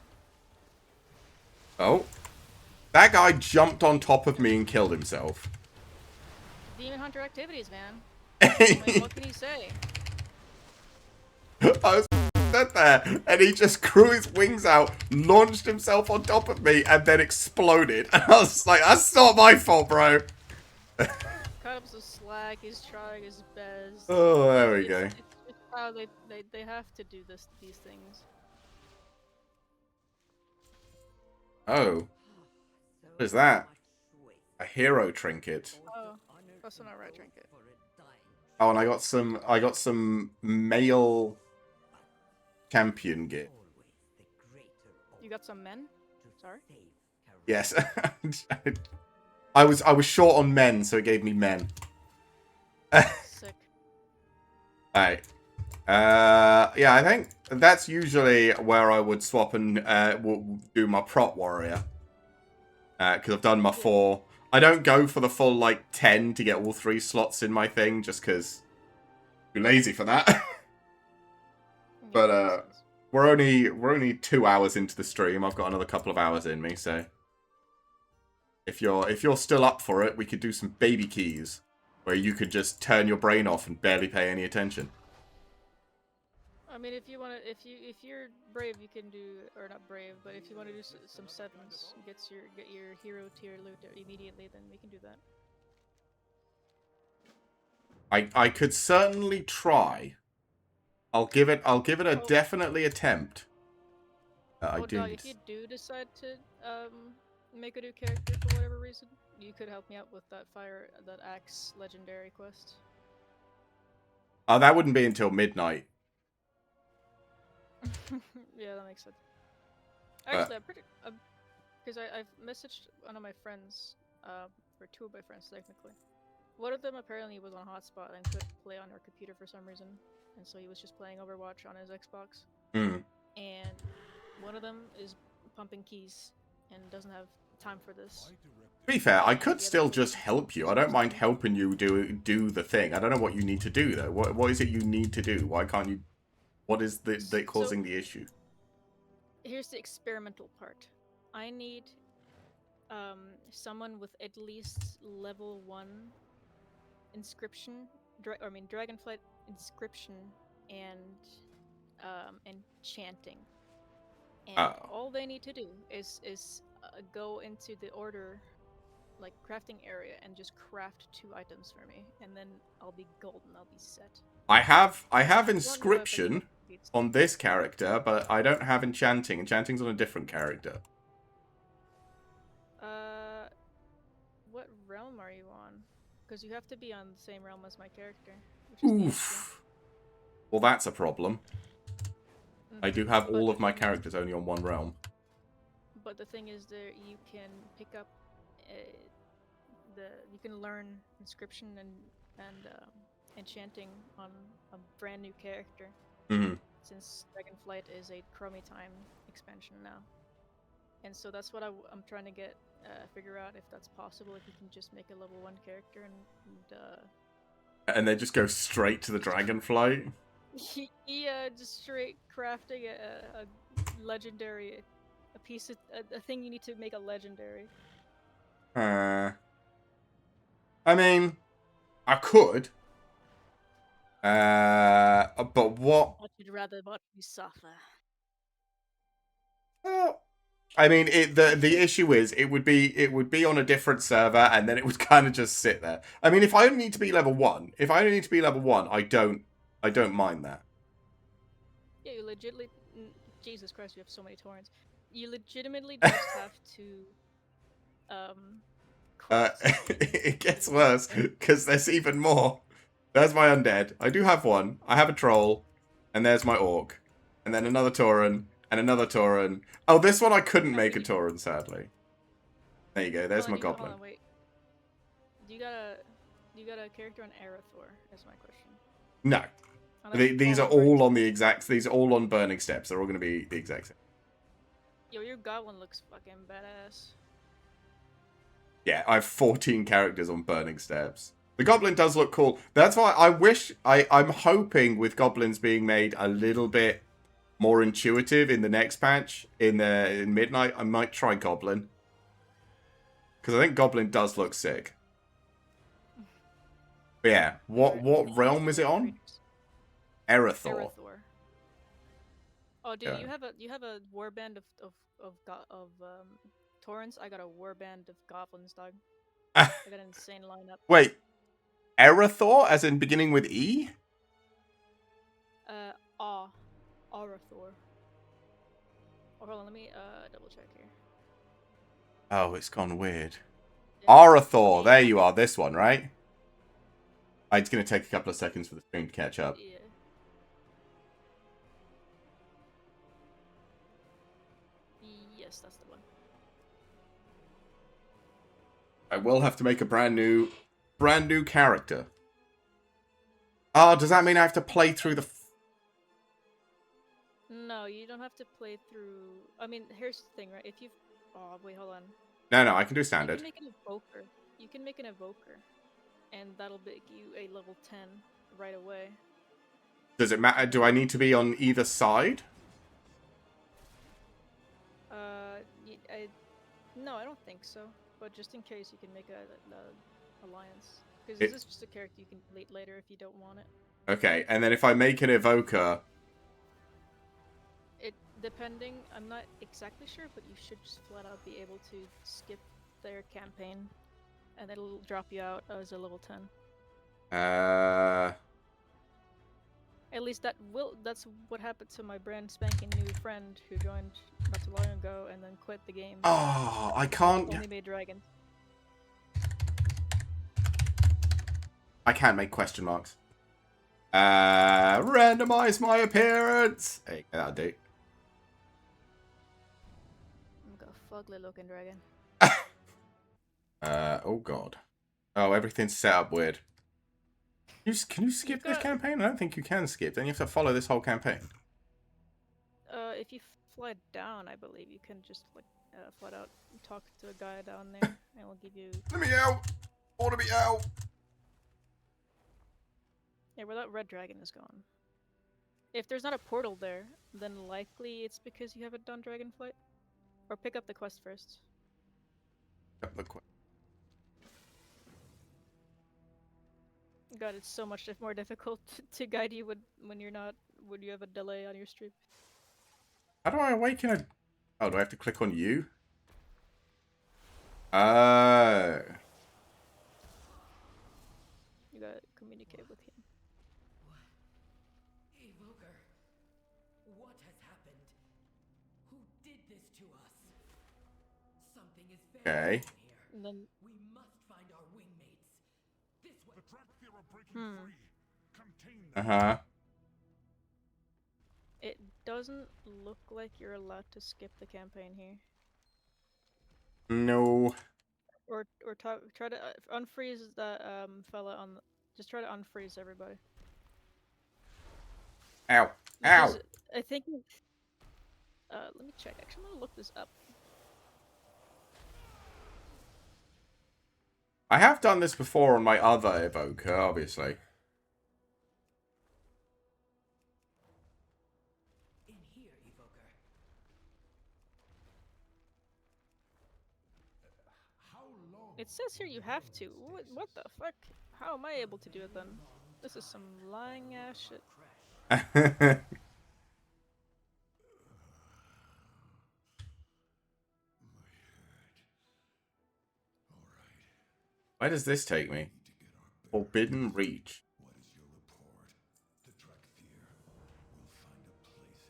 Oh. That guy jumped on top of me and killed himself. Demon Hunter activities, man. Like, what can you say? I was stood there, and he just grew his wings out, launched himself on top of me, and then exploded. And I was like, that's not my fault, bro. Caught up some slack. He's trying his best. Oh, there we It's, go. it's how they have to do these things. Oh. What is that? A hero trinket. Oh, that's not right trinket. Oh, and I got some male champion gear. You got some men? Sorry? Yes. I was short on men, so it gave me men. Sick. Alright. Yeah, I think that's usually where I would swap and do my prot warrior. Because I've done my 4. I don't go for the full, like, 10 to get all 3 slots in my thing, just because I'm too lazy for that. But, Yeah, makes sense. we're only 2 hours into the stream. I've got another couple of hours in me, so if you're still up for it, we could do some baby keys, where you could just turn your brain off and barely pay any attention. I mean, if you're brave, you can do, or not brave, but if you want to do some sevens, get your hero tier loot immediately, then we can do that. I could certainly try. I'll give it a Oh. definitely attempt. I Oh, do dog, need if you do decide to make a new character for whatever reason, you could help me out with that axe legendary quest. Oh, that wouldn't be until midnight. Yeah, that makes sense. But- Actually, I'm pretty because I've messaged one of my friends, or 2 of my friends technically. One of them apparently was on hotspot and couldn't play on her computer for some reason, and so he was just playing Overwatch on his Xbox. Hmm. And one of them is pumping keys and doesn't have time for this. To be fair, I could still just help you. I don't mind helping you do the thing. I don't know what you need to do though. What is it you need to do? Why can't you? What is the causing the issue? Here's the experimental part. I need someone with at least level 1 inscription, dragonflight inscription and enchanting. And all they need to do is go into the order, like crafting area, and just craft 2 items for me, and then I'll be golden. I'll be set. I have Don't know if anyone inscription beats- on this character, but I don't have enchanting. Enchanting's on a different character. What realm are you on? Because you have to be on the same realm as my character. Which is the issue. Oof. Well, that's a problem. I do have But all the of my thing is- characters only on one realm. But the thing is, there you can pick up you can learn inscription and enchanting on a brand new character, Hmm. since Dragonflight is a Chromie Time expansion now. And so that's what I'm trying to figure out if that's possible. If you can just make a level 1 character And they just go straight to the dragonflight. yeah, just straight crafting a legendary, a thing you need to make a legendary. I mean, I could. But what? But you'd rather watch me suffer. Well, I mean, the issue is it would be on a different server, and then it would kind of just sit there. I mean, if I only need to be level 1, I don't mind that. Yeah, you legitimately. Jesus Christ, we have so many torrents. You legitimately just have to quest It the gets worse thing. because there's even more. There's my undead. I do have one. I have a troll, and there's my orc, and then another tauren, and another tauren. Oh, this one I couldn't No, make but a tauren, sadly. There you go. There's my hold goblin. on, wait. Do you got a character on Arathor? Is my question. No, these are all on the exact. These are all on burning steps. They're all going to be the exact same. Yo, your goblin looks fucking badass. Yeah, I have 14 characters on burning steps. The goblin does look cool. That's why I'm hoping with goblins being made a little bit more intuitive in the next patch in Midnight, I might try goblin. Because I think goblin does look sick. But yeah, what realm is it on? Arathor. Arathor. Oh, dude, Yeah. you have a warband of torrents. I got a warband of goblins, dog. I got an insane lineup. Wait, Arathor, as in beginning with E? Arathor. Oh, hold on, let me double check here. Oh, it's gone weird. Yeah. Arathor, there you are. This one, right? It's going to take a couple of seconds for the stream to catch up. Yeah. Yes, that's the one. I will have to make a brand new character. Oh, does that mean I have to play through the... No, you don't have to play through. I mean, here's the thing, right? If you, oh wait, hold on. No, I can do You standard. can make an evoker. You can make an evoker, and that'll make you a level 10 right away. Does it matter? Do I need to be on either side? No, I don't think so. But just in case, you can make a alliance. Because this is just a character you can delete later if you don't want it. Okay, and then if I make an evoker... Depending, I'm not exactly sure, but you should just flat out be able to skip their campaign, and it'll drop you out as a level 10. At least that's what happened to my brand spanking new friend who joined not too long ago and then quit the game. Oh, I can't... Only made dragons. I can't make question marks. Randomize my appearance. Hey, that'll do. Look a fugly looking dragon. Oh god. Oh, everything's set up weird. Can you skip this campaign? I don't think you can skip. Then you have to follow this whole campaign. If you fly down, I believe you can just like flat out talk to a guy down there, and we'll give you. Let me out. I want to be out. Yeah, where that red dragon is gone. If there's not a portal there, then likely it's because you haven't done Dragonflight. Or pick up the quest first. God, it's so much more difficult to guide you when you have a delay on your stream. How do I awaken a... Oh, do I have to click on you? Oh. You gotta communicate with him. Evoker, what has happened? Who did this to us? Something is very wrong here. And then We must find our wingmates. This way. The Drakthir are breaking free. Contain them. Uh-huh. it doesn't look like you're allowed to skip the campaign here. No. Or try to unfreeze that fella on. Just try to unfreeze everybody. Ow. Because Ow. I think. Let me check. Actually, I'm gonna look this up. I have done this before on my other evoker, obviously. In here, Evoker. How long It says here you have to. What the fuck? How am I able to do it then? This is some lying ass shit. Where does this take me? Forbidden Reach.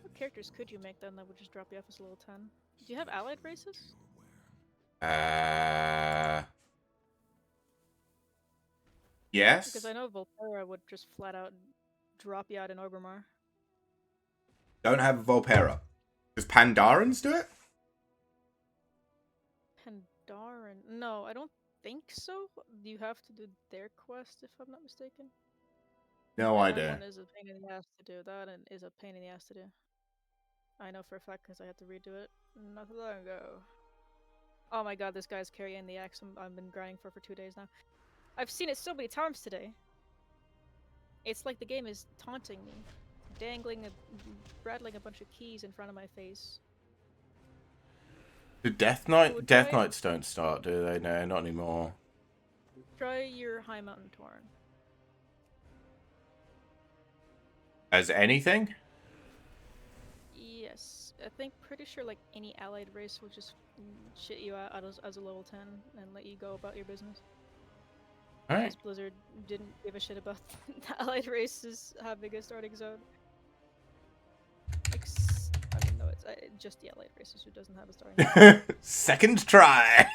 What characters could you make then that would just drop you off as level 10? Do you have allied races? Yes. Because I know Volterra would just flat out drop you out in Orgrimmar. Don't have a Volpera. Does Pandarans do it? Pandaren? No, I don't think so. You have to do their quest if I'm not mistaken. No And idea. that one is a pain in the ass to do. That one is a pain in the ass to do. I know for a fact because I had to redo it not too long ago. Oh my god, this guy's carrying the axe I've been grinding for 2 days now. I've seen it so many times today. It's like the game is taunting me. Rattling a bunch of keys in front of my face. Do Death Knights don't start, do they? No, not anymore. Try your High Mountain Torn. As anything? Yes. I think pretty sure like any allied race will just shit you out as a level 10 and let you go about your business. Alright. Because Blizzard didn't give a shit about the allied races having a starting zone. I mean, no, it's just the allied races who doesn't have a starting zone. Second try.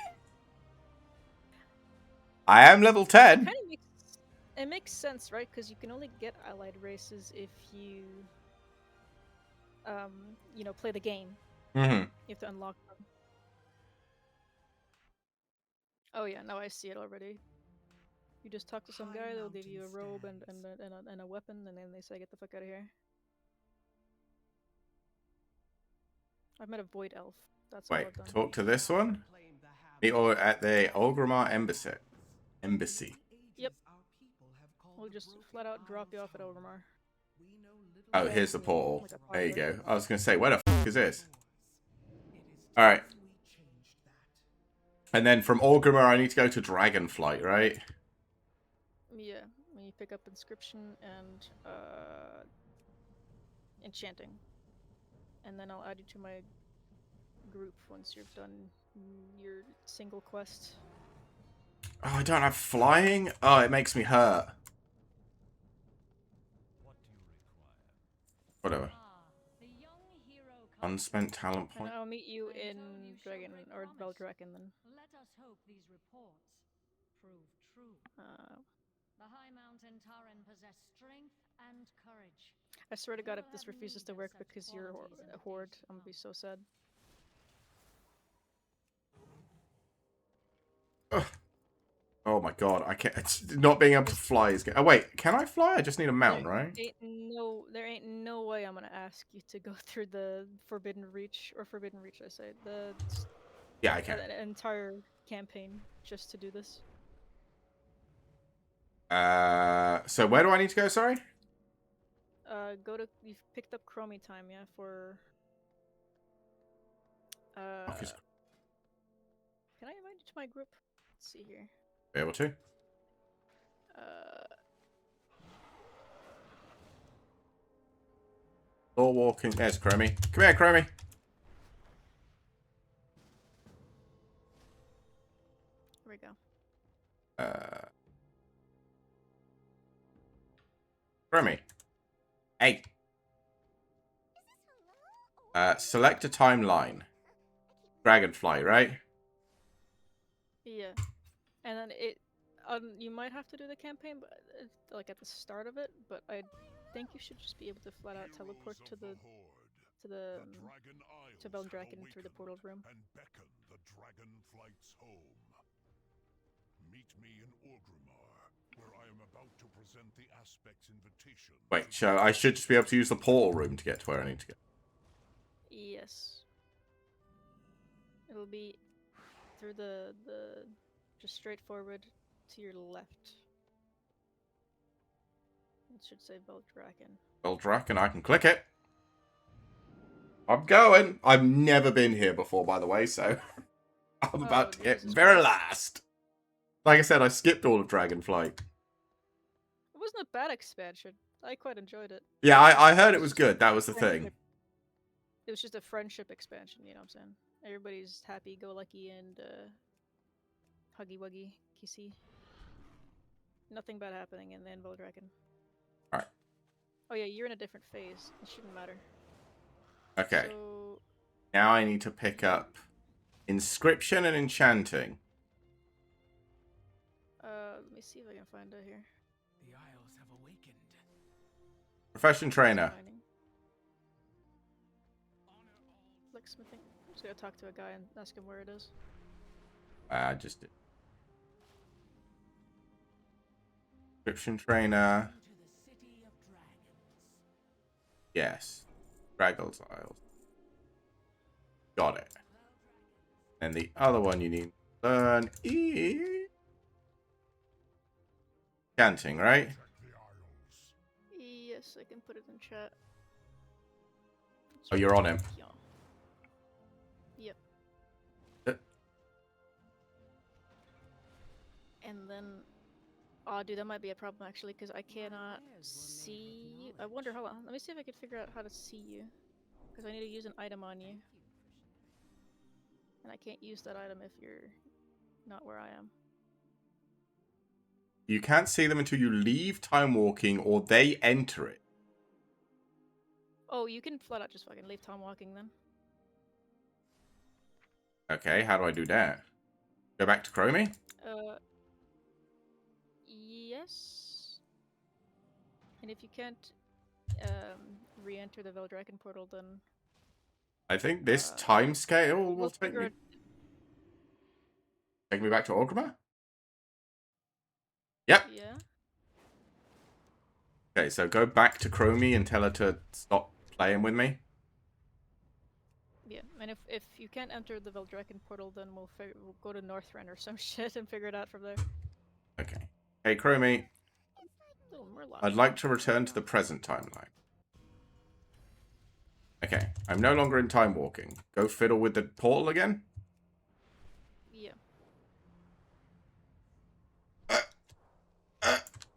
I am level 10. It makes sense, right? Because you can only get allied races if you, you know, play the game. Mm-hmm. You have to unlock them. Oh yeah, now I see it already. You just talk to some guy, they'll give you a robe and a weapon, and then they say, get the fuck out of here. I've met a void elf. That's all Wait, I've done. talk to this one? At the Orgrimmar Embassy. Yep. We'll just flat out drop you off at Orgrimmar. Oh, here's the portal. There you go. I was going to say, where the fuck is this? Alright. And then from Orgrimmar, I need to go to Dragonflight, right? Yeah, when you pick up Inscription and Enchanting. And then I'll add you to my group once you've done your single quest. Oh, I don't have flying? Oh, it makes me hurt. What do you require? Whatever. Unspent talent And point. I'll meet you in Dragon or Beldraken then. Let us hope these reports prove true. The High Mountain Taran possess strength and courage. I swear to God, if this refuses to work because you're a horde, I'm gonna be so sad. Ugh. Oh my god, I can't. It's not being able to fly is. Oh wait, can I fly? I just need a mount, right? There ain't no way I'm gonna ask you to go through the Forbidden Reach, or Forbidden Reach, I say. Yeah, I can. The entire campaign just to do this. So where do I need to go, sorry? You've picked up Chromie time, yeah, for... Can I invite you to my group? Let's see here. Be able to. Door walking. There's Chromie. Come here, Chromie. Here we go. Chromie. Hey. Select a timeline. Dragonfly, right? Yeah. And then you might have to do the campaign, but like at the start of it. But I think you should just be able to flat out teleport to Beldraken through the portal room. And beckon the Dragonflight's home. Meet me in Orgrimmar, where I am about to present the Aspect's invitation. Wait, so I should just be able to use the portal room to get to where I need to go. Yes. It'll be through the just straight forward to your left. It should say Beldraken. Beldraken, I can click it. I'm going. I've never been here before, by the way, so I'm about to get very last. like I said, I skipped all of Dragonflight. It wasn't a bad expansion. I quite enjoyed it. Yeah, I heard it was Just good. That a was the thing. friendship- It was just a friendship expansion, you know what I'm saying? Everybody's happy-go-lucky and huggy-wuggy, kissy. Nothing bad happening in the Invul Dragon. Alright. Oh yeah, you're in a different phase. It shouldn't matter. Okay. So, Now I need to pick up Inscription and Enchanting. let me see if I can find it here. The Isles have awakened. Profession Trainer. Finding. Blacksmithing. I'm just gonna talk to a guy and ask him where it is. I just did. Inscription Trainer. To the city of dragons. Yes. Draggle's Isles. Got it. And the other one you need to learn is Chanting, right? Check the Isles. Yes, I can put it in chat. Oh, you're on him. Yeah. Yep. Uh. And then, oh, dude, that might be a problem actually, because I cannot see. I wonder. Hold on. Let me see if I can figure out how to see you, because I need to use an item on you, and I can't use that item if you're not where I am. You can't see them until you leave time walking or they enter it. Oh, you can flat out just fucking leave time walking then. Okay, how do I do that? Go back to Chromie? Yes. And if you can't re-enter the Veldraken portal, then I think this time scale will we'll take figure me, it. take me back to Orgrimmar? Yep. Yeah. Okay, so go back to Chromie and tell her to stop playing with me. Yeah, and if you can't enter the Veldraken portal, then we'll go to Northrend or some shit and figure it out from there. Okay. Hey, Chromie, Oh, Murloc. I'd like to return to the present timeline. Okay, I'm no longer in time walking. Go fiddle with the portal again? Yeah.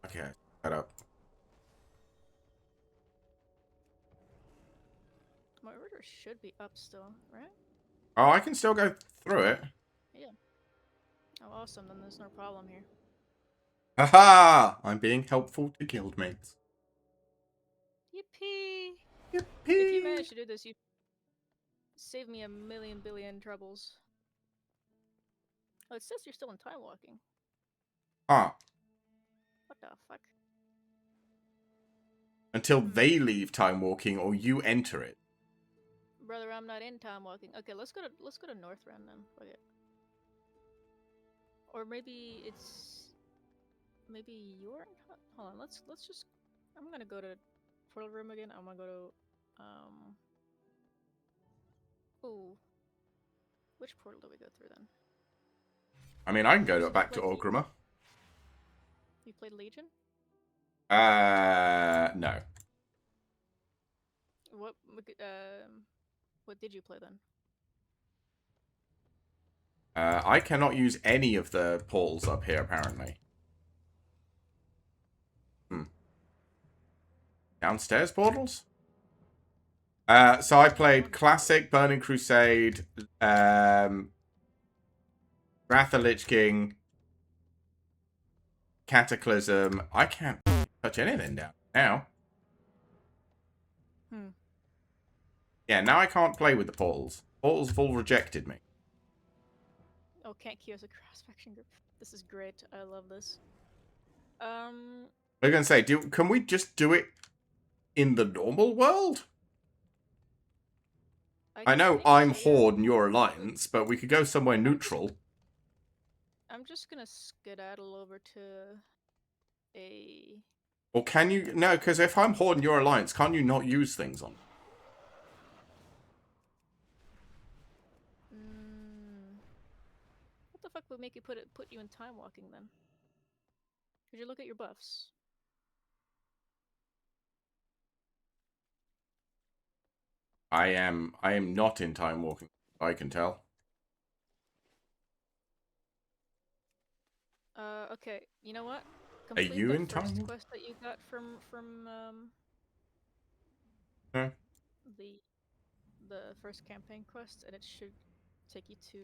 Okay, set up. My order should be up still, right? Oh, I can still go through it. Oh, awesome. Then there's no problem here. Haha! I'm being helpful to guildmates. Yippee! Yippee! If you manage to do this, you save me a million billion troubles. Oh, it says you're still in time walking. Ah, What the fuck? until they leave time walking or you enter it. Brother, I'm not in time walking. Okay, let's go to Northrend then. Fuck it. Or maybe maybe you're in hold on, let's just I'm gonna go to portal room again. I'm gonna go to ooh. Which portal do we go through then? I mean, I can go back to Orgrimmar. You played Legion? No. What did you play then? I cannot use any of the portals up here, apparently. Downstairs portals? So I played Classic, Burning Crusade, Wrath of Lich King, Cataclysm. I can't touch anything down now. Yeah, now I can't play with the portals. Portals have all rejected me. Oh, can't queue as a cross faction group. This is great. I love this. We're gonna say, can we just do it in the normal world? I know think I'm so, yeah. Horde and you're Alliance, but we could go somewhere neutral. I'm just gonna skedaddle over to a. Or can you? No, because if I'm Horde and you're Alliance, can't you not use things on? What the fuck would make you put you in time walking then? Could you look at your buffs? I am not in time walking. I can tell. Okay. You know what? Are Complete you the in first time? quest that you got from No. the first campaign quest, and it should take you to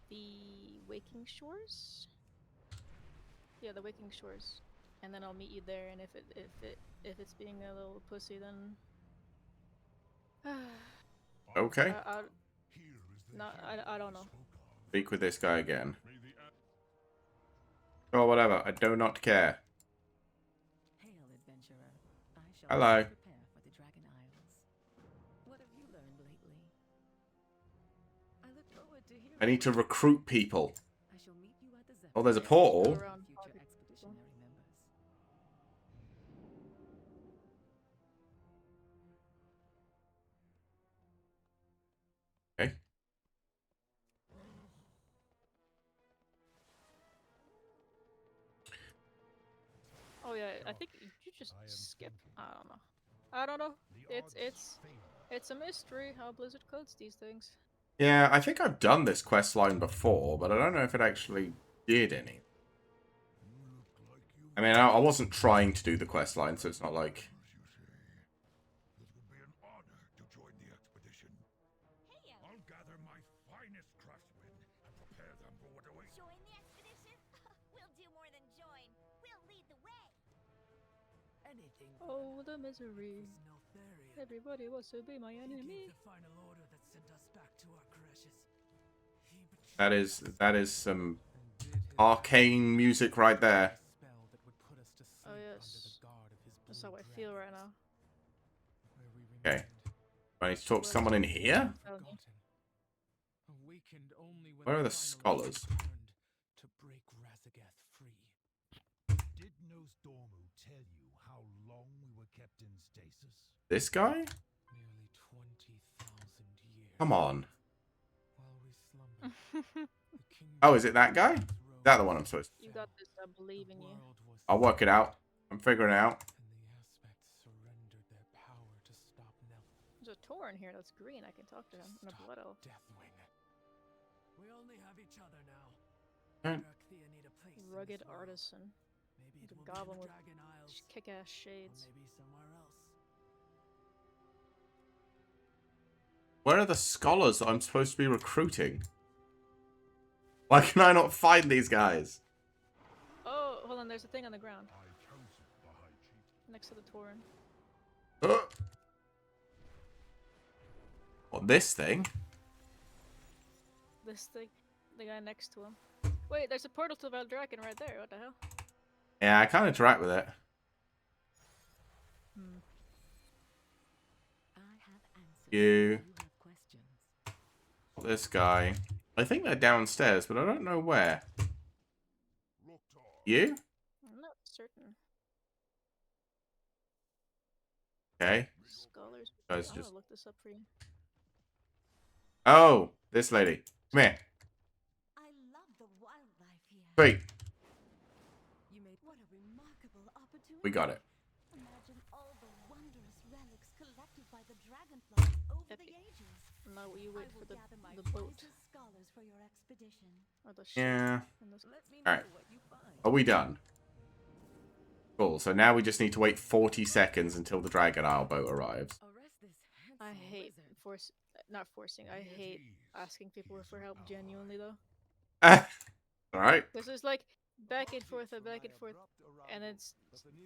the Waking Shores. Yeah, the Waking Shores, and then I'll meet you there. And if it's being a little pussy, then Okay. Here is the no, hero I don't know. spoke of. Speak with this guy again. May the Or whatever. I do not care. Hail, adventurer. I shall Hello. prepare for the Dragon Isles. What have you learned lately? I look forward to hearing. I need to recruit people. I shall meet you at the Zephyr. Oh, there's a Go portal. around Future talking to people. expeditionary members. Okay. Oh yeah, I think you just I am skip. thinking. I don't know. I don't know. The It's odds favor. it's a mystery how Blizzard codes these things. Yeah, I think I've done this quest line before, but I don't know if it actually did any. You look like you I mean, I wasn't trying to do the quest line, so it's not like... as you say. It would be an honor to join the expedition. Hey, I'll gather my finest craftsmen and prepare them for what awaits. join the expedition? We'll do more than join. We'll lead the way. Anything Oh, the misery. Neltharion. Everybody wants to be my He enemy. gave the final order that sent us back to our crashes. He betrayed That is some and did his arcane music right there. spell that would put us to sleep Oh under yes. the guard of his That's blue how I feel right dragons, now. where we Okay. remained Do I need to talk to someone in here? forgotten, awakened only when Where are the final scholars? returned to break Razagath free. Did Nose Dormu tell you how long we were kept in stasis? This guy? Nearly 20,000 years. Come on. While we slumbered, the kingdom Oh, is it that guy? was Is that the rolled one I'm supposed to... You got this. I believe in The you. world was I'll work it out. I'm figuring it out. and the aspects surrendered their power to stop Nelth. There's a Tauren here that's green. I can talk to him. And a Stop blood elf. Deathwing. We only have each other now. Right. Drakthea need a place in this Rugged world. artisan. Maybe it The will goblin be with the Dragon Isles, kick-ass or shades. maybe somewhere else. Where are the scholars that I'm supposed to be recruiting? Why can I not find these guys? Oh, hold on. There's a thing on the ground I counsel the High Chief. next to the Tauren. What, this thing? This thing. The guy next to him. Wait, there's a portal to Valdraken right there. What the hell? Yeah, I can't interact with it. Hmm. I have answers. You. You have questions. This guy. I think they're downstairs, but I don't know where. Loktar. You? I'm not certain. Okay. Scholars. Guys, I'm just... gonna look this up for you. Oh, this lady. Come here. I love the wildlife here. Wait. You made what a remarkable opportunity. We got it. Imagine all the wondrous relics collected by the dragonfly over Epic. the ages. Now you I wait will for the gather my boat wisest scholars for your expedition. or the ship. Yeah. in this- Let me know Alright. what you find. Are we done? Cool. So now we just need to wait 40 seconds until the Dragon Isle boat arrives. Arrest this I handsome hate wizard. not forcing. I hate asking people for help genuinely though. Alright. This is like back and forth, and it's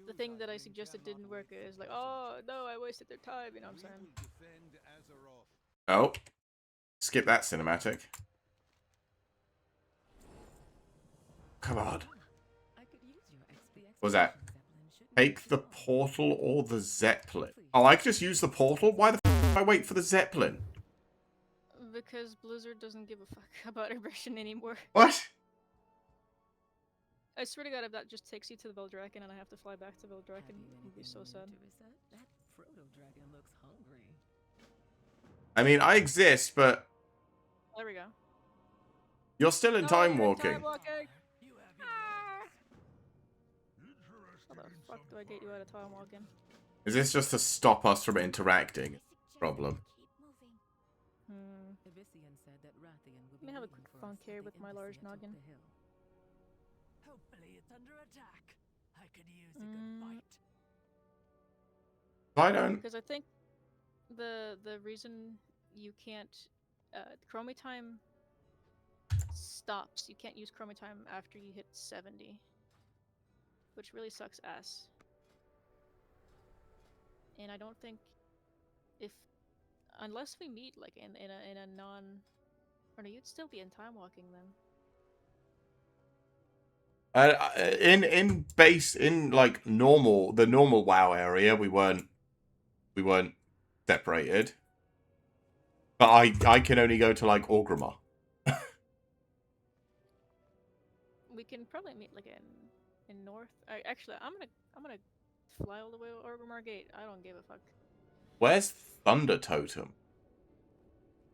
the thing that I suggested didn't work. Is like, oh no, I wasted their time. You know what I'm saying? Oh. Skip that cinematic. Come on. I could use your XP What was that? Zeppelin, shouldn't Take you? the portal or the Zeppelin. Oh, I could just use the portal? Why the f do I wait for the Zeppelin? Because Blizzard doesn't give a fuck about aggression anymore. What? I swear to God, if that just takes you to the Veldraken and I have to fly back to Have Veldraken, you it would be anything so new sad. to research? That proto dragon looks hungry. I mean, I exist, but There we go. you're still in No, time you're walking. Time walking. You have Ah! Interested How the in fuck some do I get you out of time fun? walking? Is this just to stop us from interacting? I suggest Problem. we keep moving. Hmm. Ibisian said that Rathian would Let me have a waiting quick for funk us here at with the my large embassy atop noggin. the hill. Hopefully it's under attack. I could use a good fight. I don't. Because I think the reason you can't chroma time stops. You can't use chroma time after you hit 70, which really sucks ass. And I don't think if unless we meet like in a non, or no, you'd still be in time walking then. In base in like the normal WoW area, we weren't separated. But I can only go to like Orgrimmar. We can probably meet like in North. Actually, I'm gonna fly all the way to Orgrimmar Gate. I don't give a fuck. Where's Thunder Totem?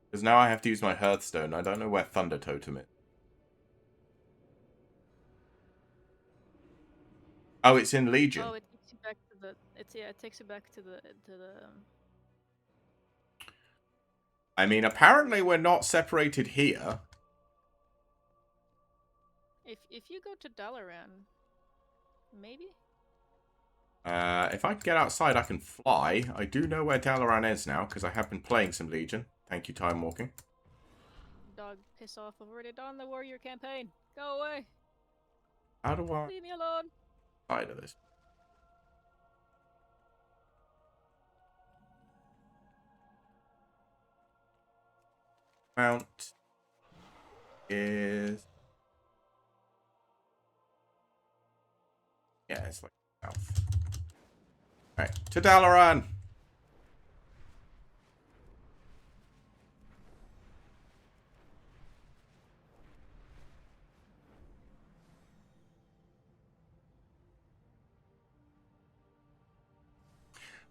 Because now I have to use my Hearthstone. I don't know where Thunder Totem is. Oh, it's in Legion. Oh, it takes you back to the. It takes you back to the I mean, apparently we're not separated here. If you go to Dalaran, maybe. If I can get outside, I can fly. I do know where Dalaran is now, because I have been playing some Legion. Thank you, Time Walking. Dog, piss off. I've already done the warrior campaign. Go away. How do I Leave me alone. side of this? Mount is... Yeah, it's like south. Alright, to Dalaran!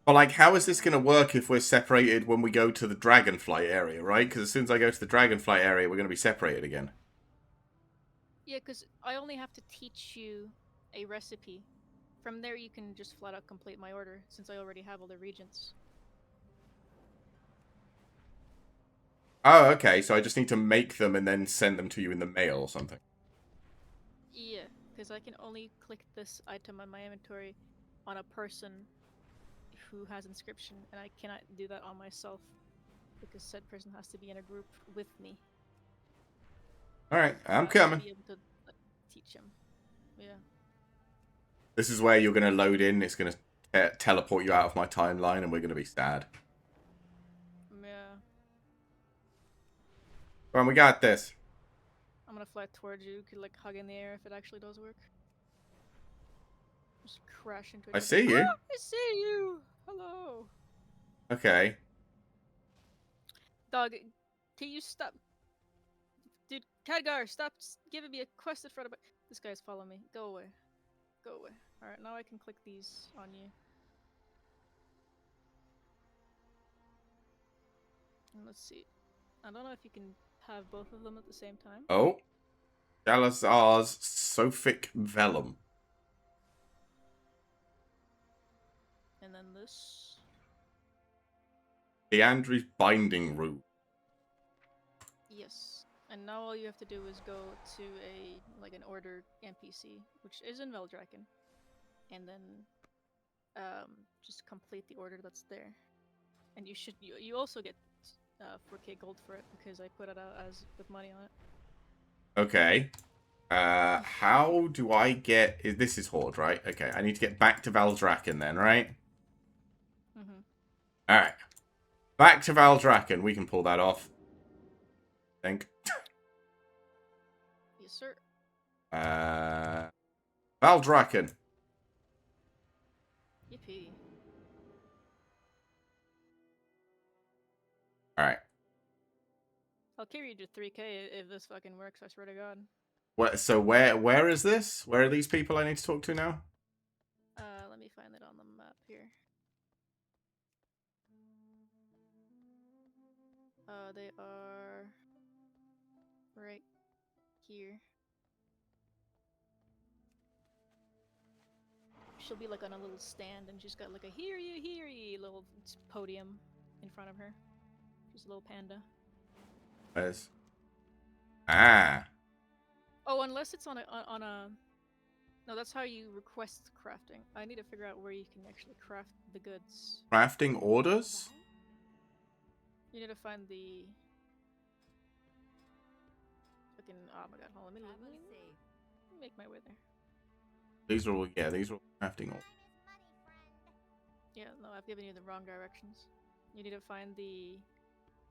But, like, how is this going to work if we're separated when we go to the Dragonflight area, right? Because as soon as I go to the Dragonflight area, we're going to be separated again. Yeah, because I only have to teach you a recipe. From there, you can just flat out complete my order, since I already have all the regents. Oh, okay, so I just need to make them and then send them to you in the mail or something. Yeah, because I can only click this item on my inventory on a person who has inscription, and I cannot do that on myself because said person has to be in a group with me. Alright, I'm For us to coming. be able to teach him. Yeah. This is where you're going to load in. It's going to teleport you out of my timeline, and we're going to be sad. Yeah. Come on, we got this. I'm gonna fly towards you. You could like hug in the air if it actually does work. Just crash into it. I see you. Ah, I see you. Hello. Okay. Dog, can you stop? Dude, Khadgar, stop giving me a quest in front of me. This guy's following me. Go away. Go away. Alright, now I can click these on you. And let's see. I don't know if you can have both of them at the same time. Oh. Salazar's Sophic Vellum. And then this. Leandri's Binding Root. Yes. And now all you have to do is go to an order NPC, which is in Veldraken. And then just complete the order that's there. And you also get 4k gold for it because I put it out as with money on it. Okay. How do I get... This is Horde, right? Okay, I need to get back to Valdraken then, right? Mm-hmm. Alright. Back to Valdraken. We can pull that off. I think. Yes, sir. Valdraken. Yippee. Alright. I'll carry you to 3k if this fucking works, I swear to god. So where is this? Where are these people I need to talk to now? Let me find it on the map here. They are right here. She'll be like on a little stand and she's got like a hear ye little podium in front of her. She's a little panda. Where's... Ah. Oh, unless it's on a No, that's how you request crafting. I need to figure out where you can actually craft the goods. Crafting orders? You need to find the fucking. Oh my god, hold on. Let me make my way there. These are all, yeah, these are all crafting orders. Yeah, no, I've given you the wrong directions. You need to find the,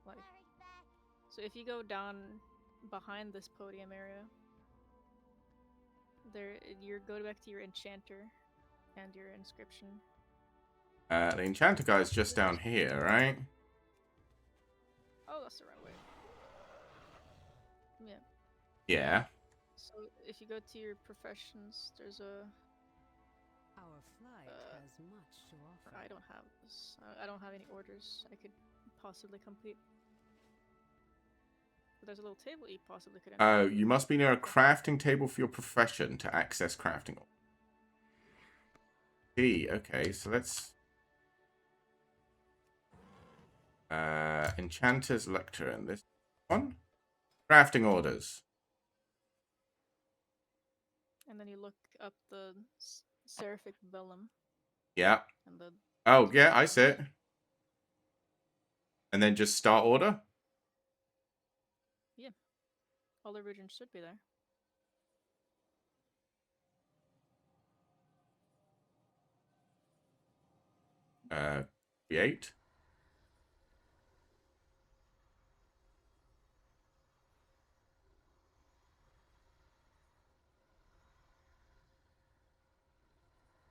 like, so if you go down behind this podium area, there, you go back to your enchanter and your inscription. The enchanter guy's just down here, right? Oh, that's the wrong way. Yeah. Yeah. So if you go to your professions, there's a. Our flight has much to offer. I don't have this. I don't have any orders I could possibly complete. But there's a little table you possibly could. Oh, you must be near a crafting table for your profession to access crafting. Okay, so let's... Enchanter's Lectern. This one? Crafting orders. And then you look up the Seraphic Vellum. Yeah. And the... Oh, yeah, I see it. And then just start order? Yeah. All the regions should be there. Create.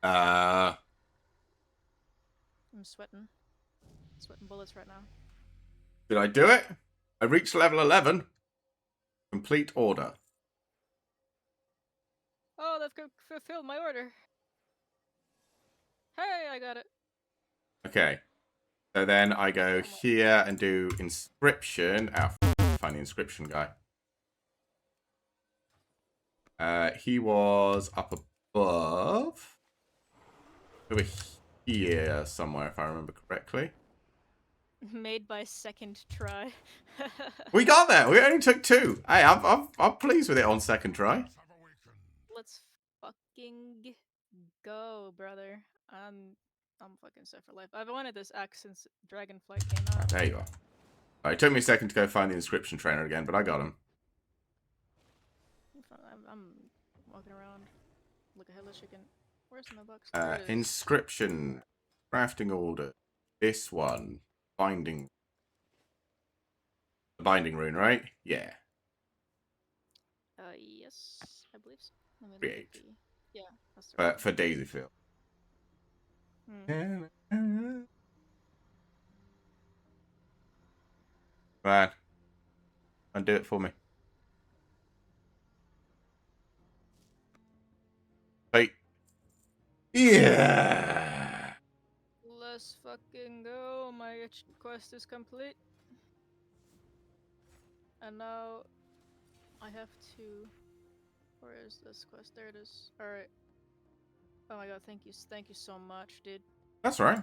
I'm sweating. Sweating bullets right now. Did I do it? I reached level 11. Complete order. Oh, they've fulfilled my order. Hey, I got it. Okay. So then I go here and do inscription. Find the inscription guy. He was up above. Over here somewhere, if I remember correctly. Made by second try. We got there. We only took 2. Hey, I'm pleased with it on second try. Let's fucking go, brother. I'm fucking set for life. I've wanted this axe since Dragonflight came out. There you are. It took me a second to go find the inscription trainer again, but I got him. I'm walking around like a headless chicken. Where's my box? Inscription. Crafting order. This one. Binding. The binding rune, right? Yeah. Yes, I believe so. Let me look Create. at the... Yeah, that's the For Daisyfield. Man. Undo it for me. Wait. Yeah. Let's fucking go. My quest is complete. And now I have to... Where is this quest? There it is. Alright. Oh my god, thank you so much, dude. That's all right.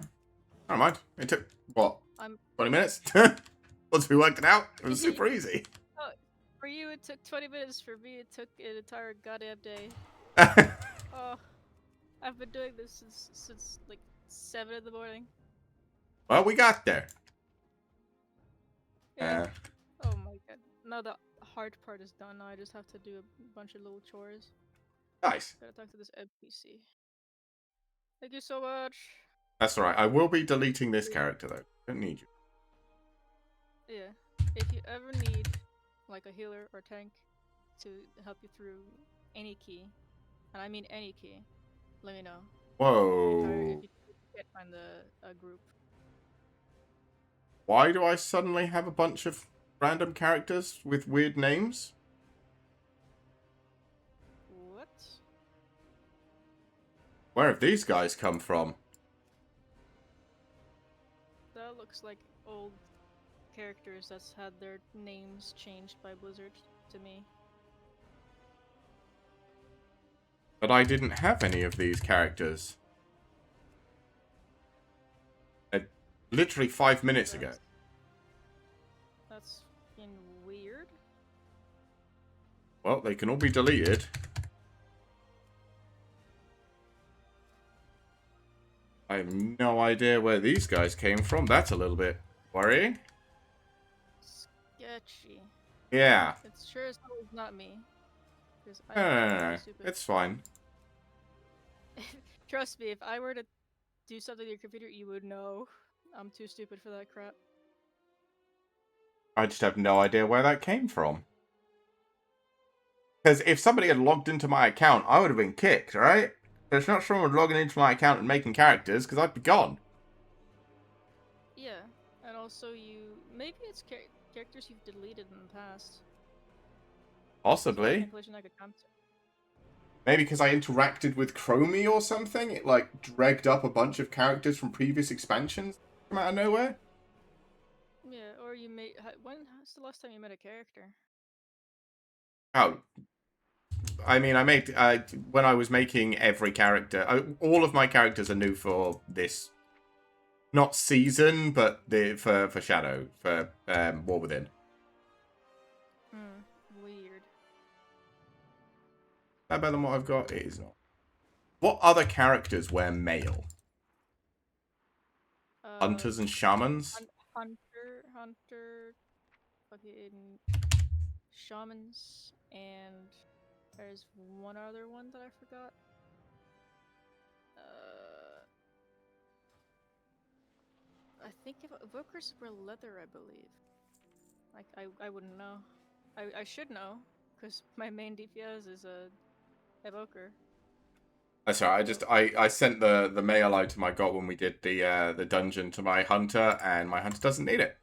I don't mind. It took, what, I'm 20 minutes? Once we worked it out, it was super easy. Oh, for you it took 20 minutes, for me it took an entire goddamn day. Oh, I've been doing this since like 7 in the morning. Well, we got there. Yeah. Oh my god. Now the hard part is done. Now I just have to do a bunch of little chores. Nice. Gotta talk to this NPC. Thank you so much. That's all right. I will be deleting this character, though. Don't need you. Yeah. If you ever need like a healer or tank to help you through any key, and I mean any key, let me know. Whoa. If you can't find a group. Why do I suddenly have a bunch of random characters with weird names? What? Where have these guys come from? That looks like old characters that's had their names changed by Blizzard to me. But I didn't have any of these characters. Literally 5 minutes ago. That's fucking weird. Well, they can all be deleted. I have no idea where these guys came from. That's a little bit worrying. Sketchy. Yeah. It's sure as hell is not me. Because No, I'm no, no, too no. stupid. It's fine. Trust me, if I were to do something to your computer, you would know. I'm too stupid for that crap. I just have no idea where that came from. Because if somebody had logged into my account, I would have been kicked, right? There's not someone logging into my account and making characters, because I'd be gone. Yeah, and also maybe it's characters you've deleted in the past. That's the only Possibly. conclusion I could come to. Maybe because I interacted with Chromie or something, it like dragged up a bunch of characters from previous expansions from out of nowhere. Yeah, or you made. When's the last time you made a character? Oh, I mean, I made when I was making every character. All of my characters are new for this, not season, but for Shadow for War Within. Weird. Is that better than what I've got? It is not. What other characters wear mail? Hunters and shamans? Hunter, fucking shamans, and there's one other one that I forgot. I think evokers were leather, I believe. Like I wouldn't know. I should know, because my main DPS is a evoker. That's right. I sent the mail item I got when we did the dungeon to my hunter, and my hunter doesn't need it.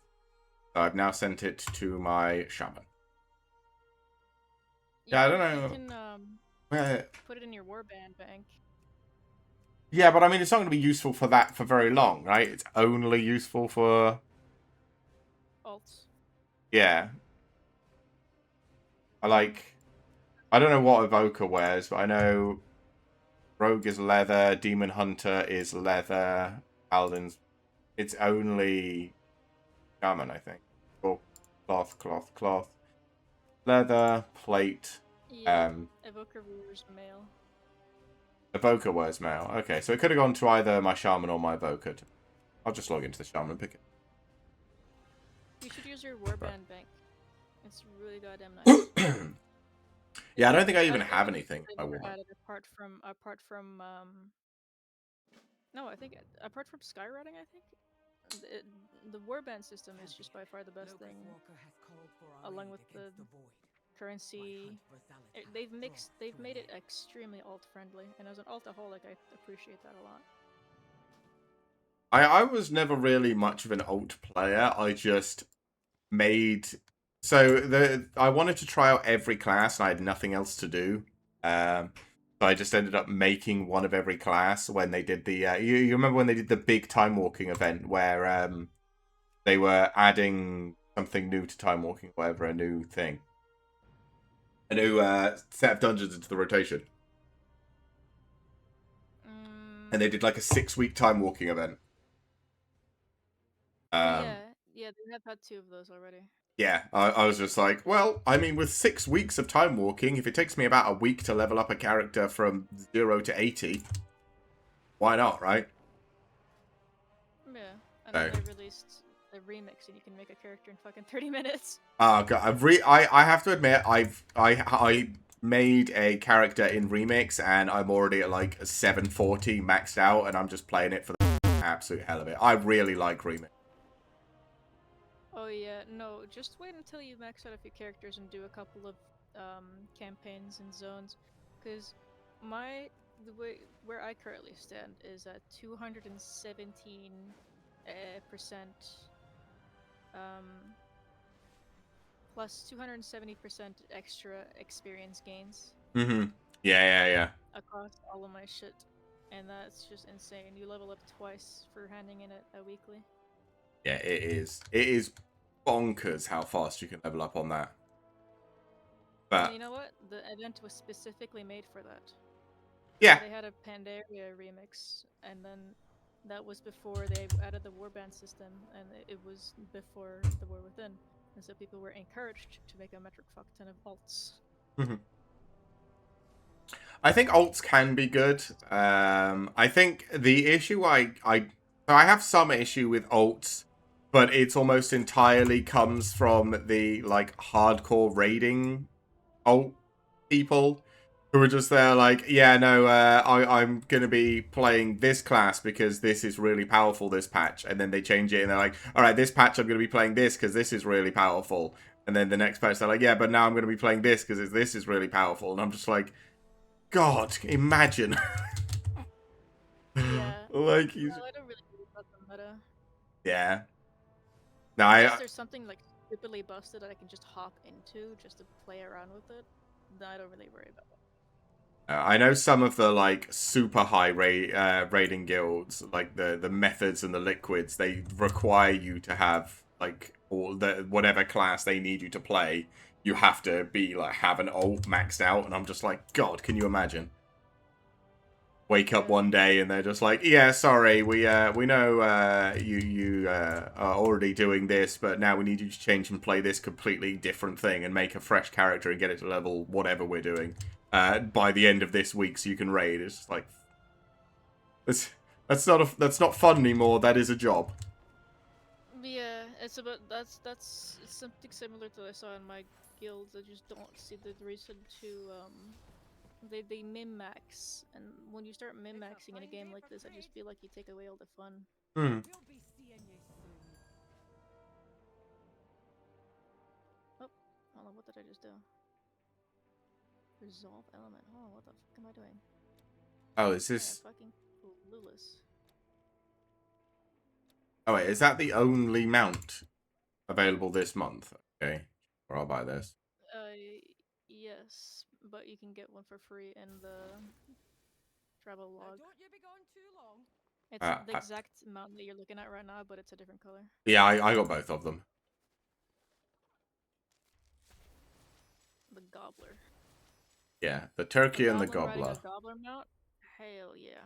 So I've now sent it to my shaman. Yeah, I don't know. You can put it in your warband bank. Yeah, but I mean, it's not going to be useful for that for very long, right? It's only useful for... Alts. Yeah. I don't know what Evoker wears, but I know Rogue is leather, Demon Hunter is leather, Paladin's... It's only Shaman, I think. Oh, cloth. Leather, plate. Yeah, evoker wears mail. Evoker wears mail. Okay, so it could have gone to either my Shaman or my Evoker. I'll just log into the Shaman and pick it. You should use your warband bank. It's really goddamn nice. Yeah, I don't think I even have anything I want. Apart from no, I think apart from skywriting, I think the warband system is just by far the best thing. Along with the currency, they've made it extremely alt friendly, and as an altaholic, I appreciate that a lot. I was never really much of an alt player. I just made I wanted to try out every class, and I had nothing else to do. So I just ended up making one of every class when they did the. You remember when they did the big time walking event where they were adding something new to time walking, whatever, a new thing, a new set of dungeons into the rotation, and they did like a 6-week time walking event. Yeah, they have had 2 of those already. Yeah, I was just like, well, I mean, with 6 weeks of time walking, if it takes me about a week to level up a character from 0 to 80, why not, right? Yeah, and then they released a remix, and you can make a character in fucking 30 minutes. Oh god, I have to admit, I made a character in remix, and I'm already at like 740 maxed out, and I'm just playing it for the absolute hell of it. I really like remix. Oh yeah, no, just wait until you max out a few characters and do a couple of campaigns and zones, because where I currently stand is at 217 percent plus 270% extra experience gains. Yeah. Across all of my shit, and that's just insane. You level up twice for handing in a weekly. Yeah, it is. It is bonkers how fast you can level up on that. But and you know what? The event was specifically made for that. Yeah. They had a Pandaria remix, and then that was before they added the warband system, and it was before the War Within. And so people were encouraged to make a metric fuck ton of alts. I think alts can be good. I think the issue so I have some issue with alts, but it's almost entirely comes from the like hardcore raiding alt people who are just there like, yeah, no, I'm gonna be playing this class because this is really powerful this patch, and then they change it and they're like, all right, this patch I'm gonna be playing this because this is really powerful, and then the next patch they're like, yeah, but now I'm gonna be playing this because this is really powerful, and I'm just like, God, imagine. Yeah. Like he's No, I don't really care about the meta. yeah. No, Unless there's something like stupidly busted that I can just hop into just to play around with it, then I don't really worry about it. I know some of the like super high raiding guilds, like the methods and the liquids, they require you to have like all the whatever class they need you to play. You have to be like have an ult maxed out, and I'm just like, God, can you imagine? Wake up Yeah. one day and they're just like, yeah, sorry, we know you are already doing this, but now we need you to change and play this completely different thing and make a fresh character and get it to level whatever we're doing by the end of this week so you can raid. It's just like that's not fun anymore. That is a job. Yeah, it's about that's it's something similar to what I saw in my guilds. I just don't see the reason to they min max, and when you start min maxing in a game like this, I just feel like you take away all the fun. Hmm. We'll be seeing you soon. Oh, hold on, what did I just do? Resolve element. Oh, what the fuck am I doing? Oh, is Yeah, this? fucking clueless. Oh wait, is that the only mount available this month? Okay, or I'll buy this. Yes, but you can get one for free in the travel Now log. don't you be gone too long. It's the exact amount that you're looking at right now, but it's a different color. Yeah, I got both of them. The gobbler. Yeah, the A turkey and the goblin riding a gobbler. gobbler mount? Hell yeah.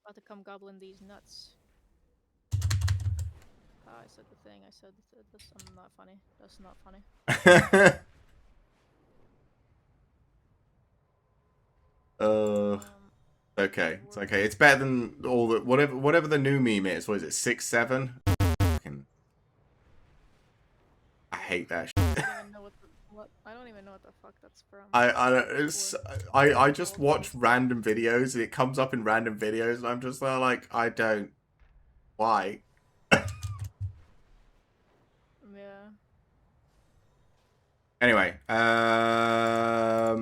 About to come gobbling these nuts. Ah, I said the thing. I said this. I'm not funny. That's not funny. uh, okay, it's okay. It's better than all the whatever the new meme is. What is it? 6-7. I hate that. I don't even know what I don't even know what the fuck that's from. I just watch random videos and it comes up in random videos and I'm just there like I don't why. Yeah. Anyway, yeah.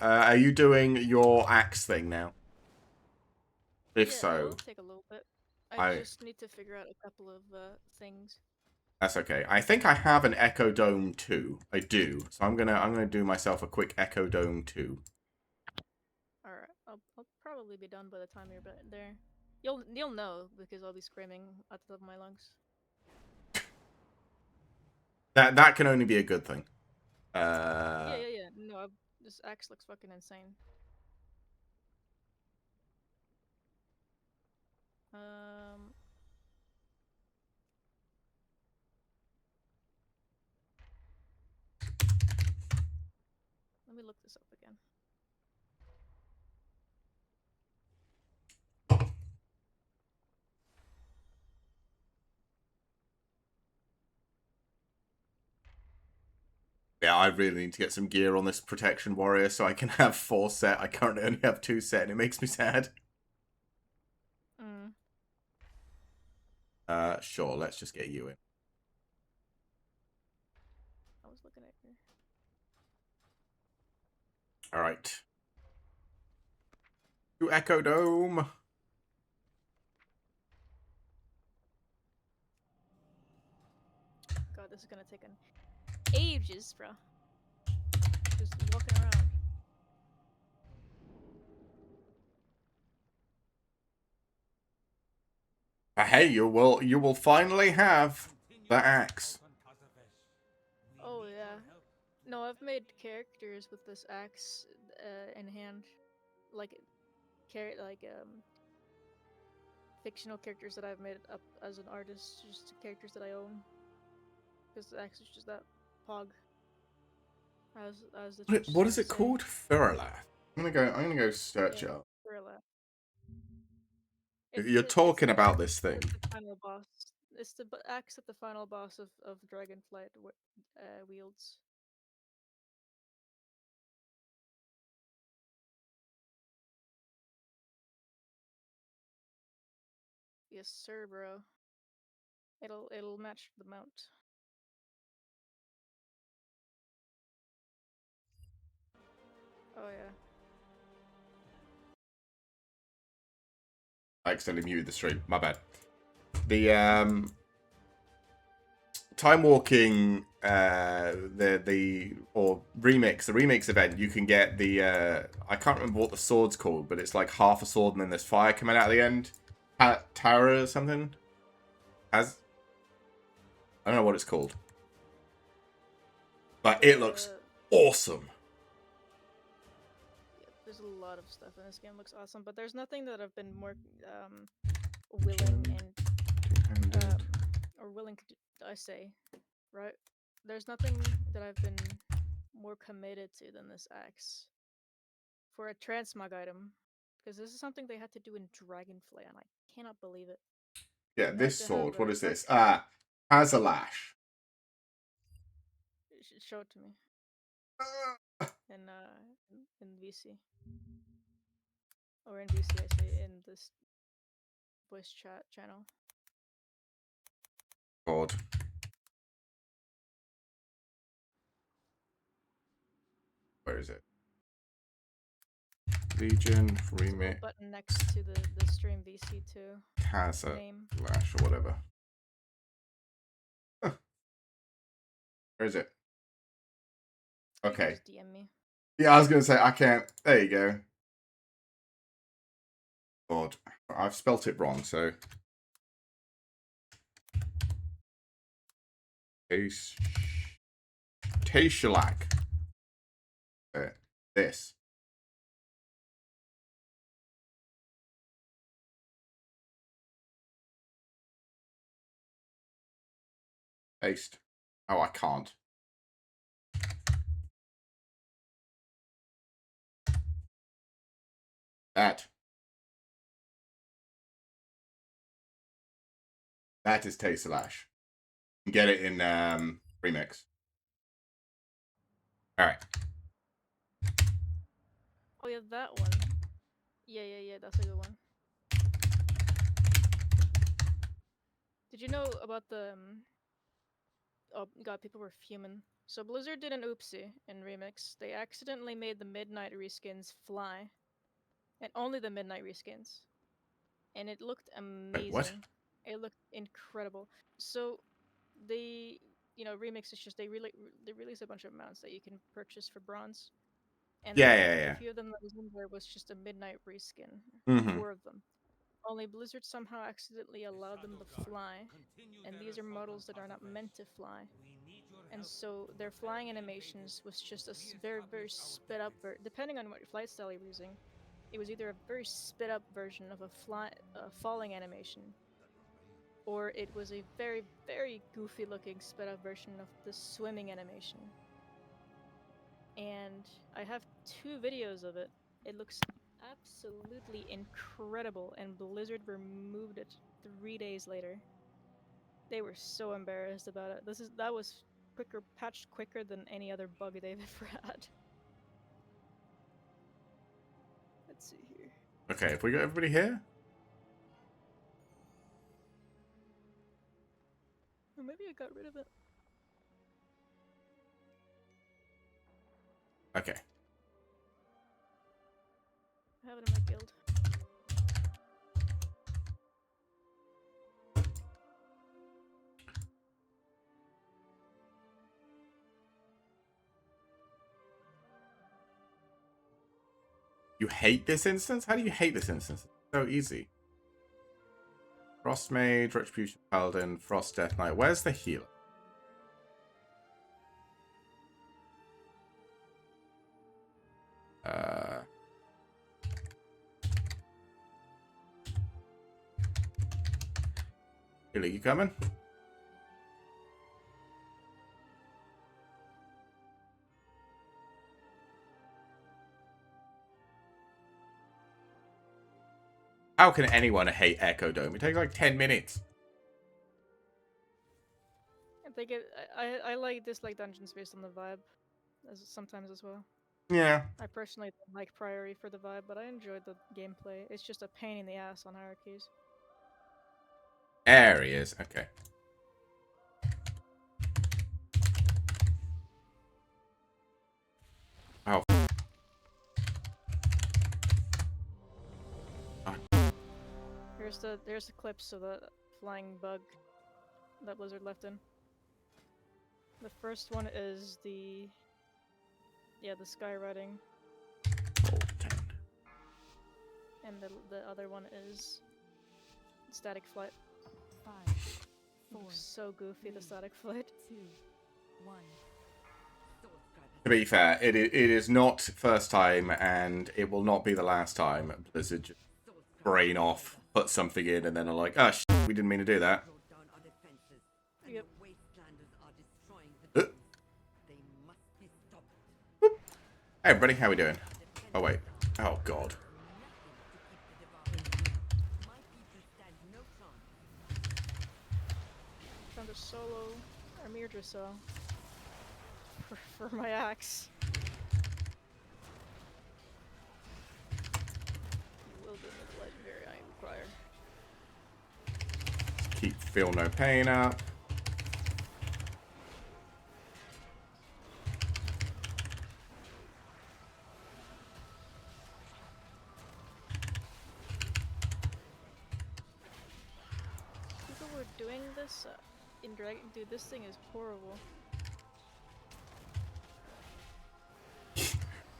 Are you doing your axe thing now? If Yeah, so, it'll take a little bit. I just need to figure out a couple of things. that's okay. I think I have an Echo Dome 2. I do. So I'm gonna do myself a quick Echo Dome 2. Alright, I'll probably be done by the time you're there. You'll know because I'll be screaming at the top of my lungs. That can only be a good thing. Yeah. No, this axe looks fucking insane. Um, Let me look this up again. Yeah, I really need to get some gear on this Protection Warrior so I can have 4 set. I currently only have 2 set and it makes me sad. Mm. Sure, let's just get you in. I was looking at her. Alright. To Echo Dome. God, this is gonna take an ages, bro. Just walking around. Hey, you will finally have the axe. Oh yeah. No, I've made characters with this axe in hand, like fictional characters that I've made up as an artist, just characters that I own. Because the axe is just that pog. as the What is Twitch it say. called? Feralath. I'm gonna go search it Yeah, up. Gorilla. You're talking It's about this thing. like the final boss. It's the axe that the final boss of Dragonflight wields. Yes, sir, bro. It'll match the mount. Oh yeah. I accidentally muted the stream. My bad. The time walking the remix event, you can get the I can't remember what the sword's called, but it's like half a sword and then there's fire coming out at the end. Tara or something? As I don't know what it's called. But it looks awesome. Yeah, there's a lot of stuff in this game. Looks awesome, but there's nothing that I've been more willing and or willing to do, I say, right? There's nothing that I've been more committed to than this axe for a transmog item, because this is something they had to do in Dragonflight, and I cannot believe it. Yeah, They had this to have sword. What is some. this? Has a lash. You should show it to me in VC or in VC. I say in this voice chat channel. God. Where is it? Legion There's a little remix button next to the stream VC2 has a name. lash or whatever. Huh. Where is it? You can Okay. just DM me. Yeah, I was gonna say I can't. There you go. God, I've spelt it wrong. So Tashalak. This. Paste. Oh, I can't. That. That is Tasalash. Get it in remix. All right. Oh yeah, that one. Yeah, that's a good one. Did you know about the oh god, people were fuming. So Blizzard did an oopsie in Remix. They accidentally made the Midnight reskins fly. And only the Midnight reskins. And it looked Wait, what? amazing. It looked incredible. So they, Remix is just they release a bunch of mounts that you can purchase for bronze. And Yeah. the few of them that was in there was just a Midnight reskin. Mm-hmm. 4 of them. Only Blizzard somehow accidentally allowed them to fly, and these are models that are not meant to fly. And so their flying animations was just a very, very sped up depending on what flight style you're using. It was either a very sped up version of a falling animation, or it was a very, very goofy looking sped up version of the swimming animation. And I have 2 videos of it. It looks absolutely incredible, and Blizzard removed it 3 days later. They were so embarrassed about it. That was patched quicker than any other bug they've ever had. Let's see here. Okay, have we got everybody here? Or maybe I got rid of it. Okay. I have it in my guild. You hate this instance? How do you hate this instance? It's so easy. Frost Mage, Retribution Paladin, Frost Death Knight. Where's the healer? Healer, you coming? How can anyone hate Echo Dome? It takes like 10 minutes. I think I like dislike dungeons based on the vibe, as sometimes as well. Yeah. I personally don't like Priory for the vibe, but I enjoyed the gameplay. It's just a pain in the ass on hierarchies. Areas. Okay. Oh. There's the clips of the flying bug that Blizzard left in. The first one is the skywriting, Oh, 10. and the other one is static flight. 5, 4, So goofy, the static flight. 2, 1. To be fair, it is not first time, and it will not be the last time Blizzard just brain off, put something in, and then are like, oh, we didn't mean to do that. Yep. Uh. Hey everybody, how we doing? Oh wait. Oh god. Found a solo Armir Dressel for my axe. Wielding with legendary iron required. Keep Feel No Pain up. People were doing this in Dragon. Dude, this thing is horrible.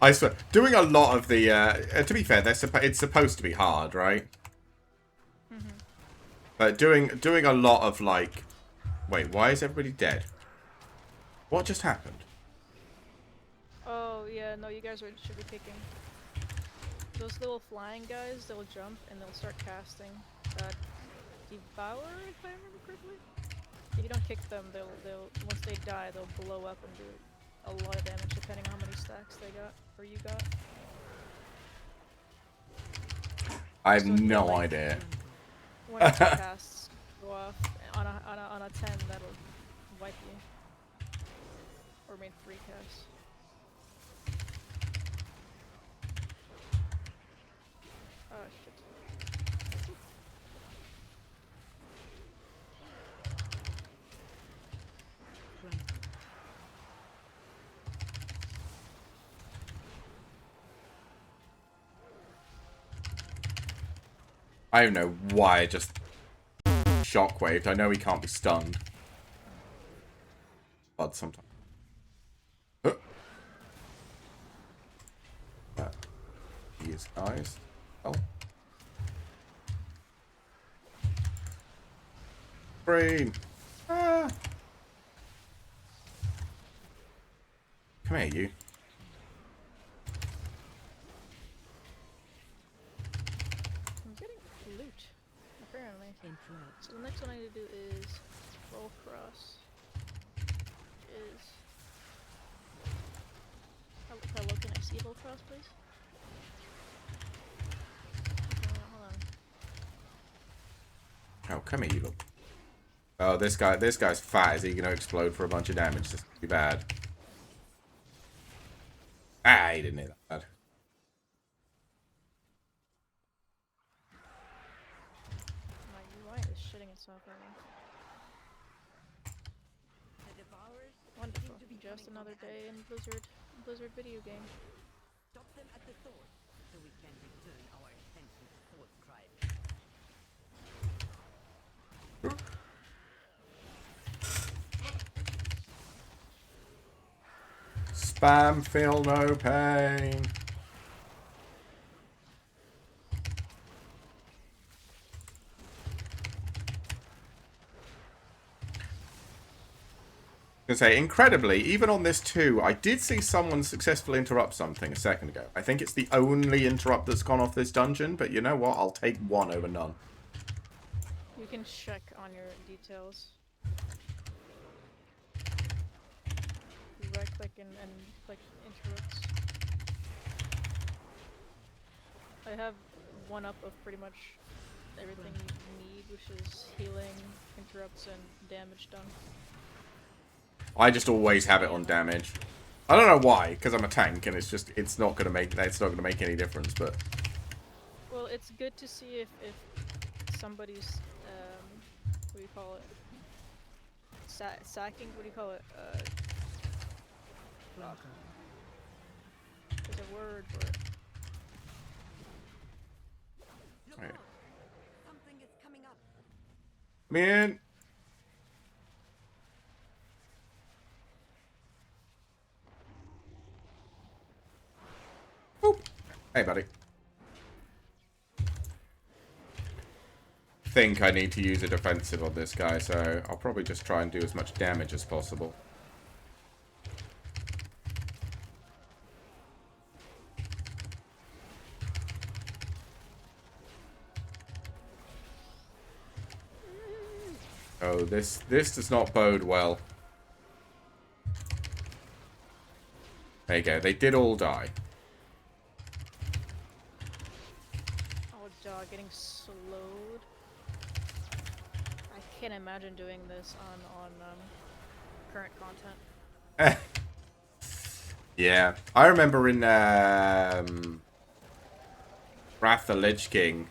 I swear, doing a lot of the, to be fair, it's supposed to be hard, right? Mm-hmm. But doing a lot of, like... Wait, why is everybody dead? What just happened? Oh, yeah, no, you guys should be picking. Those little flying guys, they'll jump and they'll start casting Devour, if I remember correctly? If you don't kick them, they'll once they die, they'll blow up and do a lot of damage depending on how many stacks they got, or you got. I have So if no they, like, idea. One or two casts go off on a 10, that'll wipe you. Or maybe 3 casts. Oh shit. I don't know why I just shockwaved. I know he can't be stunned. But sometimes. He is guys. Oh. Brain. Ah. Come here, you. I'm getting loot, apparently. So the next one I need to do is roll cross. Is how low can I see roll cross, please? Okay, hold on. Oh, come here, you. Oh, this guy's fat. Is he gonna explode for a bunch of damage? This could be bad. Ah, he didn't hit that bad. My UI is shitting itself right now. Wonderful. Just another day in Blizzard video game. Stop them at the source, so we can return our attention to source scribe. Spam, feel no pain. I was gonna say, incredibly, even on this too, I did see someone successfully interrupt something a second ago. I think it's the only interrupt that's gone off this dungeon, but you know what? I'll take one over none. You can check on your details. You right click and click interrupts. I have one up of pretty much everything you need, which is healing, interrupts, and damage done. I just always have it on damage. I don't know why, because I'm a tank, and it's not gonna make any difference. But Well, it's good to see if somebody's what do you call it? Sacking? What do you call it? There's a word for it. Look Right. out! Something is coming up. man, boop. Hey, buddy. Think I need to use a defensive on this guy, so I'll probably just try and do as much damage as possible. Oh, this does not bode well. There you go. They did all die. Oh, dog, getting slowed. I can't imagine doing this on current content. Yeah, I remember in Wrath the Lich King,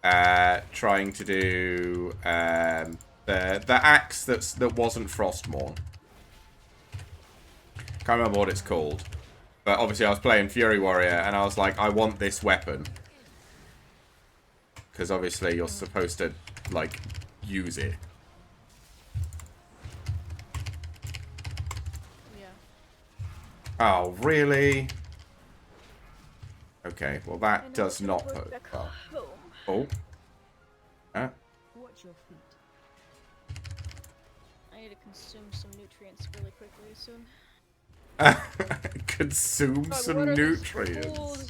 trying to do the axe that wasn't Frostmourne. Can't remember what it's called, but obviously I was playing Fury Warrior, and I was like, I want this weapon because obviously you're supposed to like use it. Oh, really? Okay, well that does not put... Oh. Oh. Huh? Watch your feet. I need to consume some nutrients really quickly soon. Consume God, some what are these nutrients. pools?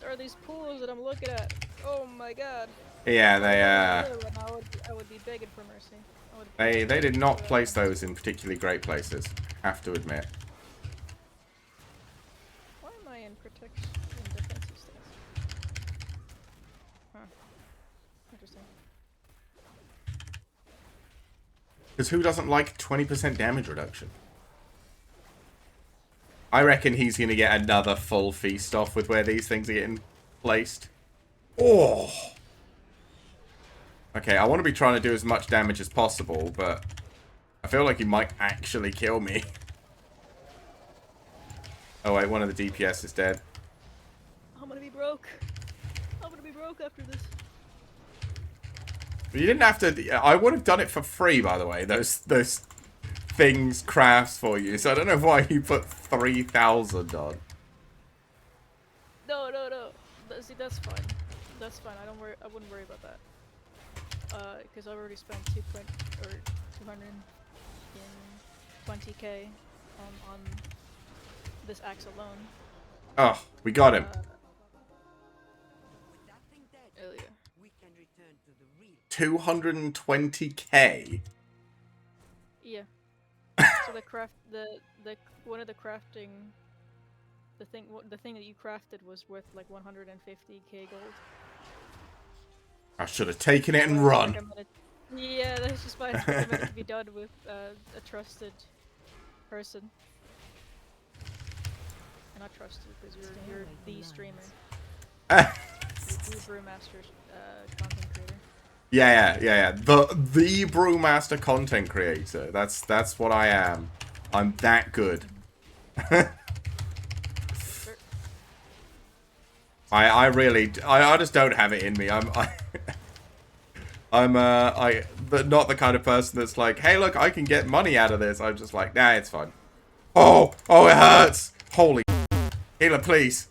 Are these pools that I'm looking at? Oh my god. Yeah, If they I would be begging for mercy. they did not place those in particularly great places, have to admit. Why am I in protection in defensive stance? Huh. Interesting. Because who doesn't like 20% damage reduction? I reckon he's going to get another full feast off with where these things are getting placed. Oh! Okay, I want to be trying to do as much damage as possible, but I feel like he might actually kill me. Oh wait, one of the DPS is dead. I'm gonna be broke. I'm gonna be broke after this. But you didn't have to... I would have done it for free, by the way. Those things crafts for you. So I don't know why you put 3,000 on. No. See, that's fine. That's fine. I wouldn't worry about that. Because I've already spent 220k on this axe alone. Oh, we got him. With that thing dead, Earlier. we can return to the real. 220k. Yeah. So one of the crafting, the thing that you crafted was worth like 150k gold. I should have taken it and run. Yeah, that's just why it's recommended to be done with a trusted person. And not trusted because you're the streamer. You're the brewmaster content creator. Yeah. The brewmaster content creator. That's what I am. I'm that good. I just don't have it in me. I'm not the kind of person that's like, hey look, I can get money out of this. I'm just like, nah, it's fine. Oh, it hurts. Holy healer, please.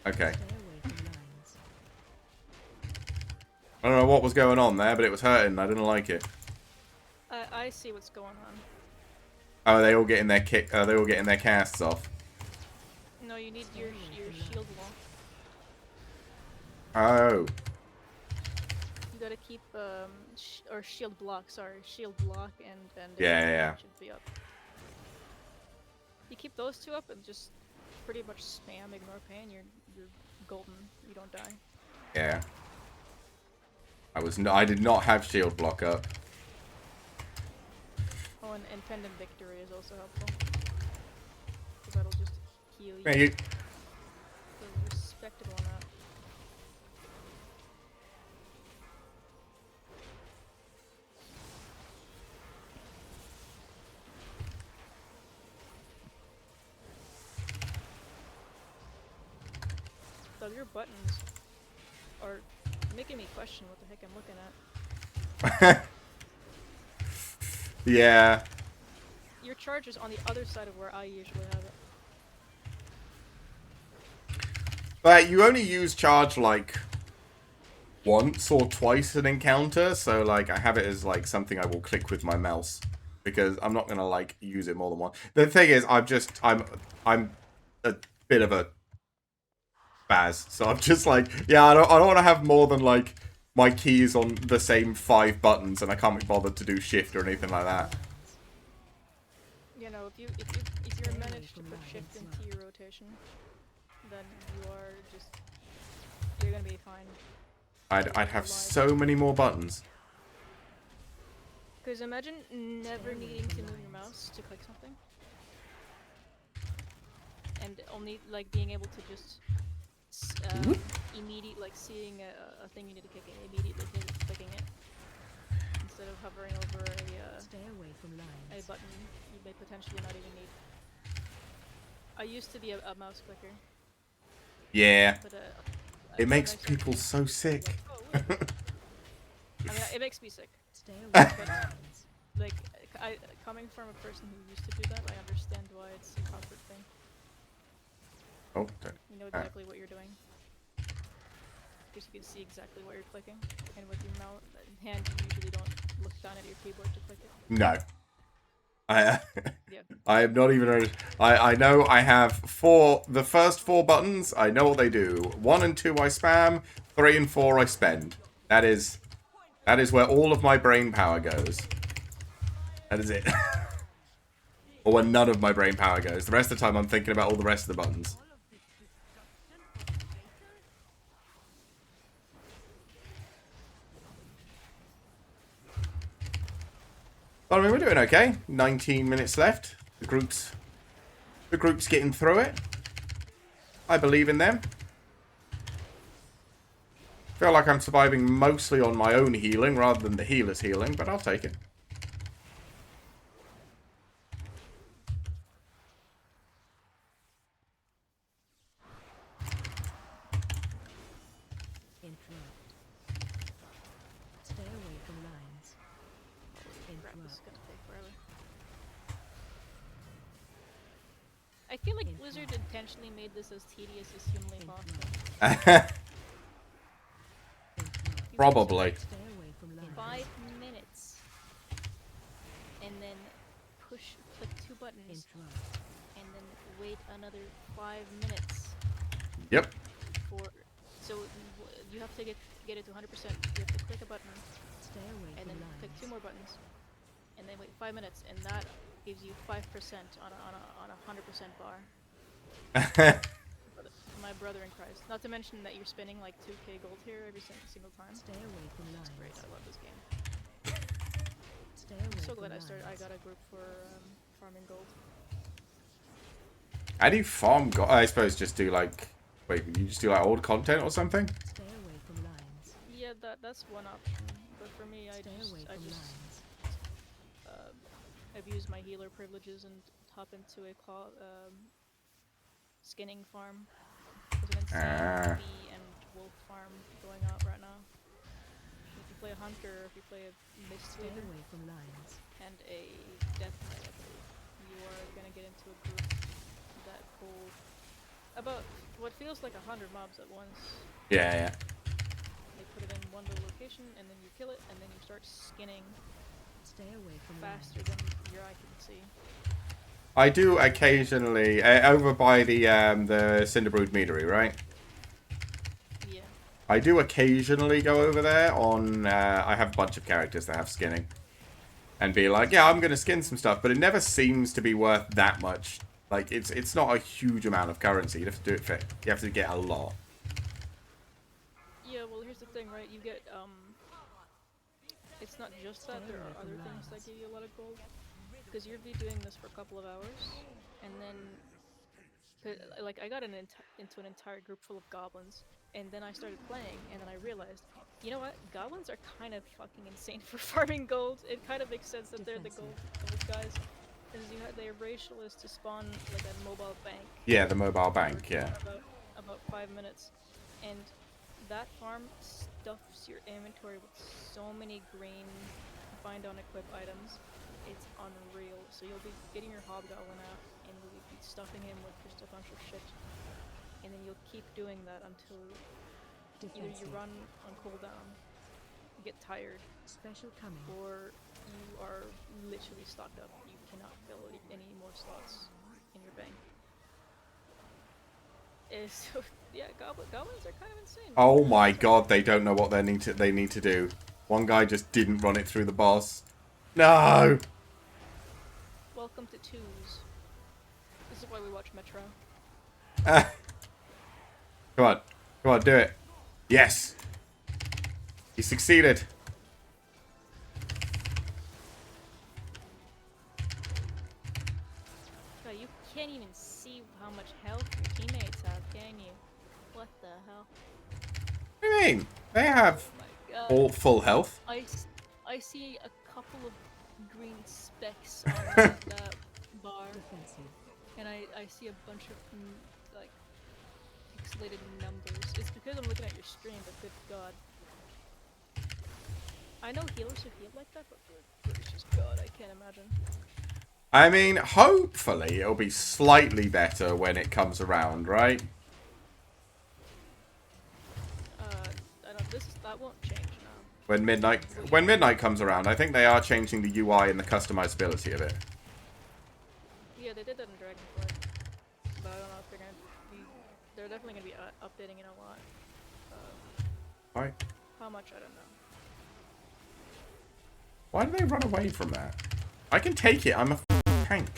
Okay. I don't know what was going on there, but it was hurting. I didn't like it. I see what's going on. Oh, they all getting their they all getting their casts off. No, you need your shield wall. Oh. You gotta keep or shield block. Sorry, shield block and Yeah. should be up. You keep those two up and just pretty much spam ignore pain. You're golden. You don't die. Yeah. I did not have shield block up. Oh, and Pendant Victory is also helpful. Because that'll just heal you. Yeah, you So respectable on that. So your buttons are making me question what the heck I'm looking at. yeah. Your charge is on the other side of where I usually have it. But you only use charge like once or twice an encounter, so like I have it as like something I will click with my mouse because I'm not gonna like use it more than once. The thing is, I'm a bit of a spaz, so I'm just like, yeah, I don't want to have more than like my keys on the same 5 buttons, and I can't be bothered to do shift or anything like that. You know, if you manage to put shift into your rotation, then you're gonna be fine. I'd have so many more buttons. Because imagine never needing to move your mouse to click something. And only, like, being able to just immediately, like, seeing a thing you need to click it, immediately clicking it. Instead of hovering over Stay away from lines. a button you may potentially not even need. I used to be a mouse clicker. Yeah. But, It when makes I started people using so it, sick. I was like, oh, wait. I mean, it makes me sick. Stay away from But, lines. like, coming from a person who used to do that, I understand why it's a comfort thing. Oh, don't. You know exactly what you're doing. Because you can see exactly what you're clicking. And with your mouse hand, you usually don't look down at your keyboard to click it. No. Yeah. I am not even. I know I have the first 4 buttons. I know what they do. 1 and 2 I spam. 3 and 4 I spend. That is where all of my brain power goes. That is it. Or where none of my brain power goes. The rest of the time I'm thinking about all the rest of the buttons. But I mean, we're doing okay. 19 minutes left. The group's getting through it. I believe in them. Feel like I'm surviving mostly on my own healing rather than the healer's healing, but I'll take it. Interrupt. Stay away from lines. Crap, this is Interrupt. gonna take forever. I feel like Blizzard intentionally made this as tedious as humanly possible. You Probably. Stay away from lines. 5 minutes. And then click 2 buttons. Interrupt. And then wait another 5 minutes Yep. so you have to get it to 100%. You have to click a button Stay away and from then lines. click 2 more buttons and then wait 5 minutes, and that gives you 5% on a 100% bar. My brother in Christ. Not to mention that you're spending like 2k gold here every single time. Stay away from lines. It's great. I love this game. Stay away I'm so from glad lines. I got a group for farming gold. How do you farm gold? I suppose just do like... Wait, you just do like old content or something? Stay away from lines. Yeah, that's one option. But for me, I Stay away just from lines. abuse my healer privileges and hop into a skinning farm. There's an insane bee and wolf farm going out right now. If you play a hunter, or if you play a mist Stay leader away from lines. and a death knight, I believe, you are gonna get into a group that hold about what feels like 100 mobs at once. Yeah. They put it in one little location, and then you kill it, and then you start skinning Stay away from faster lines. than your eye can see. I do occasionally... over by the Cinderbrood Meadery, right? Yeah. I do occasionally go over there on... I have a bunch of characters that have skinning. And be like, yeah, I'm going to skin some stuff. But it never seems to be worth that much. Like, it's not a huge amount of currency. You have to do it for... You have to get a lot. Yeah, get it's not just that, there are other things that give you a lot of gold. Because you'll be doing this for a couple of hours, and then like I got into an entire group full of goblins, and then I started playing, and then I realized, you know what? Goblins are kind of fucking insane for farming gold. It kind of makes sense that they're the gold guys, because their racial is to spawn like a mobile bank. Yeah, the mobile bank. Yeah. About 5 minutes, and that farm stuffs your inventory with so many green bind on equip items. It's unreal. So you'll be getting your hobgoblin out, and you'll be stuffing him with just a bunch of shit, and then you'll keep doing that until either you run on cooldown, you get tired, Special coming. or you are literally stocked up. You cannot fill any more slots in your bank. So yeah, goblins are kind of insane. Oh my god, they don't know what they need to do. One guy just didn't run it through the boss. No. Welcome to twos. This is why we watch Metro. Come on, do it. Yes. He succeeded. God, you can't even see how much health your teammates have, can you? What the hell? What do you mean? They have Oh my god. all full health. I see a couple of green specks on that bar, and I see a bunch of like pixelated numbers. It's because I'm looking at your stream, but good god. I know healers who heal like that, but gracious god, I can't imagine. I mean, hopefully it'll be slightly better when it comes around, right? That won't change now. When midnight comes around, I think they are changing the UI and the customizability of it. Yeah, they did that in Dragonflight, but I don't know if they're gonna be. They're definitely gonna be updating it a lot. Right? How much I don't know. Why do they run away from that? I can take it. I'm a tank.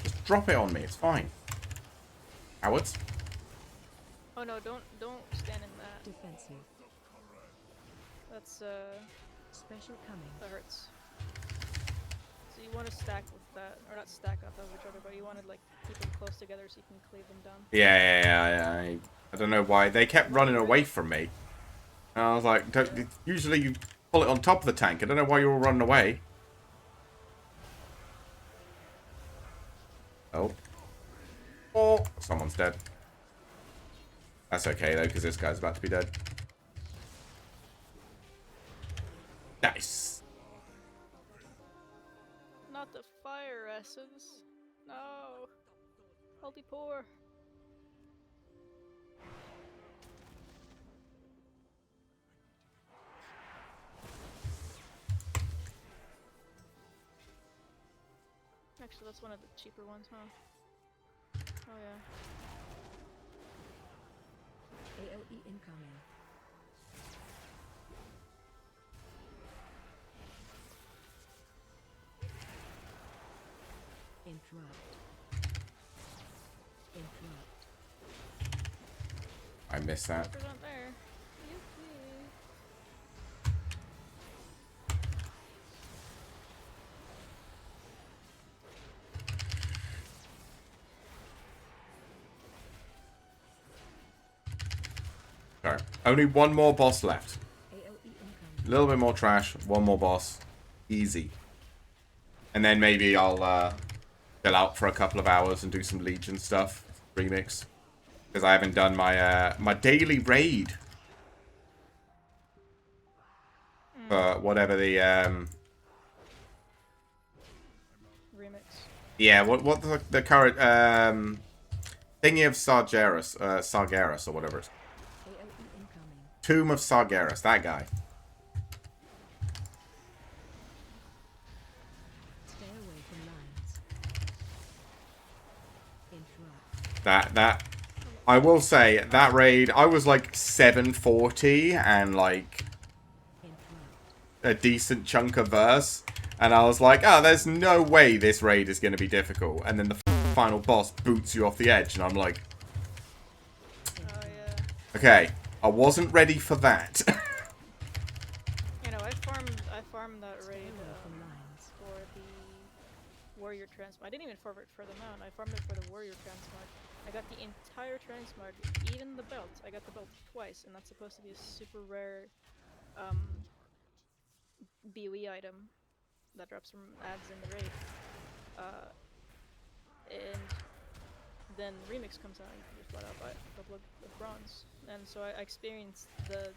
Just drop it on me. It's fine. Cowards. Oh no! Don't stand in that. Defensive. That's Special coming. that hurts. So you want to stack with that, or not stack up of each other, but you want to like keep them close together so you can cleave them down. Yeah. I don't know why they kept running away from me. And I was like, usually you pull it on top of the tank. I don't know why you're all running away. Oh, someone's dead. That's okay though, because this guy's about to be dead. Nice. Not the fire essence. No. Healthy poor. Actually, that's one of the cheaper ones, huh? Oh yeah. AOE incoming. Interrupt. I missed that. Cheapers aren't there. Yippee. Sorry. Only one more boss left. AOE incoming. A little bit more trash. One more boss. Easy. And then maybe I'll chill out for a couple of hours and do some Legion stuff. Remix. Because I haven't done my my daily raid. For whatever the Remix. yeah, what the current thingy of Sargeras or whatever it's. AOE incoming. Tomb of Sargeras, that guy. Stay away from lines. Interrupt. That I will say that raid I was like 740 and like a decent chunk of verse, and I was like, oh, there's no way this raid is going to be difficult, and then the final boss boots you off the edge, and I'm like, Oh yeah. okay, I wasn't ready for that. I farmed that raid Follow the lines. for the warrior transmog. I didn't even farm it for the mount. I farmed it for the warrior transmog. I got the entire transmog, even the belt. I got the belt twice, and that's supposed to be a super rare BOE item that drops from ads in the raid. And then Remix comes out, and you can just flat out buy a couple of bronze. And so I experienced the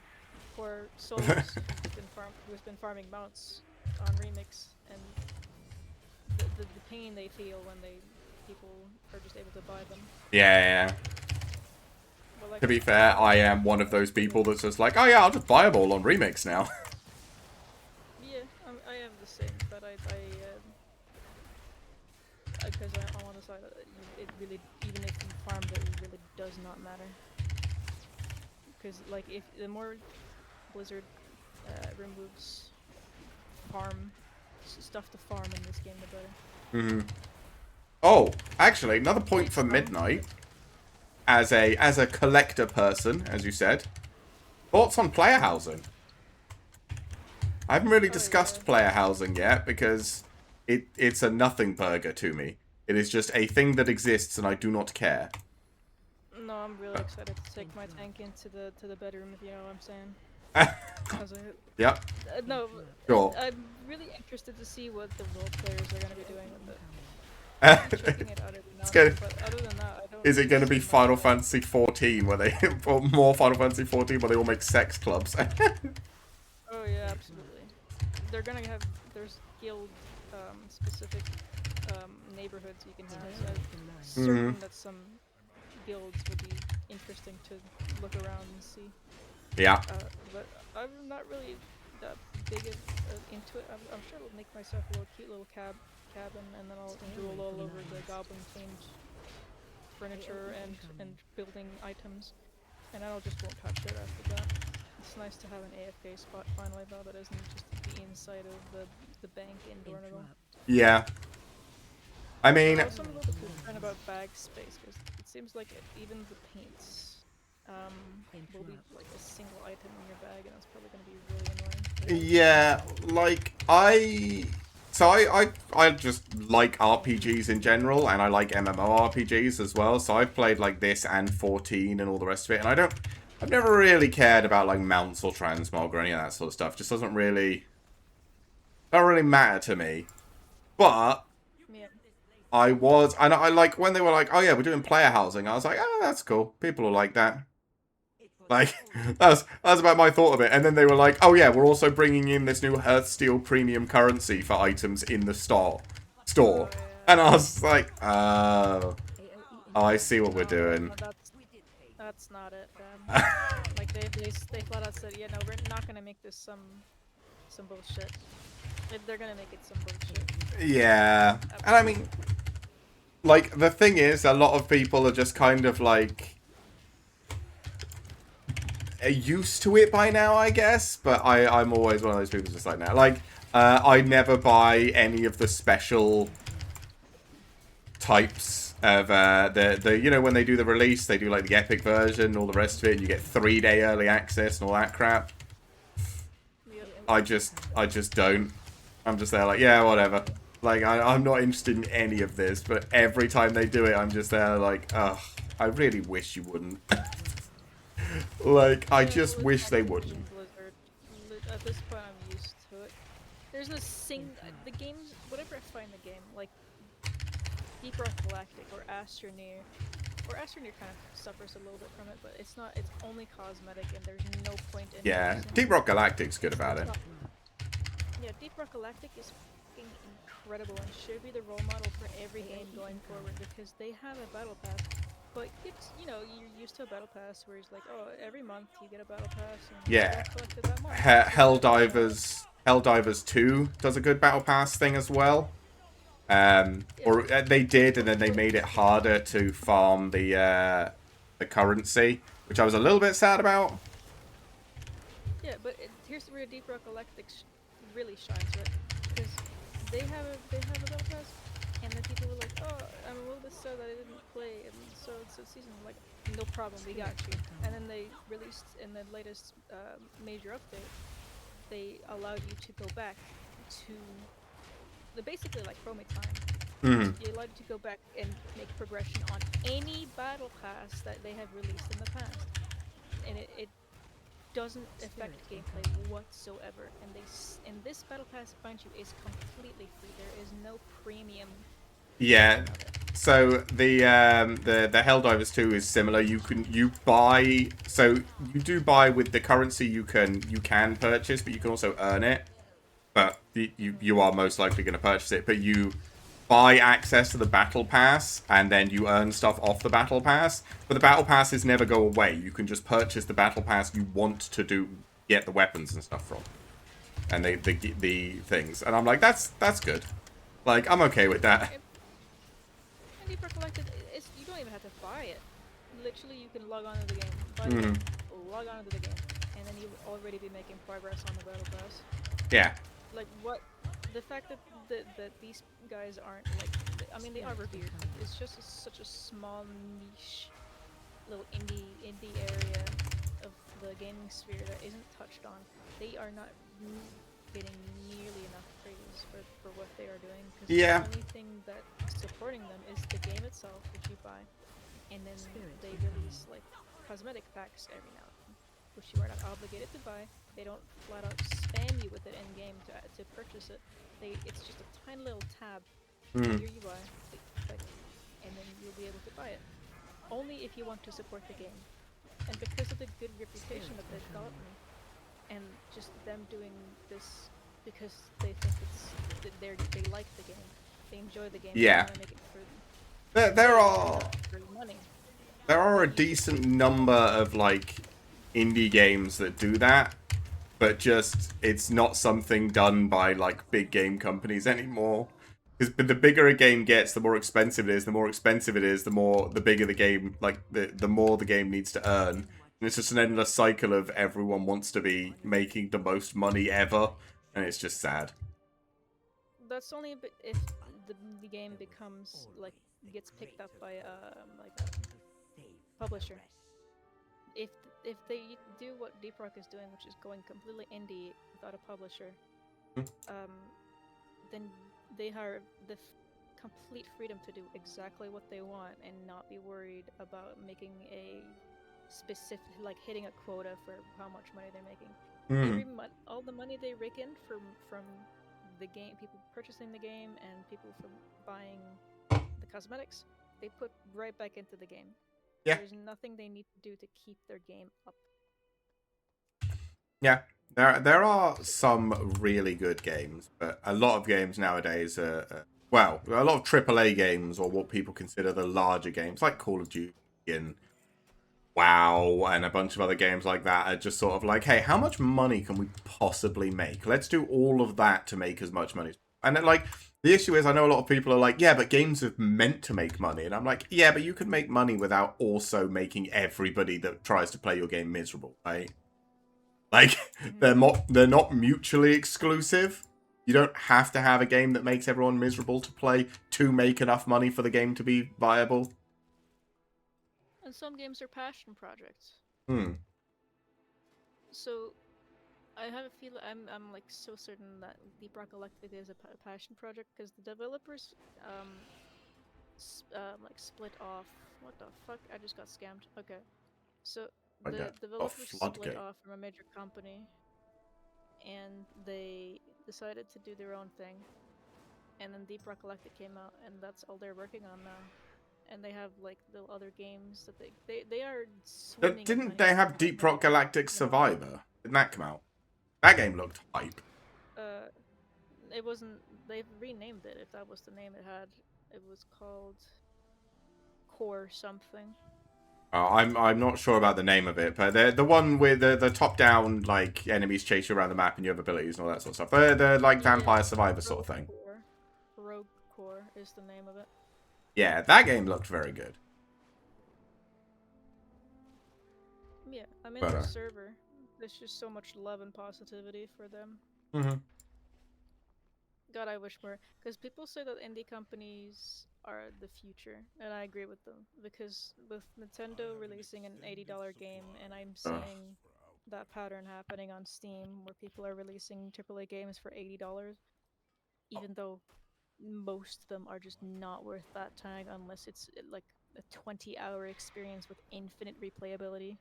poor souls who's been farming mounts on Remix, and the pain they feel when people are just able to buy them. Yeah. But like, To be fair, I am one of those people that's just like, oh yeah, I'll just buy them all on Remix now. yeah, I am the same, but because I'm on the side that it really, even if you farmed it really does not matter. Because like, if the more Blizzard removes stuff to farm in this game, the better. Oh, actually, another point for Midnight. As a collector person, as you said, thoughts on player housing? I haven't really discussed player housing yet because it's a nothing burger to me. It is just a thing that exists and I do not care. No, I'm really excited to take my tank into the bedroom, if you know what I'm saying. Yep. No, Sure. I'm really interested to see what the role players are going to be doing with it. I'm checking it out every now and then, but other than that, I don't. Is it going to be see much Final of it. Fantasy 14 where they or more Final Fantasy 14 where they all make sex clubs? Oh yeah, absolutely. They're gonna have there's guild specific neighborhoods you can have. So I'm certain that some guilds would be interesting to look around and see. Yeah. But I'm not really that big into it. I'm sure I'll make myself a cute little cabin, and then I'll drool all over the goblin-themed furniture and building items, and I just won't touch it after that. It's nice to have an AFK spot finally, though, that isn't just the inside of the bank in Dornival. Yeah. I mean, I'm also a little bit concerned about bag space, because it seems like even the paints will be like a single item in your bag, and that's probably going to be really annoying. yeah, like I just like RPGs in general, and I like MMORPGs as well. So I've played like this and 14 and all the rest of it, and I've never really cared about like mounts or transmog or any of that sort of stuff. Just don't really matter to me. But Yeah. and I like when they were like, oh yeah, we're doing player housing. I was like, oh, that's cool. People will like that. Like, that's about my thought of it. And then they were like, oh yeah, we're also bringing in this new Hearthstone premium currency for items in the store. And I was like, oh, I see what we're doing. No, that's not it, man. Like, they flat out said, yeah, no, we're not gonna make this some bullshit. They're gonna make it some bullshit. Yeah. And I mean, like, the thing is, a lot of people are just kind of like used to it by now, I guess. But I'm always one of those people just like now. Like, I never buy any of the special types of the you know, when they do the release, they do like the epic version, all the rest of it, and you get 3-day early access and all that crap. Yep. I just don't. I'm just there like, yeah, whatever. Like, I'm not interested in any of this, but every time they do it, I'm just there like, ugh, I really wish you wouldn't. Like, I just wish they wouldn't. Blizzard. At this point, I'm used to it. There's no the games, whatever I find the game, like Deep Rock Galactic or Astroneer kind of suffers a little bit from it, but it's only cosmetic, and there's no point in Yeah, using Deep Rock Galactic's good about it. Yeah, Deep Rock Galactic is fucking incredible and should be the role model for every game going forward, because they have a battle pass. But it's, you know, you're used to a battle pass where it's like, oh, every month you get a battle pass. And Yeah. you collect it that month. Helldivers 2 does a good battle pass thing as well. Or they did, and then they made it harder to farm the currency, which I was a little bit sad about. Yeah, but here's where Deep Rock Galactic really shines, right? Because they have a battle pass, and then people were like, oh, I'm a little bit sad that I didn't play, and so it's a season. I'm like, no problem, we got you. And then they released in the latest major update, they allowed you to go back to the basically like chromate time. Mhm. They allowed you to go back and make progression on any battle pass that they have released in the past, and it doesn't affect gameplay whatsoever. And and this battle pass, mind you, is completely free. There is no premium Yeah. version of it. So the Helldivers 2 is similar. You buy, so you do buy with the currency you can purchase, but you can also earn it. But you are most likely going to purchase it. But you buy access to the battle pass, and then you earn stuff off the battle pass. But the battle passes never go away. You can just purchase the battle pass you want to get the weapons and stuff from, and the things. And I'm like, that's good. Like, I'm okay with that. And Deeper Collected, you don't even have to buy it. Literally, you can log on to the game, buy the Mhm. game, log on to the game, and then you'll already be making progress on the battle pass. Yeah. Like what? The fact that these guys aren't like, I mean, they are revered. It's just such a small niche, little indie area of the gaming sphere that isn't touched on. They are not getting nearly enough praise for what they are doing, because the Yeah. only thing that's supporting them is the game itself, which you buy, and then they release like cosmetic packs every now and then, which you are not obligated to buy. They don't flat out spam you with it in game to purchase it. It's just a tiny little tab in Mhm. your UI, click, and then you'll be able to buy it. Only if you want to support the game. And because of the good reputation that they've gotten, and just them doing this because they think they like the game, they enjoy the game, they Yeah. want to make it for There free and are not for money. there are a You just decent number of like indie games that do that, but just it's not something done by like big game companies anymore. Because the bigger a game gets, the more expensive it is. The more expensive it is, the bigger the game, like the more the game needs to earn. And it's just an endless cycle of everyone wants to be making the most money ever, and it's just sad. that's only if the game becomes like gets picked up by like a publisher. If if they do what Deep Rock is doing, which is going completely indie without a publisher, um, then they have the complete freedom to do exactly what they want and not be worried about making a specific, like hitting a quota for how much money they're making. Mm. All the money they rake in from the game, people purchasing the game and people from buying the cosmetics, they put right back into the game. Yeah. There's nothing they need to do to keep their game up. Yeah, there are some really good games, but a lot of games nowadays are well, a lot of AAA games or what people consider the larger games, like Call of Duty and WoW and a bunch of other games like that, are just sort of like, hey, how much money can we possibly make? Let's do all of that to make as much money. And then, like, the issue is, I know a lot of people are like, yeah, but games are meant to make money, and I'm like, yeah, but you can make money without also making everybody that tries to play your game miserable, right? Like they're not mutually exclusive. You don't have to have a game that makes everyone miserable to play to make enough money for the game to be viable. And some games are passion projects. Hmm. So I have a feel I'm like so certain that Deep Rock Galactic is a passion project because the developers like split off. What the fuck? I just got scammed. Okay, so I the got a developers split floodgate. off from a major company, and they decided to do their own thing. And then Deep Rock Galactic came out, and that's all they're working on now. And they have like the other games that they are swimming in Didn't money they right have now. Deep Rock Galactic You know, Survivor? Didn't that come out? That game looked hype. uh, it wasn't. They've renamed it. If that was the name it had, it was called Core something. I'm not sure about the name of it, but they're the one with the top down like enemies chase you around the map and you have abilities and all that sort of stuff. They're like Vampire Survivor sort of thing. Core. Rogue Core is the name of it. Yeah, that game looked very good. Yeah, I'm in But, their server. There's just so much love and positivity for them. mm-hmm. God, I wish more. Because people say that indie companies are the future, and I agree with them. Because with Nintendo releasing an $80 game, and I'm seeing that pattern happening on Steam where people are releasing AAA games for $80, even though most of them are just not worth that tag unless it's like a 20-hour experience with infinite replayability.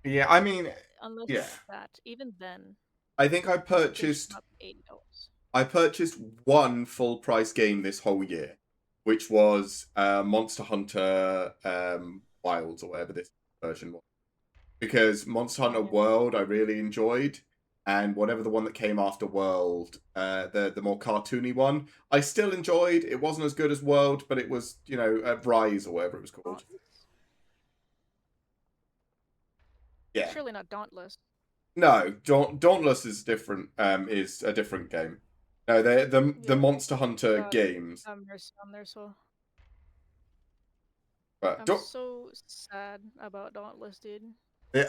Yeah, I mean, Unless yeah. it's that, even then, I think they should not be $80. I purchased one full price game this whole year, which was Monster Hunter Wilds or whatever this version was. Because Monster Hunter Yeah. World I really enjoyed, and whatever the one that came after World, the more cartoony one, I still enjoyed. It wasn't as good as World, but it was Rise or whatever it was called. Dauntless? Yeah, Surely not Dauntless. no, Dauntless is different. Is a different game. No, the Yeah, Monster Hunter God games. have mercy on their soul. But I'm so sad about Dauntless, dude.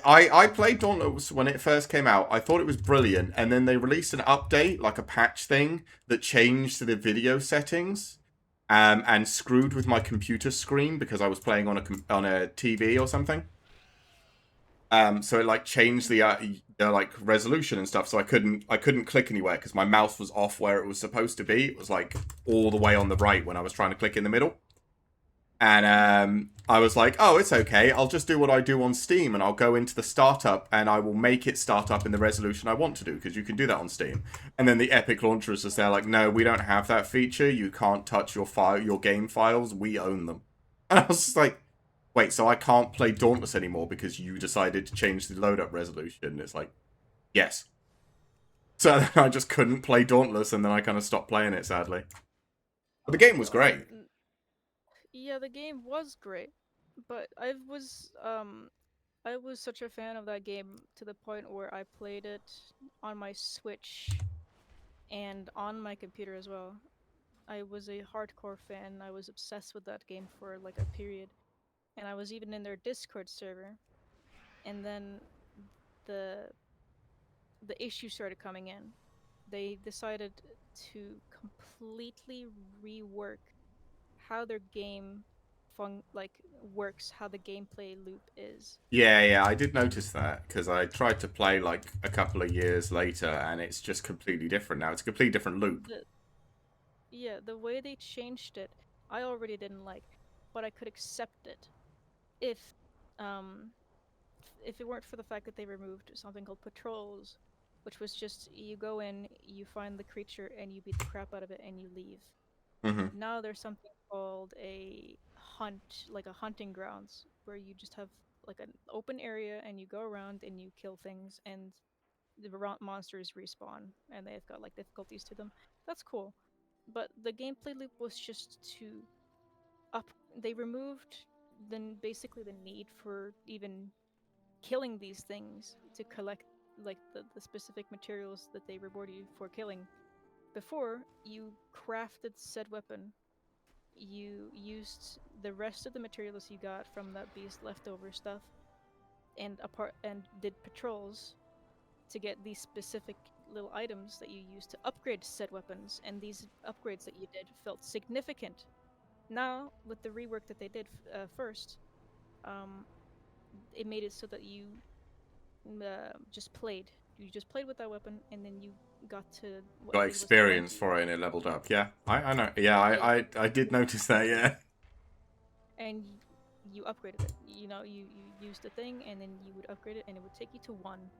I played Dauntless when it first came out. I thought it was brilliant, and then they released an update, like a patch thing, that changed the video settings, and screwed with my computer screen because I was playing on a TV or something. So it like changed the like resolution and stuff, so I couldn't click anywhere because my mouse was off where it was supposed to be. It was like all the way on the right when I was trying to click in the middle. And I was like, oh, it's okay. I'll just do what I do on Steam and I'll go into the startup and I will make it start up in the resolution I want to do because you can do that on Steam. And then the Epic launcher is just there like, no, we don't have that feature. You can't touch your game files. We own them. And I was just like, wait, so I can't play Dauntless anymore because you decided to change the load up resolution? It's like, yes. So then I just couldn't play Dauntless and then I kind of stopped playing it, sadly. But the game was great. Yeah, the game was great, but I was such a fan of that game to the point where I played it on my Switch and on my computer as well. I was a hardcore fan. I was obsessed with that game for like a period, and I was even in their Discord server. And then the the issue started coming in. They decided to completely rework how their game like works, how the gameplay loop is. Yeah, I did notice that because I tried to play like a couple of years later, and it's just completely different now. It's a completely different loop. The Yeah, the way they changed it, I already didn't like, but I could accept it if um if it weren't for the fact that they removed something called patrols, which was just you go in, you find the creature, and you beat the crap out of it, and you leave. Hmm. Now there's something called a hunt, like a hunting grounds, where you just have like an open area and you go around and you kill things, and the monsters respawn, and they've got like difficulties to them. That's cool, but the gameplay loop was just to up. They removed then basically the need for even killing these things to collect like the specific materials that they reward you for killing. Before, you crafted said weapon, you used the rest of the materials you got from that beast leftover stuff and did patrols to get these specific little items that you used to upgrade said weapons, and these upgrades that you did felt significant. Now, with the rework that they did first, um, it made it so that you just played. You just played with that weapon, and then you got to what I Got think it was experience 20. for it and it leveled up. Yeah, I know. Yeah, Yeah, I did notice that. Yeah. and you upgraded it. You know, you used the thing, and then you would upgrade it, and it would take you to 1.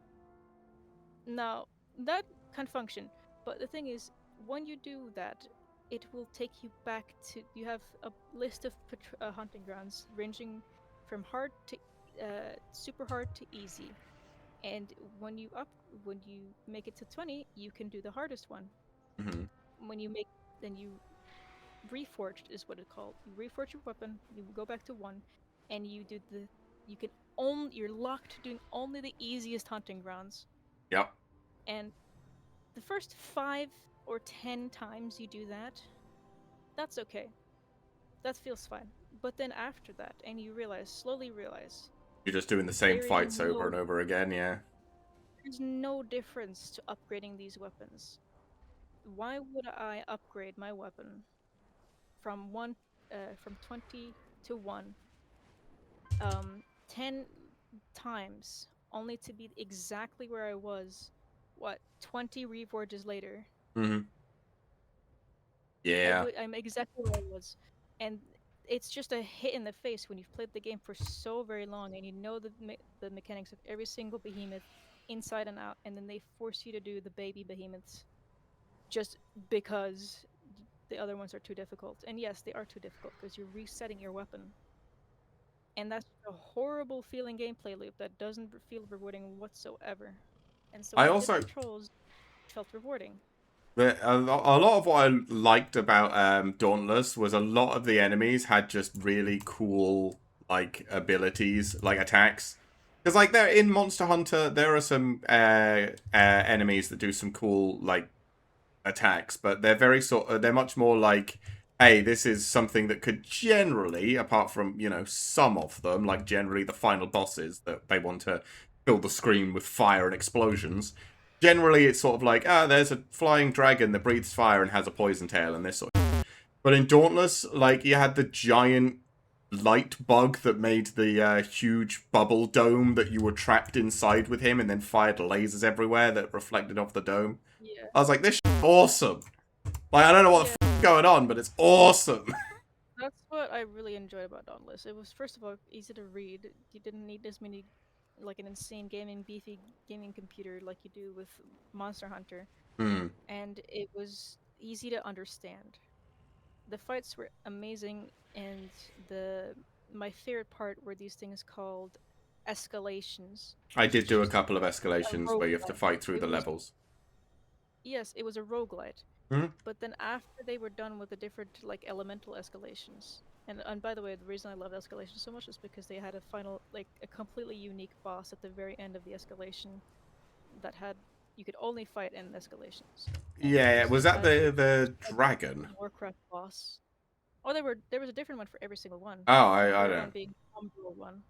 Now, that can function, but the thing is, when you do that, it will take you back to. You have a list of hunting grounds ranging from hard to super hard to easy. And when you make it to 20, you can do the hardest one. Hmm. When you make then you reforged is what it's called. You reforge your weapon, you go back to 1, and you do the you can only you're locked to doing only the easiest hunting grounds. Yep. And the first 5 or 10 times you do that, that's okay. That feels fine. But then after that, and you slowly realize, You're just doing the same there is fights over no and over again. Yeah. there's no difference to upgrading these weapons. Why would I upgrade my weapon from from 20 to 1 10 times only to be exactly where I was, what, 20 reforges later. Hmm. Yeah. I'm exactly where I was. And it's just a hit in the face when you've played the game for so very long and you know the mechanics of every single behemoth inside and out, and then they force you to do the baby behemoths just because the other ones are too difficult. And yes, they are too difficult because you're resetting your weapon. And that's a horrible feeling gameplay loop that doesn't feel rewarding whatsoever. And so I when I did also patrols, it felt rewarding. a lot of what I liked about Dauntless was a lot of the enemies had just really cool like abilities, like attacks. Because like there in Monster Hunter, there are some enemies that do some cool like attacks, but they're very they're much more like, hey, this is something that could generally, apart from some of them, like generally the final bosses that they want to fill the screen with fire and explosions. Generally, it's sort of like, there's a flying dragon that breathes fire and has a poison tail and this sort of. But in Dauntless, like you had the giant light bug that made the huge bubble dome that you were trapped inside with him, and then fired lasers everywhere that reflected off the dome. Yeah. I was like, this awesome. Like, I don't know what Yeah. the is going on, but it's awesome. That's what I really enjoyed about Dauntless. It was, first of all, easy to read. You didn't need as many, like an insane gaming, beefy gaming computer like you do with Monster Hunter. Hmm. And it was easy to understand. The fights were amazing, and my favorite part were these things called escalations, I which did was do a just couple of a escalations where you have to roguelite. fight through It the was, levels. yes, it was a roguelite. Hmm. But then after they were done with the different like elemental escalations, and by the way, the reason I love escalation so much is because they had a final, like a completely unique boss at the very end of the escalation that had, you could only fight in escalations, and it Yeah, was was just that as the a dragon? Warcraft boss. Oh, there was a different one for every single one. Oh, My I favorite one don't. being the Umbral one,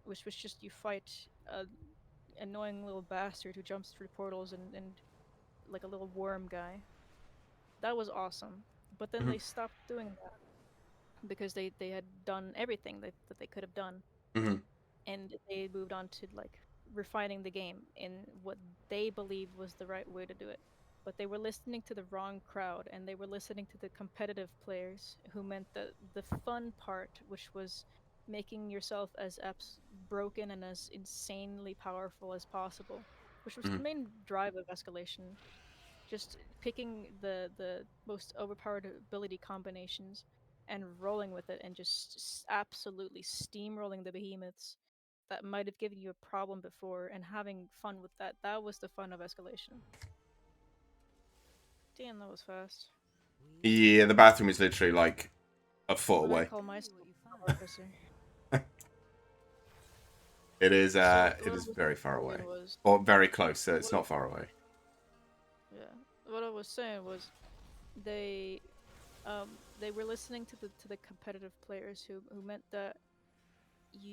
which was just you fight a annoying little bastard who jumps through portals and like a little worm guy. That was awesome. But then Hmm. they stopped doing that because they had done everything that they could have done, Hmm. and they moved on to like refining the game in what they believed was the right way to do it. But they were listening to the wrong crowd, and they were listening to the competitive players, who meant that the fun part, which was making yourself as broken and as insanely powerful as possible, which was Hmm. the main drive of escalation, just picking the most overpowered ability combinations and rolling with it, and just absolutely steamrolling the behemoths that might have given you a problem before, and having fun with that. That was the fun of escalation. Damn, that was fast. Yeah, the bathroom is literally like a foot What I away. call myself an officer. It is. So It what I is was very far saying away, was, or very close. So it's what I, not far away. yeah, what I was saying was, they they were listening to the competitive players, who meant that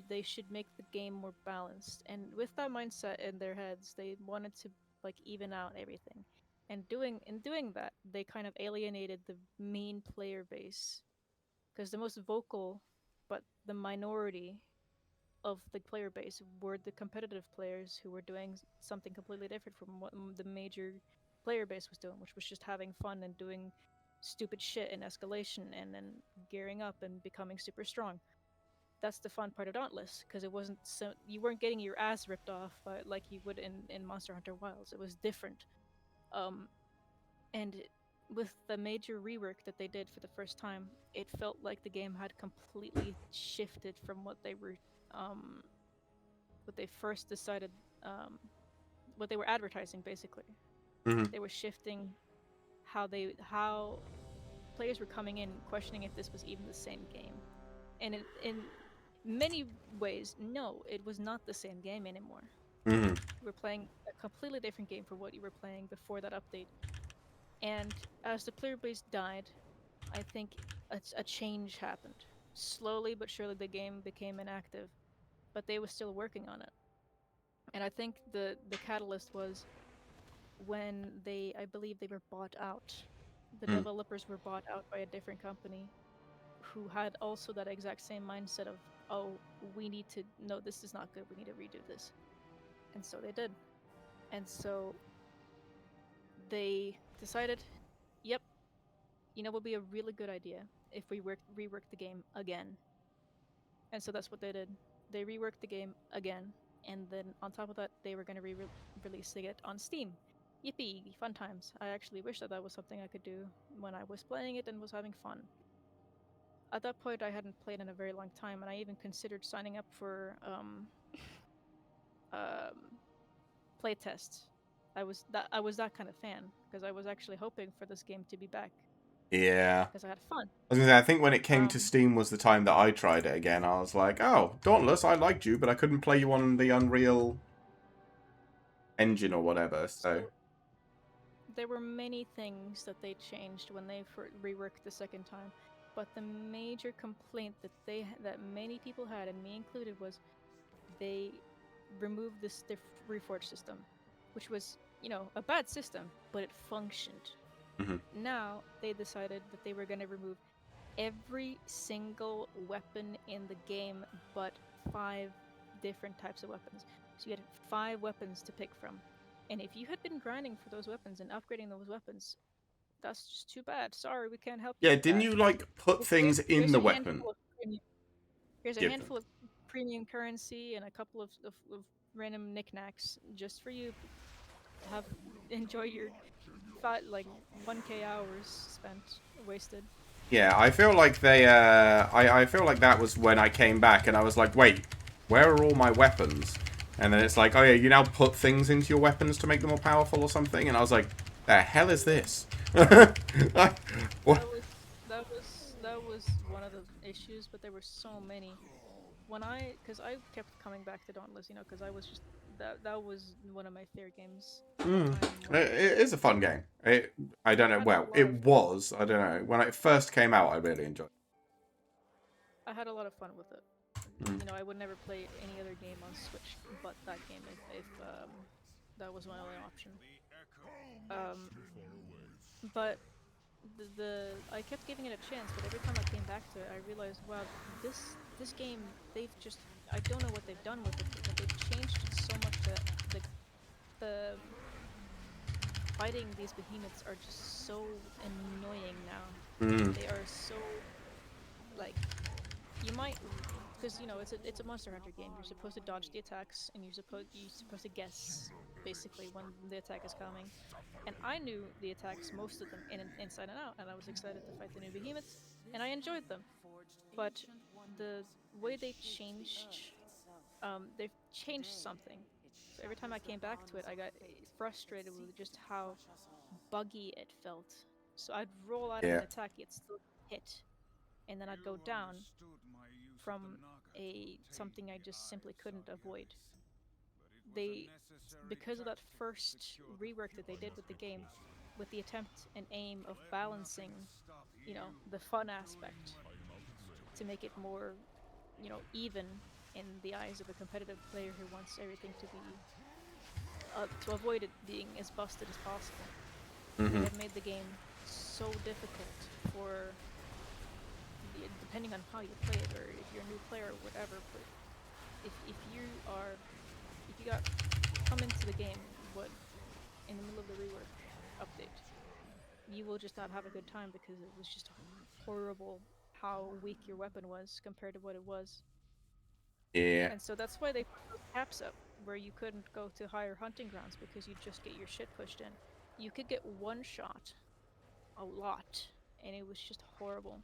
they should make the game more balanced, and with that mindset in their heads, they wanted to like even out everything. And doing that, they kind of alienated the main player base, because the most vocal but the minority of the player base were the competitive players, who were doing something completely different from what the major player base was doing, which was just having fun and doing stupid shit in escalation, and then gearing up and becoming super strong. That's the fun part of Dauntless, because it wasn't, so you weren't getting your ass ripped off like you would in Monster Hunter Wilds. It was different. Um, and with the major rework that they did for the first time, it felt like the game had completely shifted from um, what they first decided, um, what they were advertising. Basically, Hmm. they were shifting how players were coming in questioning if this was even the same game. And in many ways, no, it was not the same game anymore. Hmm. You were playing a completely different game from what you were playing before that update. And as the player base died, I think a change happened. Slowly but surely, the game became inactive, but they were still working on it. And I think the catalyst was when I believe they were bought out. The Mm. developers were bought out by a different company, who had also that exact same mindset of, oh, we need to, no, this is not good, we need to redo this. And so they did. And so they decided, yep, you know what would be a really good idea if we rework the game again. And so that's what they did. They reworked the game again, and then on top of that, they were going to releasing it on Steam. Yippee! Fun times. I actually wish that that was something I could do when I was playing it and was having fun. At that point, I hadn't played in a very long time, and I even considered signing up for playtests. I was that kind of fan because I was actually hoping for this game to be back Yeah. because I had fun. I was gonna say, I think when it came to Um, Steam was the time that I tried it again. I was like, oh, Dauntless, I liked you, but I couldn't play you on the Unreal Engine or whatever, so... so there were many things that they changed when they reworked the second time, but the major complaint that many people had, and me included, was they removed the reforge system, which was, you know, a bad system, but it functioned. Mhm. Now they decided that they were going to remove every single weapon in the game but 5 different types of weapons. So you had 5 weapons to pick from. And if you had been grinding for those weapons and upgrading those weapons, that's just too bad. Sorry, we can't help you Yeah, with didn't that. you, like, put things in Here's the a weapon? handful of premium. Here's a Give them. handful of premium currency and a couple of random knickknacks just for you to have enjoy your like 1k hours spent wasted. Yeah, I feel like they, I feel like that was when I came back and I was like, wait, where are all my weapons? And then it's like, oh yeah, you now put things into your weapons to make them more powerful or something? And I was like, the hell is this? Like, what? That was one of the issues, but there were so many. Because I kept coming back to Dauntless, you know, because I was just that was one of my favorite games at the time. It is a fun game. I don't know, I had a well, lot it of was, I don't know. When it first came out, I really enjoyed it. I had a lot of fun with it. Mm. You know, I would never play any other game on Switch but that game if that was my only option. But I kept giving it a chance, but every time I came back to it, I realized, wow, this game, they've just, I don't know what they've done with it, but they've changed it so much that the fighting these behemoths are just so annoying now. They are so, like, you might, because you know it's a Monster Hunter game. You're supposed to dodge the attacks, and you're supposed to guess basically when the attack is coming. And I knew the attacks, most of them, inside and out, and I was excited to fight the new behemoths, and I enjoyed them. But the way they've changed something. So every time I came back to it, I got frustrated with just how buggy it felt. So I'd roll out of an Yeah. attack, it still hit, and then I'd go down from something I just simply couldn't avoid. They, because of that first rework that they did with the game, with the attempt and aim of balancing, you know, the fun aspect to make it more, you know, even in the eyes of a competitive player who wants everything to be to avoid it being as busted as possible. They have made the game so difficult for, depending on how you play it, or if you're a new player or whatever. But if you got come into the game in the middle of the rework update, you will just not have a good time because it was just horrible how weak your weapon was compared to what it was. Yeah. And so that's why they put those caps up where you couldn't go to higher hunting grounds because you'd just get your shit pushed in. You could get one shot a lot, and it was just horrible.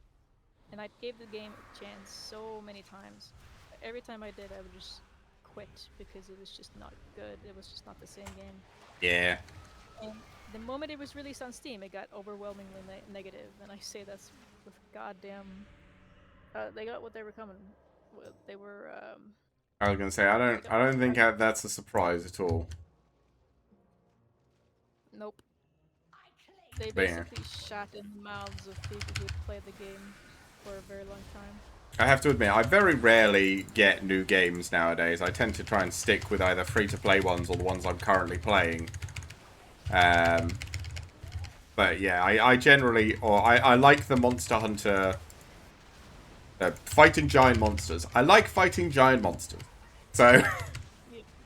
And I gave the game a chance so many times. Every time I did, I would just quit because it was just not good. It was just not the same game. Yeah. And the moment it was released on Steam, it got overwhelmingly negative, and I say that's with goddamn. They got what they were coming. They were. I was gonna say, I don't think that's a surprise at all. Nope. They But yeah. basically shot in the mouths of people who played the game for a very long time. I have to admit, I very rarely get new games nowadays. I tend to try and stick with either free-to-play ones or the ones I'm currently playing. But yeah, I generally, I like the Monster Hunter, fighting giant monsters. I like fighting giant monsters. So,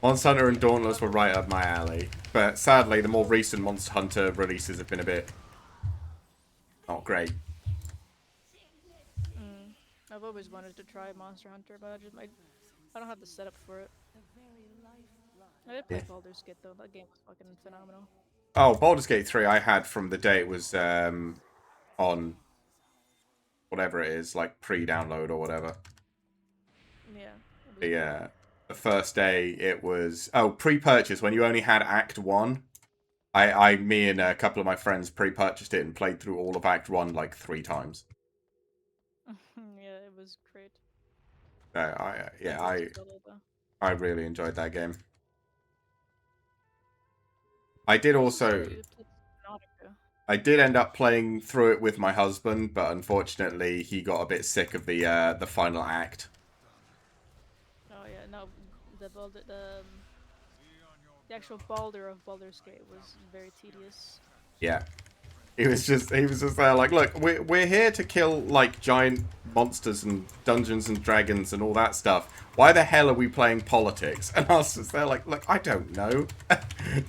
Monster Hunter and Dauntless Love were right up my alley, but sadly, the more recent Monster Hunter releases have been a bit not great. I've always wanted to try Monster Hunter, but I don't have the setup for it. I did play Yeah. Baldur's Gate though. That game was fucking phenomenal. Oh, Baldur's Gate 3 I had from the day it was on whatever it is, like pre-download or whatever. Yeah, it was The great. uh, the first day it was pre-purchase when you only had Act 1. Me and a couple of my friends pre-purchased it and played through all of Act 1 like 3 times. Yeah, it was great. Yeah, Fantastic solo though. I really enjoyed that game. I did I also saw also that you played Subnautica. I did end up playing through it with my husband, but unfortunately he got a bit sick of the final act. Oh yeah, no, the actual Baldur of Baldur's Gate was very tedious. Yeah. He was just there like, look, we're here to kill like giant monsters and Dungeons and Dragons and all that stuff. Why the hell are we playing politics? And I was just there like, look, I don't know.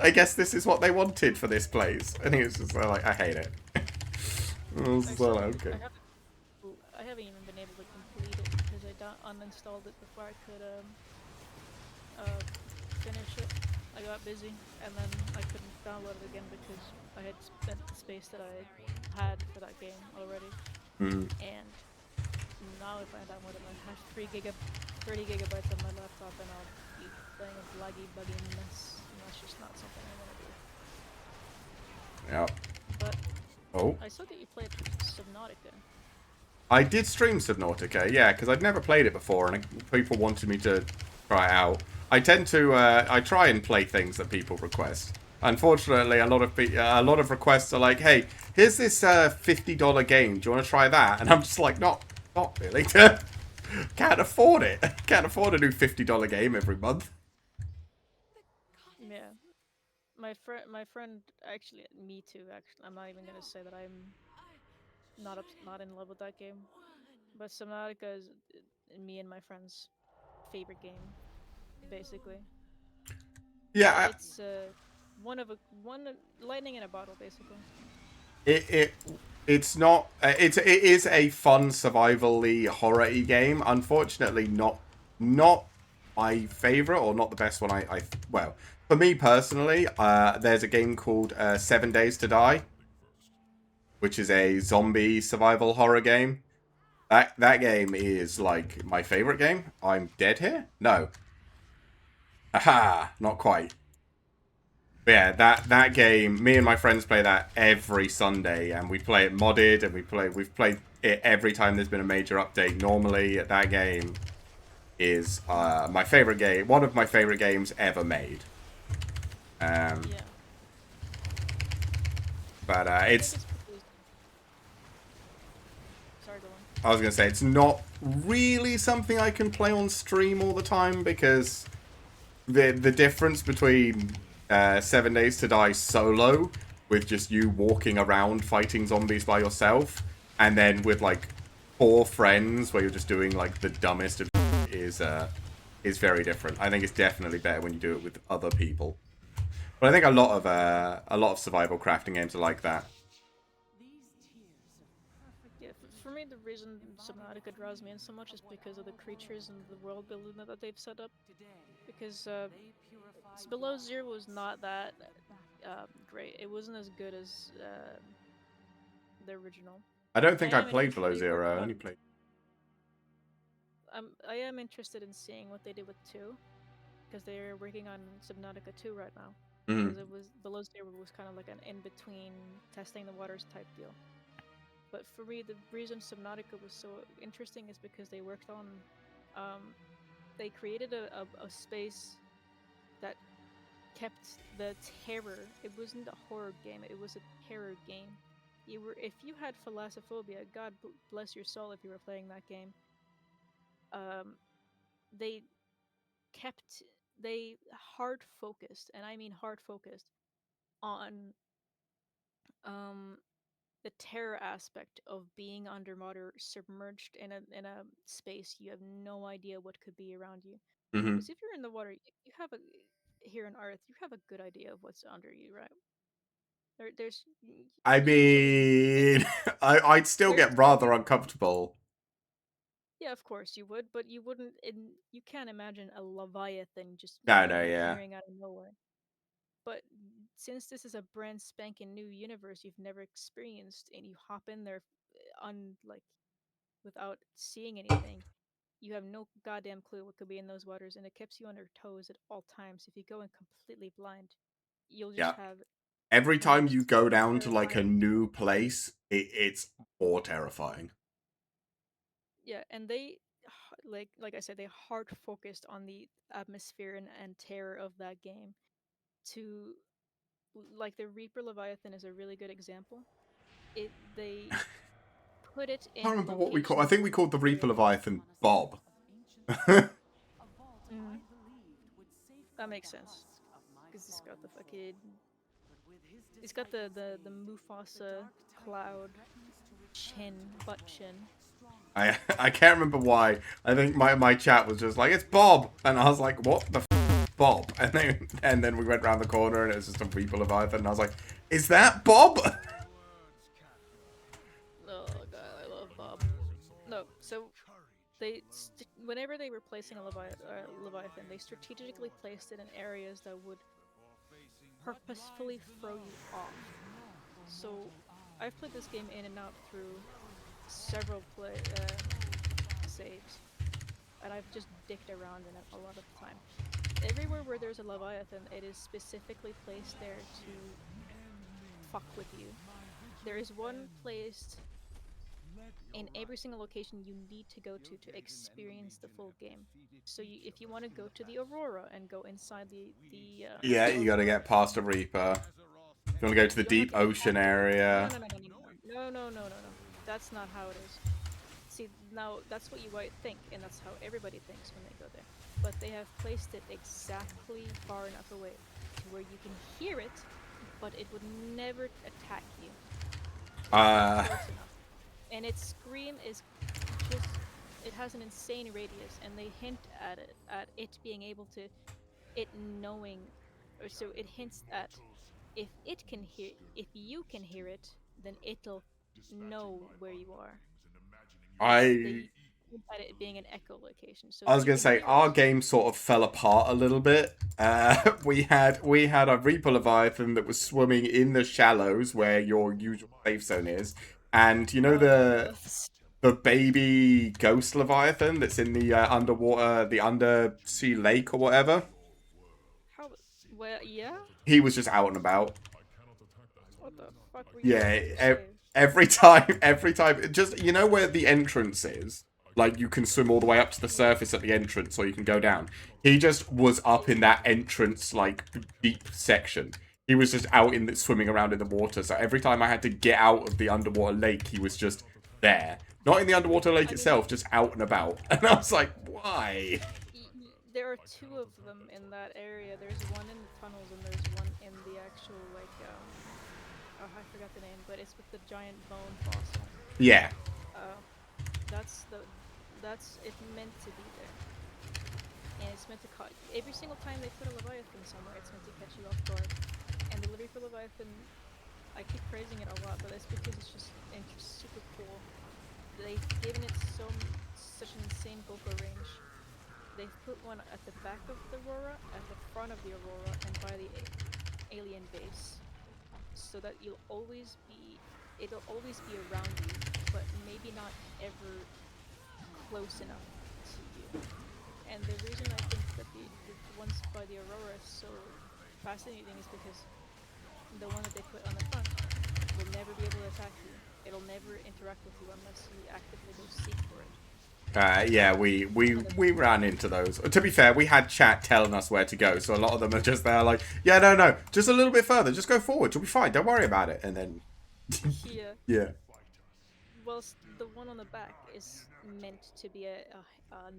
I guess this is what they wanted for this place. And he was just there like, I hate it. I was I just still like, haven't, okay. I haven't even been able to complete it because I uninstalled it before I could uh finish it. I got busy and then I couldn't download it again because I had spent the space that I had for that game already. Mm. And now if I download it, I have 30 gigabytes on my laptop, and I'll be playing a laggy, buggy mess, and that's just not something I want to do. Yeah. But Oh. I saw that you played Subnautica. I did stream Subnautica, yeah, because I'd never played it before, and people wanted me to try it out. I try and play things that people request. Unfortunately, a lot of requests are like, "Hey, here's this $50 game. Do you want to try that?" And I'm just like, not really. Can't afford it. Can't afford a new $50 game every month. Yeah, my friend, actually, me too. Actually, I'm not even gonna say that I'm not in love with that game, but Subnautica is me and my friend's favorite game, basically. Yeah, It's one lightning in a bottle, basically. it it it's not. It is a fun survival-y horror-y game. Unfortunately, not my favorite or not the best one. Well, for me personally, there's a game called 7 Days to Die, which is a zombie survival horror game. That game is like my favorite game. I'm dead here. No, aha, not quite. But yeah, that game, me and my friends play that every Sunday, and we play it modded, and we've played it every time there's been a major update. Normally, that game is my favorite game, one of my favorite games ever made. Um, Yeah, but I think it's it's because. Sorry, go on. I was gonna say it's not really something I can play on stream all the time because the difference between 7 Days to Die solo with just you walking around fighting zombies by yourself, and then with like 4 friends where you're just doing like the dumbest of is very different. I think it's definitely better when you do it with other people. But I think a lot of survival crafting games are like that. Yeah, for me, the reason Subnautica draws me in so much is because of the creatures and the world building that they've set up. Because Below Zero was not that great. It wasn't as good as the original. I don't I think I am played interested. Below They Zero. worked I only on. played. I am interested in seeing what they did with two, because they're working on Subnautica 2 right now. Mm. Because it was Below Zero was kind of like an in between testing the waters type deal. But for me, the reason Subnautica was so interesting is because they worked on, um, they created a space that kept the terror. It wasn't a horror game; it was a terror game. If you had thalassophobia, God bless your soul if you were playing that game. Um, they kept they hard focused, and I mean hard focused on um the terror aspect of being underwater, submerged in a space you have no idea what could be around you. Hmm. Because if you're in the water, you have a here on Earth, you have a good idea of what's under you, right? There's I usually mean, I'd still there's get rather uncomfortable. yeah, of course you would, but you wouldn't. You can't imagine a leviathan just No, no, yeah. appearing out of nowhere. But since this is a brand spanking new universe you've never experienced, and you hop in there on like without seeing anything, you have no goddamn clue what could be in those waters, and it keeps you on your toes at all times. If you go in completely blind, you'll just Yeah. have Every the time you most go down to like a terrifying. new place, it's more terrifying. Yeah, and they like I said, they hard focused on the atmosphere and terror of that game. To like the Reaper Leviathan is a really good example. It they put it I can't in remember what we call. I locations think we called the where Reaper Leviathan Bob. mm, that makes sense because he's got the fucking he's got the Mufasa cloud chin butt chin. I can't remember why. I think my chat was just like, it's Bob, and I was like, what the Bob? And then we went round the corner and it was just a Reaper Leviathan, and I was like, is that Bob? Oh god, I love Bob. No, so whenever they were placing a Leviathan, they strategically placed it in areas that would purposefully throw you off. So I've played this game in and out through several saves, and I've just dicked around in it a lot of the time. Everywhere where there's a Leviathan, it is specifically placed there to fuck with you. There is one placed in every single location you need to go to experience the full game. So if you want to go to the Aurora and go inside Yeah, the you gotta Aurora, get past a Reaper. You wanna go to the you don't have deep to get ocean past the Reaper. No, area. no, no, no, no, no, no, no, no, no, no. That's not how it is. See, now that's what you might think, and that's how everybody thinks when they go there. But they have placed it exactly far enough away to where you can hear it, but it would never attack you. It's not Uh, close enough. And its scream is just it has an insane radius, and they hint at it being able to it knowing or so it hints at if you can hear it, then it'll know where you are. I They hint at it being an echolocation. So I if was you gonna can say hear our it, game sort of fell apart a little bit. We had a Reaper Leviathan that was swimming in the shallows where your usual safe zone is, and you know oh my the god. the baby ghost Leviathan that's in the underwater, the undersea lake or whatever. How well yeah? He was just out and about. What the fuck were you Yeah, doing on your save? every time, just where the entrance is. Like you can swim all the way up to the Yeah. surface at the entrance, or you can go down. He just was up in that entrance, like deep section. He was just out in the, swimming around in the water. So every time I had to get out of the underwater lake, he was just there. Not in the underwater lake I mean, itself, just out and about. And I was like, why? there are two of them in that area. There's one in the tunnels and there's one in the actual oh I forgot the name, but it's with the giant bone fossil. Yeah. Uh, that's the that's it meant to be there, and it's meant to cut every single time they put a Leviathan somewhere. It's meant to catch you off guard. And the Reaper Leviathan, I keep praising it a lot, but it's because it's just super cool. They've given it such an insane vocal range. They've put one at the back of the Aurora, at the front of the Aurora, and by the alien base, so that it'll always be around you, but maybe not ever close enough to you. And the reason I think that the ones by the Aurora is so fascinating is because the one that they put on the front will never be able to attack you. It'll never interact with you unless you actively go seek for it. Yeah, we ran into those. To be fair, we had chat telling us where to go, so a lot of them are just there like, yeah, no, just a little bit further, just go forward, you'll be fine, don't worry about it. And then, Yeah. yeah, Whilst the one on the back is meant to be a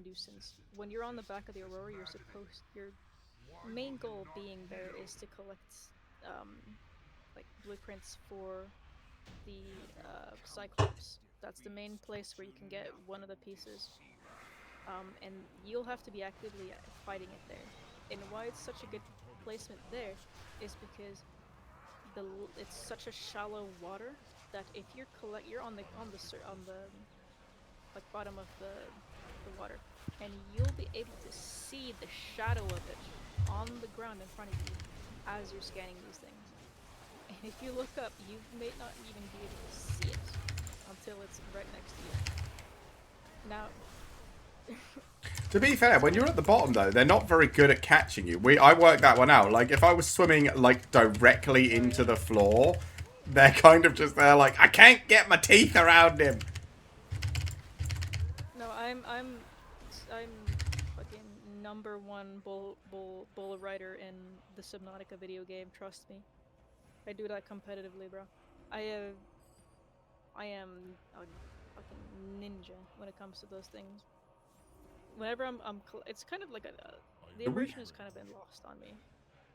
nuisance. When you're on the back of the Aurora, your main goal being there is to collect um, like blueprints for the Cyclops. That's the main place where you can get one of the pieces. And you'll have to be actively fighting it there. And why it's such a good placement there is because it's such a shallow water that if you're on the like bottom of the water, and you'll be able to see the shadow of it on the ground in front of you as you're scanning these things. And if you look up, you may not even be able to see it until it's right next to you. Now, To be fair, when you're at the bottom though, they're not very good at catching you. I worked that one out. Like if I was swimming like directly into the floor, they're kind of just there like I can't get my teeth around him. no, I'm fucking #1 bull rider in the Subnautica video game. Trust me, I do that competitively, bro. I I am a fucking ninja when it comes to those things. Whenever it's kind of like the immersion has kind of been lost on me.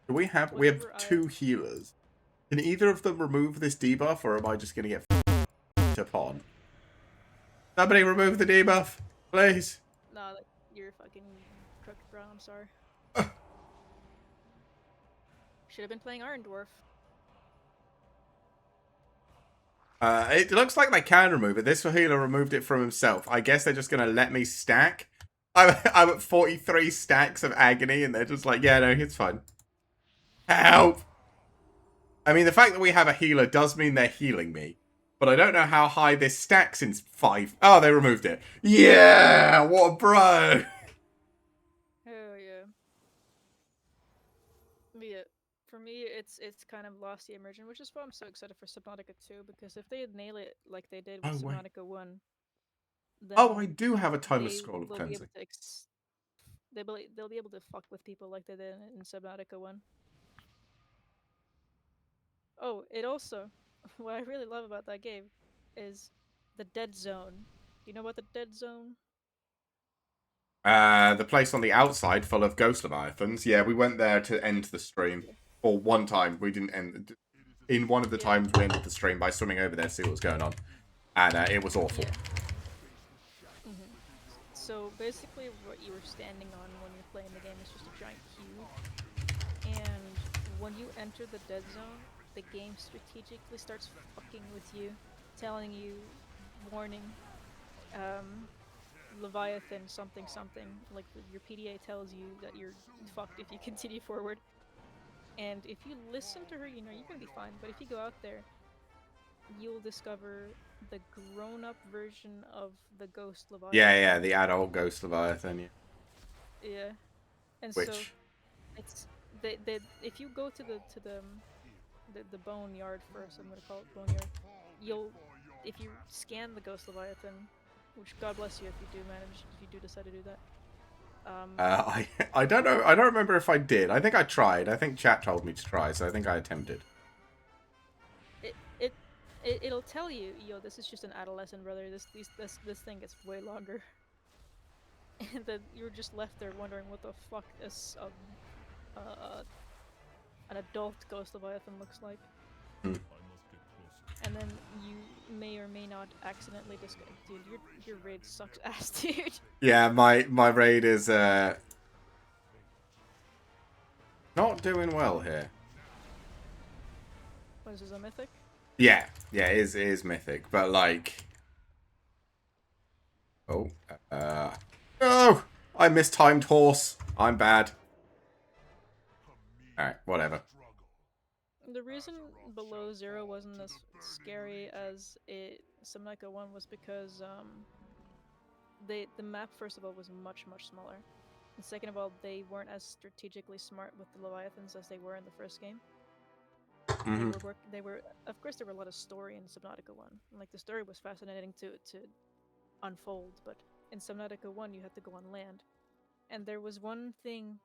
We have Whenever I 2 healers. Can either of them remove this debuff, or am I just gonna get f***ed upon? Somebody remove the debuff, please. Nah, like, you're fucking crooked, bro. I'm sorry. Should have been playing Iron Dwarf. It looks like they can remove it. This healer removed it from himself. I guess they're just gonna let me stack. I'm at 43 stacks of agony, and they're just like, yeah, no, it's fine. Help! I mean, the fact that we have a healer does mean they're healing me. But I don't know how high this stacks in 5. Oh, they removed it. Yeah! What a bro! Hell yeah. But yeah, for me, it's kind of lost the immersion, which is why I'm so excited for Subnautica 2, because if they nail it like they did with Oh, wait. Subnautica 1, Oh, I then do have a timeless they scroll of will be able cleansing. to they'll be able to fuck with people like they did in Subnautica 1. Oh, it also what I really love about that game is the dead zone. Do you know about the dead zone? The place on the outside full of ghost leviathans. Yeah, we went there to end the stream. Yeah. Or one time, we didn't end. In one of the Yeah. times, we ended the stream by swimming over there to see what was going on. And it was awful. Yeah. So basically, what you were standing on when you're playing the game is just a giant cube, and when you enter the dead zone, the game strategically starts fucking with you, telling you, warning, Leviathan something something. Like your PDA tells you that you're fucked if you continue forward. And if you listen to her, you know you're gonna be fine. But if you go out there, you'll discover the grown-up version of the ghost Leviathan. Yeah, the adult ghost leviathan. Yeah. Yeah, and so Which it's if you go to the boneyard first, I'm gonna call it boneyard. If you scan the ghost Leviathan, which God bless you if you do decide to do that. I don't know. I don't remember if I did. I think I tried. I think chat told me to try, so I think I attempted. It'll tell you, yo, this is just an adolescent, brother. This thing gets way longer. And then you're just left there wondering what the fuck is an adult ghost Leviathan looks like. And then you may or may not accidentally discover, dude, your raid sucks ass, dude. Yeah, my raid is not doing well here. What is this, a mythic? Yeah, it is mythic, but like, oh, no, I mistimed horse. I'm bad. All right, whatever. The reason below 0 wasn't as scary as Subnautica 1 was because the map, first of all, was much smaller, and second of all, they weren't as strategically smart with the Leviathans as they were in the first game. They were of course there were a lot of story in Subnautica 1. Like the story was fascinating to unfold, but in Subnautica 1 you had to go on land, and there was one thing.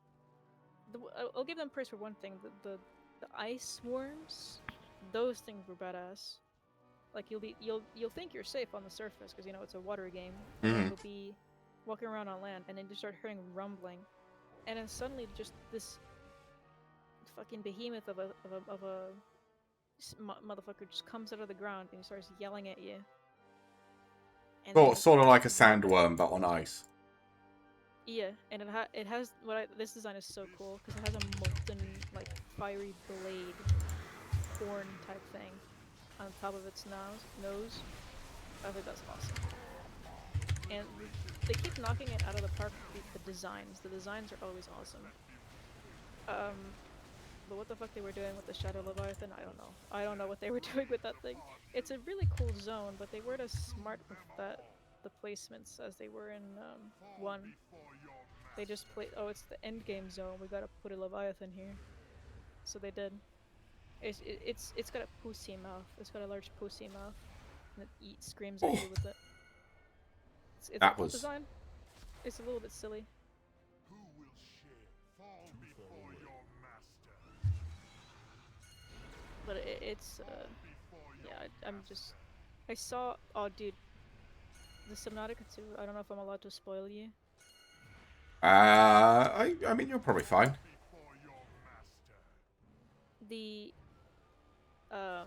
I'll give them praise for one thing. The ice worms, those things were badass. Like you'll think you're safe on the surface because you know it's a water game. And you'll be walking around on land, and then you start hearing rumbling, and then suddenly just this fucking behemoth of a motherfucker just comes out of the ground and he starts yelling at you. And Sort of like a sandworm, but on ice. Yeah, and it has this design is so cool because it has a molten like fiery blade horn type thing on top of its nose. I think that's awesome. And they keep knocking it out of the park with the designs. The designs are always awesome. But what the fuck they were doing with the Shadow Leviathan, I don't know. I don't know what they were doing with that thing. It's a really cool zone, but they weren't as smart with the placements as they were in 1. They just played, oh, it's the Endgame zone, we gotta put a Leviathan here. So they did. It's got a pussy mouth. It's got a large pussy mouth. And it screams at Oh, you with it. It's a that cool was. design. It's a little bit silly. Who will fall before your master? But yeah, I saw, oh dude, the Subnautica 2, I don't know if I'm allowed to spoil you. I mean, you're probably fine. Before your master. The, oh,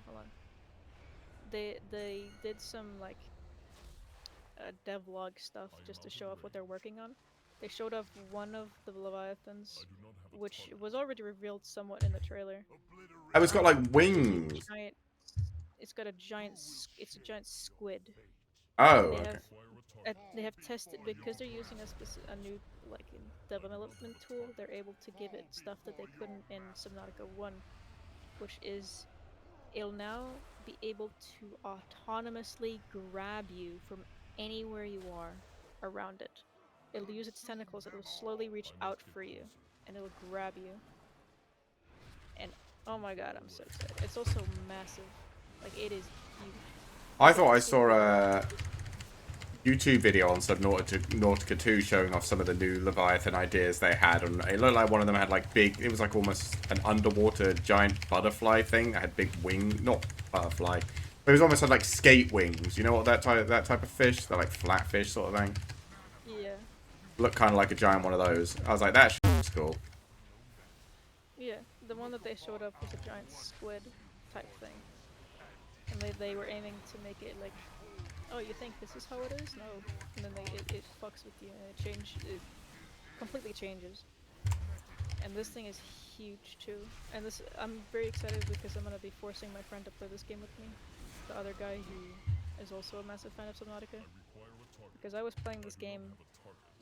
hold on. They did some, like, devlog stuff just to show off what they're working on. They showed off one of the Leviathans, which was already revealed somewhat in the trailer. Oh, it's got like Which is a wings. giant, it's got a giant, it's a giant squid. Oh, And okay. they have tested, because they're using a new like development tool. They're able to give it stuff that they couldn't in Subnautica 1, which is it'll now be able to autonomously grab you from anywhere you are around it. It'll use its tentacles, it'll slowly reach out for you, and it'll grab you. And oh my god, I'm so excited. It's also massive. Like, it is huge. I It's thought I saw super a YouTube video on Subnautica 2 showing off some of the new Leviathan ideas they had, and it looked like one of them had like big, it was like almost an underwater giant butterfly thing that had big wing, not butterfly, but it was almost like skate wings. You know what that type of fish? They're like flatfish sort of thing. Yeah. Looked kind of like a giant one of those. I was like, that shit's cool. Yeah, the one that they showed up was a giant squid type thing. And they were aiming to make it like, oh, you think this is how it is? No. And then it fucks with you and it completely changes. And this thing is huge too. And I'm very excited because I'm gonna be forcing my friend to play this game with me. The other guy who is also a massive fan of Subnautica. Because I was playing this game,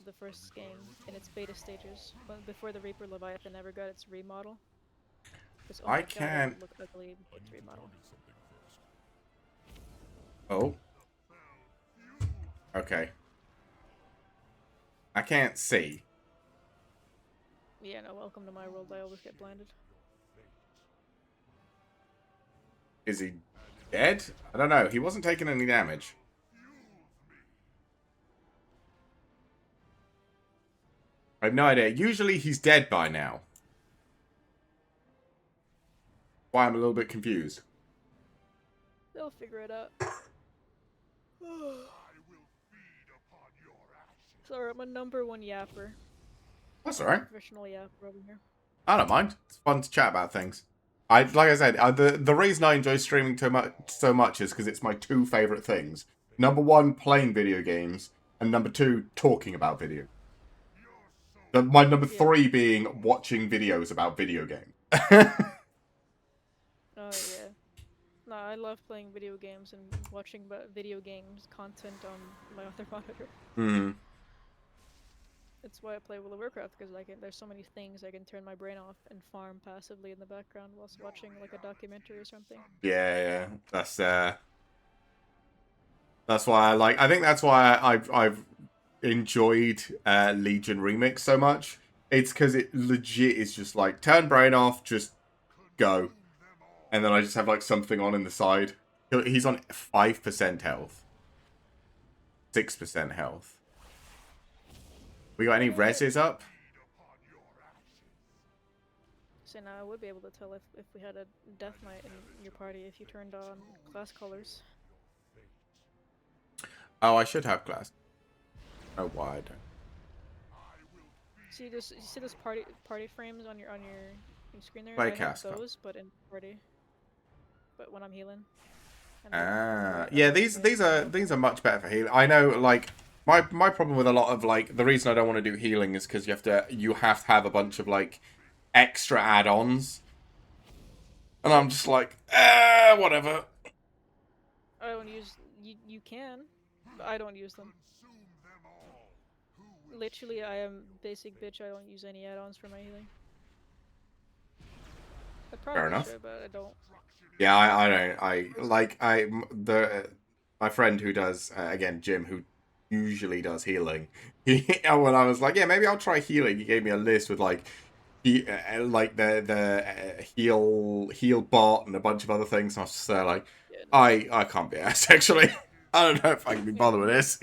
the first game, in its beta stages, before the Reaper Leviathan ever got its remodel. Because oh I my god, it can't. would look ugly with remodel. Oh. Okay. I can't see. Yeah, no, welcome to my world, I always get blinded. Is he dead? I don't know. He wasn't taking any damage. I have no idea. Usually he's dead by now. Why I'm a little bit confused. They'll figure it out. Sorry, I'm a #1 yapper. That's alright. Professional yapper over here. I don't mind. It's fun to chat about things. Like I said, the reason I enjoy streaming so much is because it's my two favorite things. #1, playing video games, and #2, talking about video. My #3 being watching videos about video games. Oh yeah. No, I love playing video games and watching video games content on my other monitor. Hmm. That's why I play World of Warcraft, because there's so many things I can turn my brain off and farm passively in the background whilst watching like a documentary or something. Yeah. That's why I think that's why I've enjoyed Legion Remix so much. It's because it legit is just like turn brain off, just go, and then I just have like something on in the side. He's on 5% health, 6% health. We got any reses up? So now I would be able to tell if we had a death knight in your party if you turned on class colors. Oh, I should have glass. Oh, why I don't. See this? You see this party frames on your screen there? Play I have cast those, but in party. But when I'm healing. Yeah, these are much better for healing. I know, like my problem with a lot of like the reason I don't want to do healing is because you have to have a bunch of like extra add-ons, and I'm just like, whatever. I don't use you can, but I don't use them. Consume them all. Who will Literally, I am basic bitch. I don't use any add-ons for my healing. I Fair probably enough. should, but I don't. Yeah, I don't. The my friend who does again Jim who usually does healing. When I was like, yeah, maybe I'll try healing. He gave me a list with like like the heal bot and a bunch of other things. And I was just there like, Yeah, I can't be asked actually. I don't know if I can be bothered with this.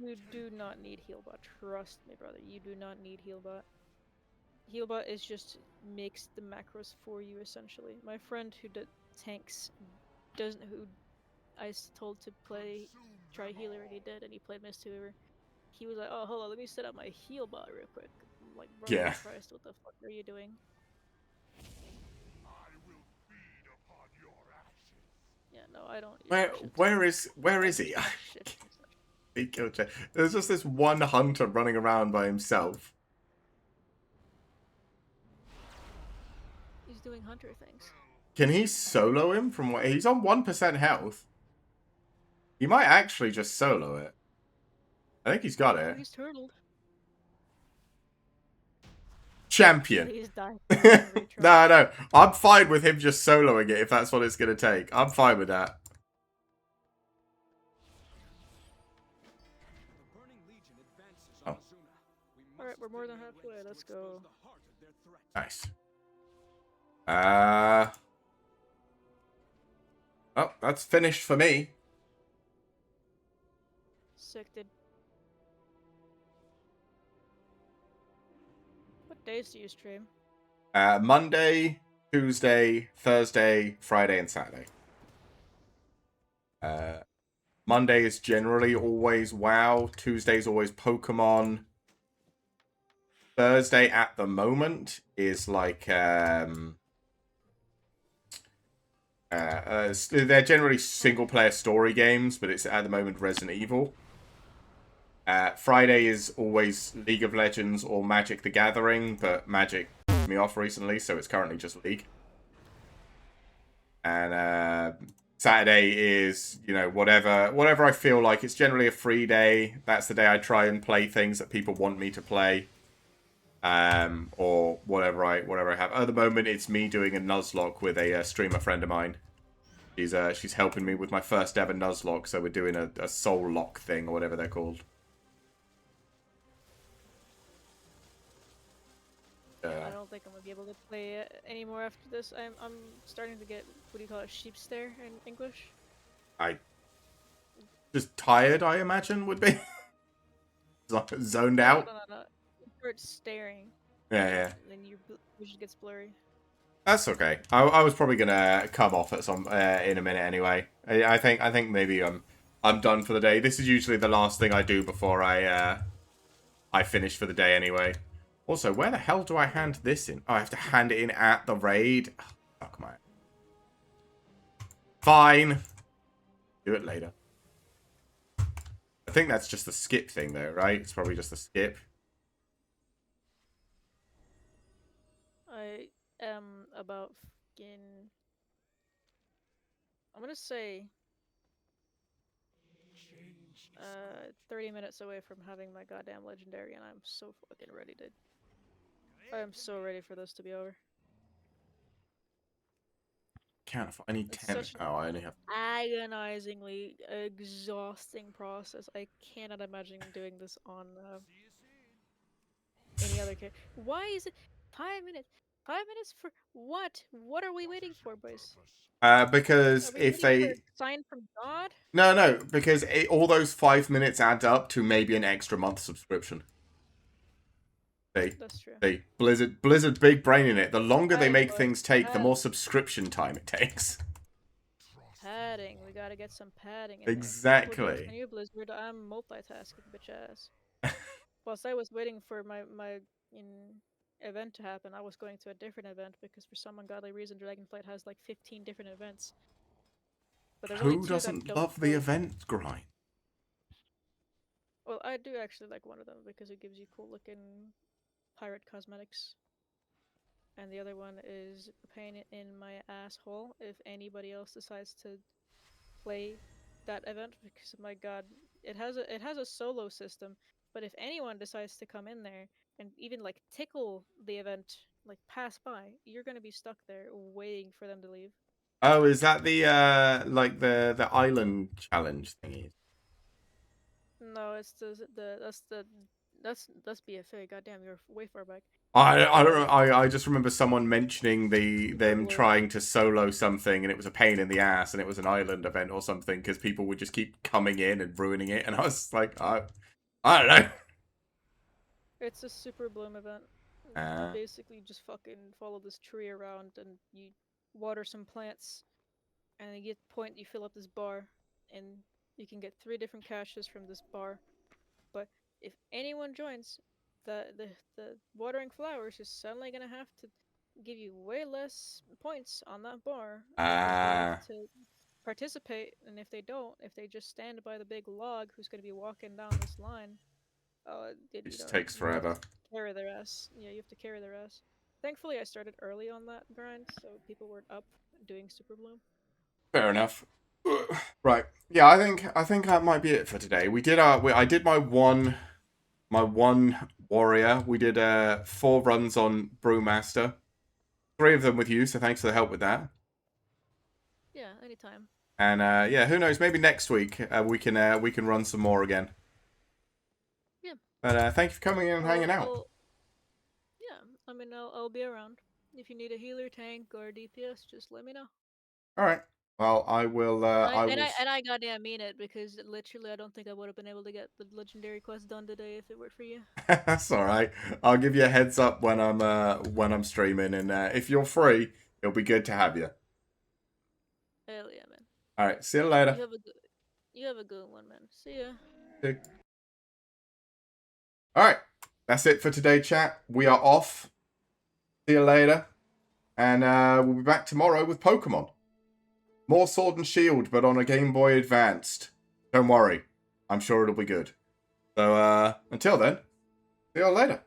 you do not need healbot. Trust me, brother. You do not need healbot. Healbot is just makes the macros for you essentially. My friend who did tanks who told to try healer and he did and he played Mist Hoover. He was like, oh hold on, let me set up my healbot real quick. I'm like, brother Yeah. Christ, what the fuck are you doing? I will feed upon your ashes. Yeah, no, I don't use Where that shit. where is he? That shit. He killed Jay. There's just this one hunter running around by himself. He's doing hunter things. Can he solo him from what he's on 1% health? He might actually just solo it. I think he's got it. He's turtled. Champion. He's died. No. I'm fine with him just soloing it if that's what it's going to take. I'm fine with that. The Burning Legion advances Oh. on Azuna. We Alright, we're must more than stay halfway, west, let's which was go. the heart of their threat. Nice. Oh, that's finished for me. Sick, dude. What days do you stream? Monday, Tuesday, Thursday, Friday, and Saturday. Monday is generally always WoW. Tuesday's always Pokemon. Thursday at the moment is like they're generally single player story games, but it's at the moment Resident Evil. Friday is always League of Legends or Magic the Gathering, but Magic pissed me off recently, so it's currently just League. And Saturday is, you know, whatever I feel like. It's generally a free day. That's the day I try and play things that people want me to play. Or whatever I have. At the moment, it's me doing a Nuzlocke with a streamer friend of mine. She's helping me with my first ever Nuzlocke, so we're doing a soul lock thing or whatever they're called. I don't think I'm gonna be able to play it anymore after this. I'm starting to get, what do you call it, sheep stare in English? I just tired, I imagine, would be. Zoned out. No. You start staring. Yeah. And then your vision gets blurry. That's okay. I was probably gonna come off at some in a minute anyway. I think maybe I'm done for the day. This is usually the last thing I do before I finish for the day anyway. Also, where the hell do I hand this in? Oh, I have to hand it in at the raid. Oh, fuck my. Fine. Do it later. I think that's just the skip thing though, right? It's probably just the skip. I am about fucking... I'm gonna say... 30 minutes away from having my goddamn legendary, and I'm so fucking ready, dude. I am so ready for this to be over. Can't afford. I need It's 10. such an Oh, I only have. agonizingly exhausting process. I cannot imagine doing this on any other character. Why is it 5 minutes? 5 minutes for what? What are we waiting for, boys? Because Are we if waiting for they. a sign from God? No, because all those 5 minutes add up to maybe an extra month subscription. That's true. Blizzard big brain in it. The longer they Right, make boys. things take, the more subscription time it takes. Padding. We gotta get some padding in Exactly. there. Can you, Blizzard? I'm multitasking, bitch ass. Whilst I was waiting for my event to happen, I was going to a different event because for some ungodly reason, Dragonflight has like 15 different events. But there's only Who two doesn't that love don't the go. event grind? Well, I do actually like one of them because it gives you cool looking pirate cosmetics. And the other one is a pain in my asshole if anybody else decides to play that event because my god, it has a solo system, but if anyone decides to come in there and even like tickle the event, like pass by, you're gonna be stuck there waiting for them to leave. Oh, is that the like the island challenge thingy? No, it's that's BFA. Goddamn, you're way far back. I don't know. I just remember someone mentioning Super them Bloom. trying to solo something and it was a pain in the ass and it was an island event or something because people would just keep coming in and ruining it and I was like I don't know. It's a Super Bloom event. You Uh, basically just fucking follow this tree around and you water some plants, and you get the point, you fill up this bar, and you can get 3 different caches from this bar. But if anyone joins, the watering flowers is suddenly gonna have to give you way less points on that bar because they have uh, to participate, and if they don't, if they just stand by the big log who's gonna be walking down this line, it you just know, takes you have to forever. carry their ass. Yeah, you have to carry their ass. Thankfully, I started early on that grind, so people weren't up doing Super Bloom. Fair enough. Right. Yeah, I think that might be it for today. We did I did my one warrior. We did 4 runs on Brewmaster. 3 of them with you, so thanks for the help with that. Yeah, anytime. And yeah, who knows? Maybe next week we can run some more again. Yeah. But thank you for coming in and hanging out. Yeah. I mean, I'll be around. If you need a healer, tank, or DPS, just let me know. All right. Well, I will. I I and will. I and I goddamn mean it because literally I don't think I would have been able to get the legendary quest done today if it weren't for you. That's all right. I'll give you a heads up when I'm streaming, and if you're free, it'll be good to have you. Hell yeah, man. All right. See you later. You have a good you have a good one, man. See ya. All right. That's it for today, chat. We are off. See you later, and we'll be back tomorrow with Pokemon. More Sword and Shield, but on a Game Boy Advanced. Don't worry. I'm sure it'll be good. So until then, see you all later.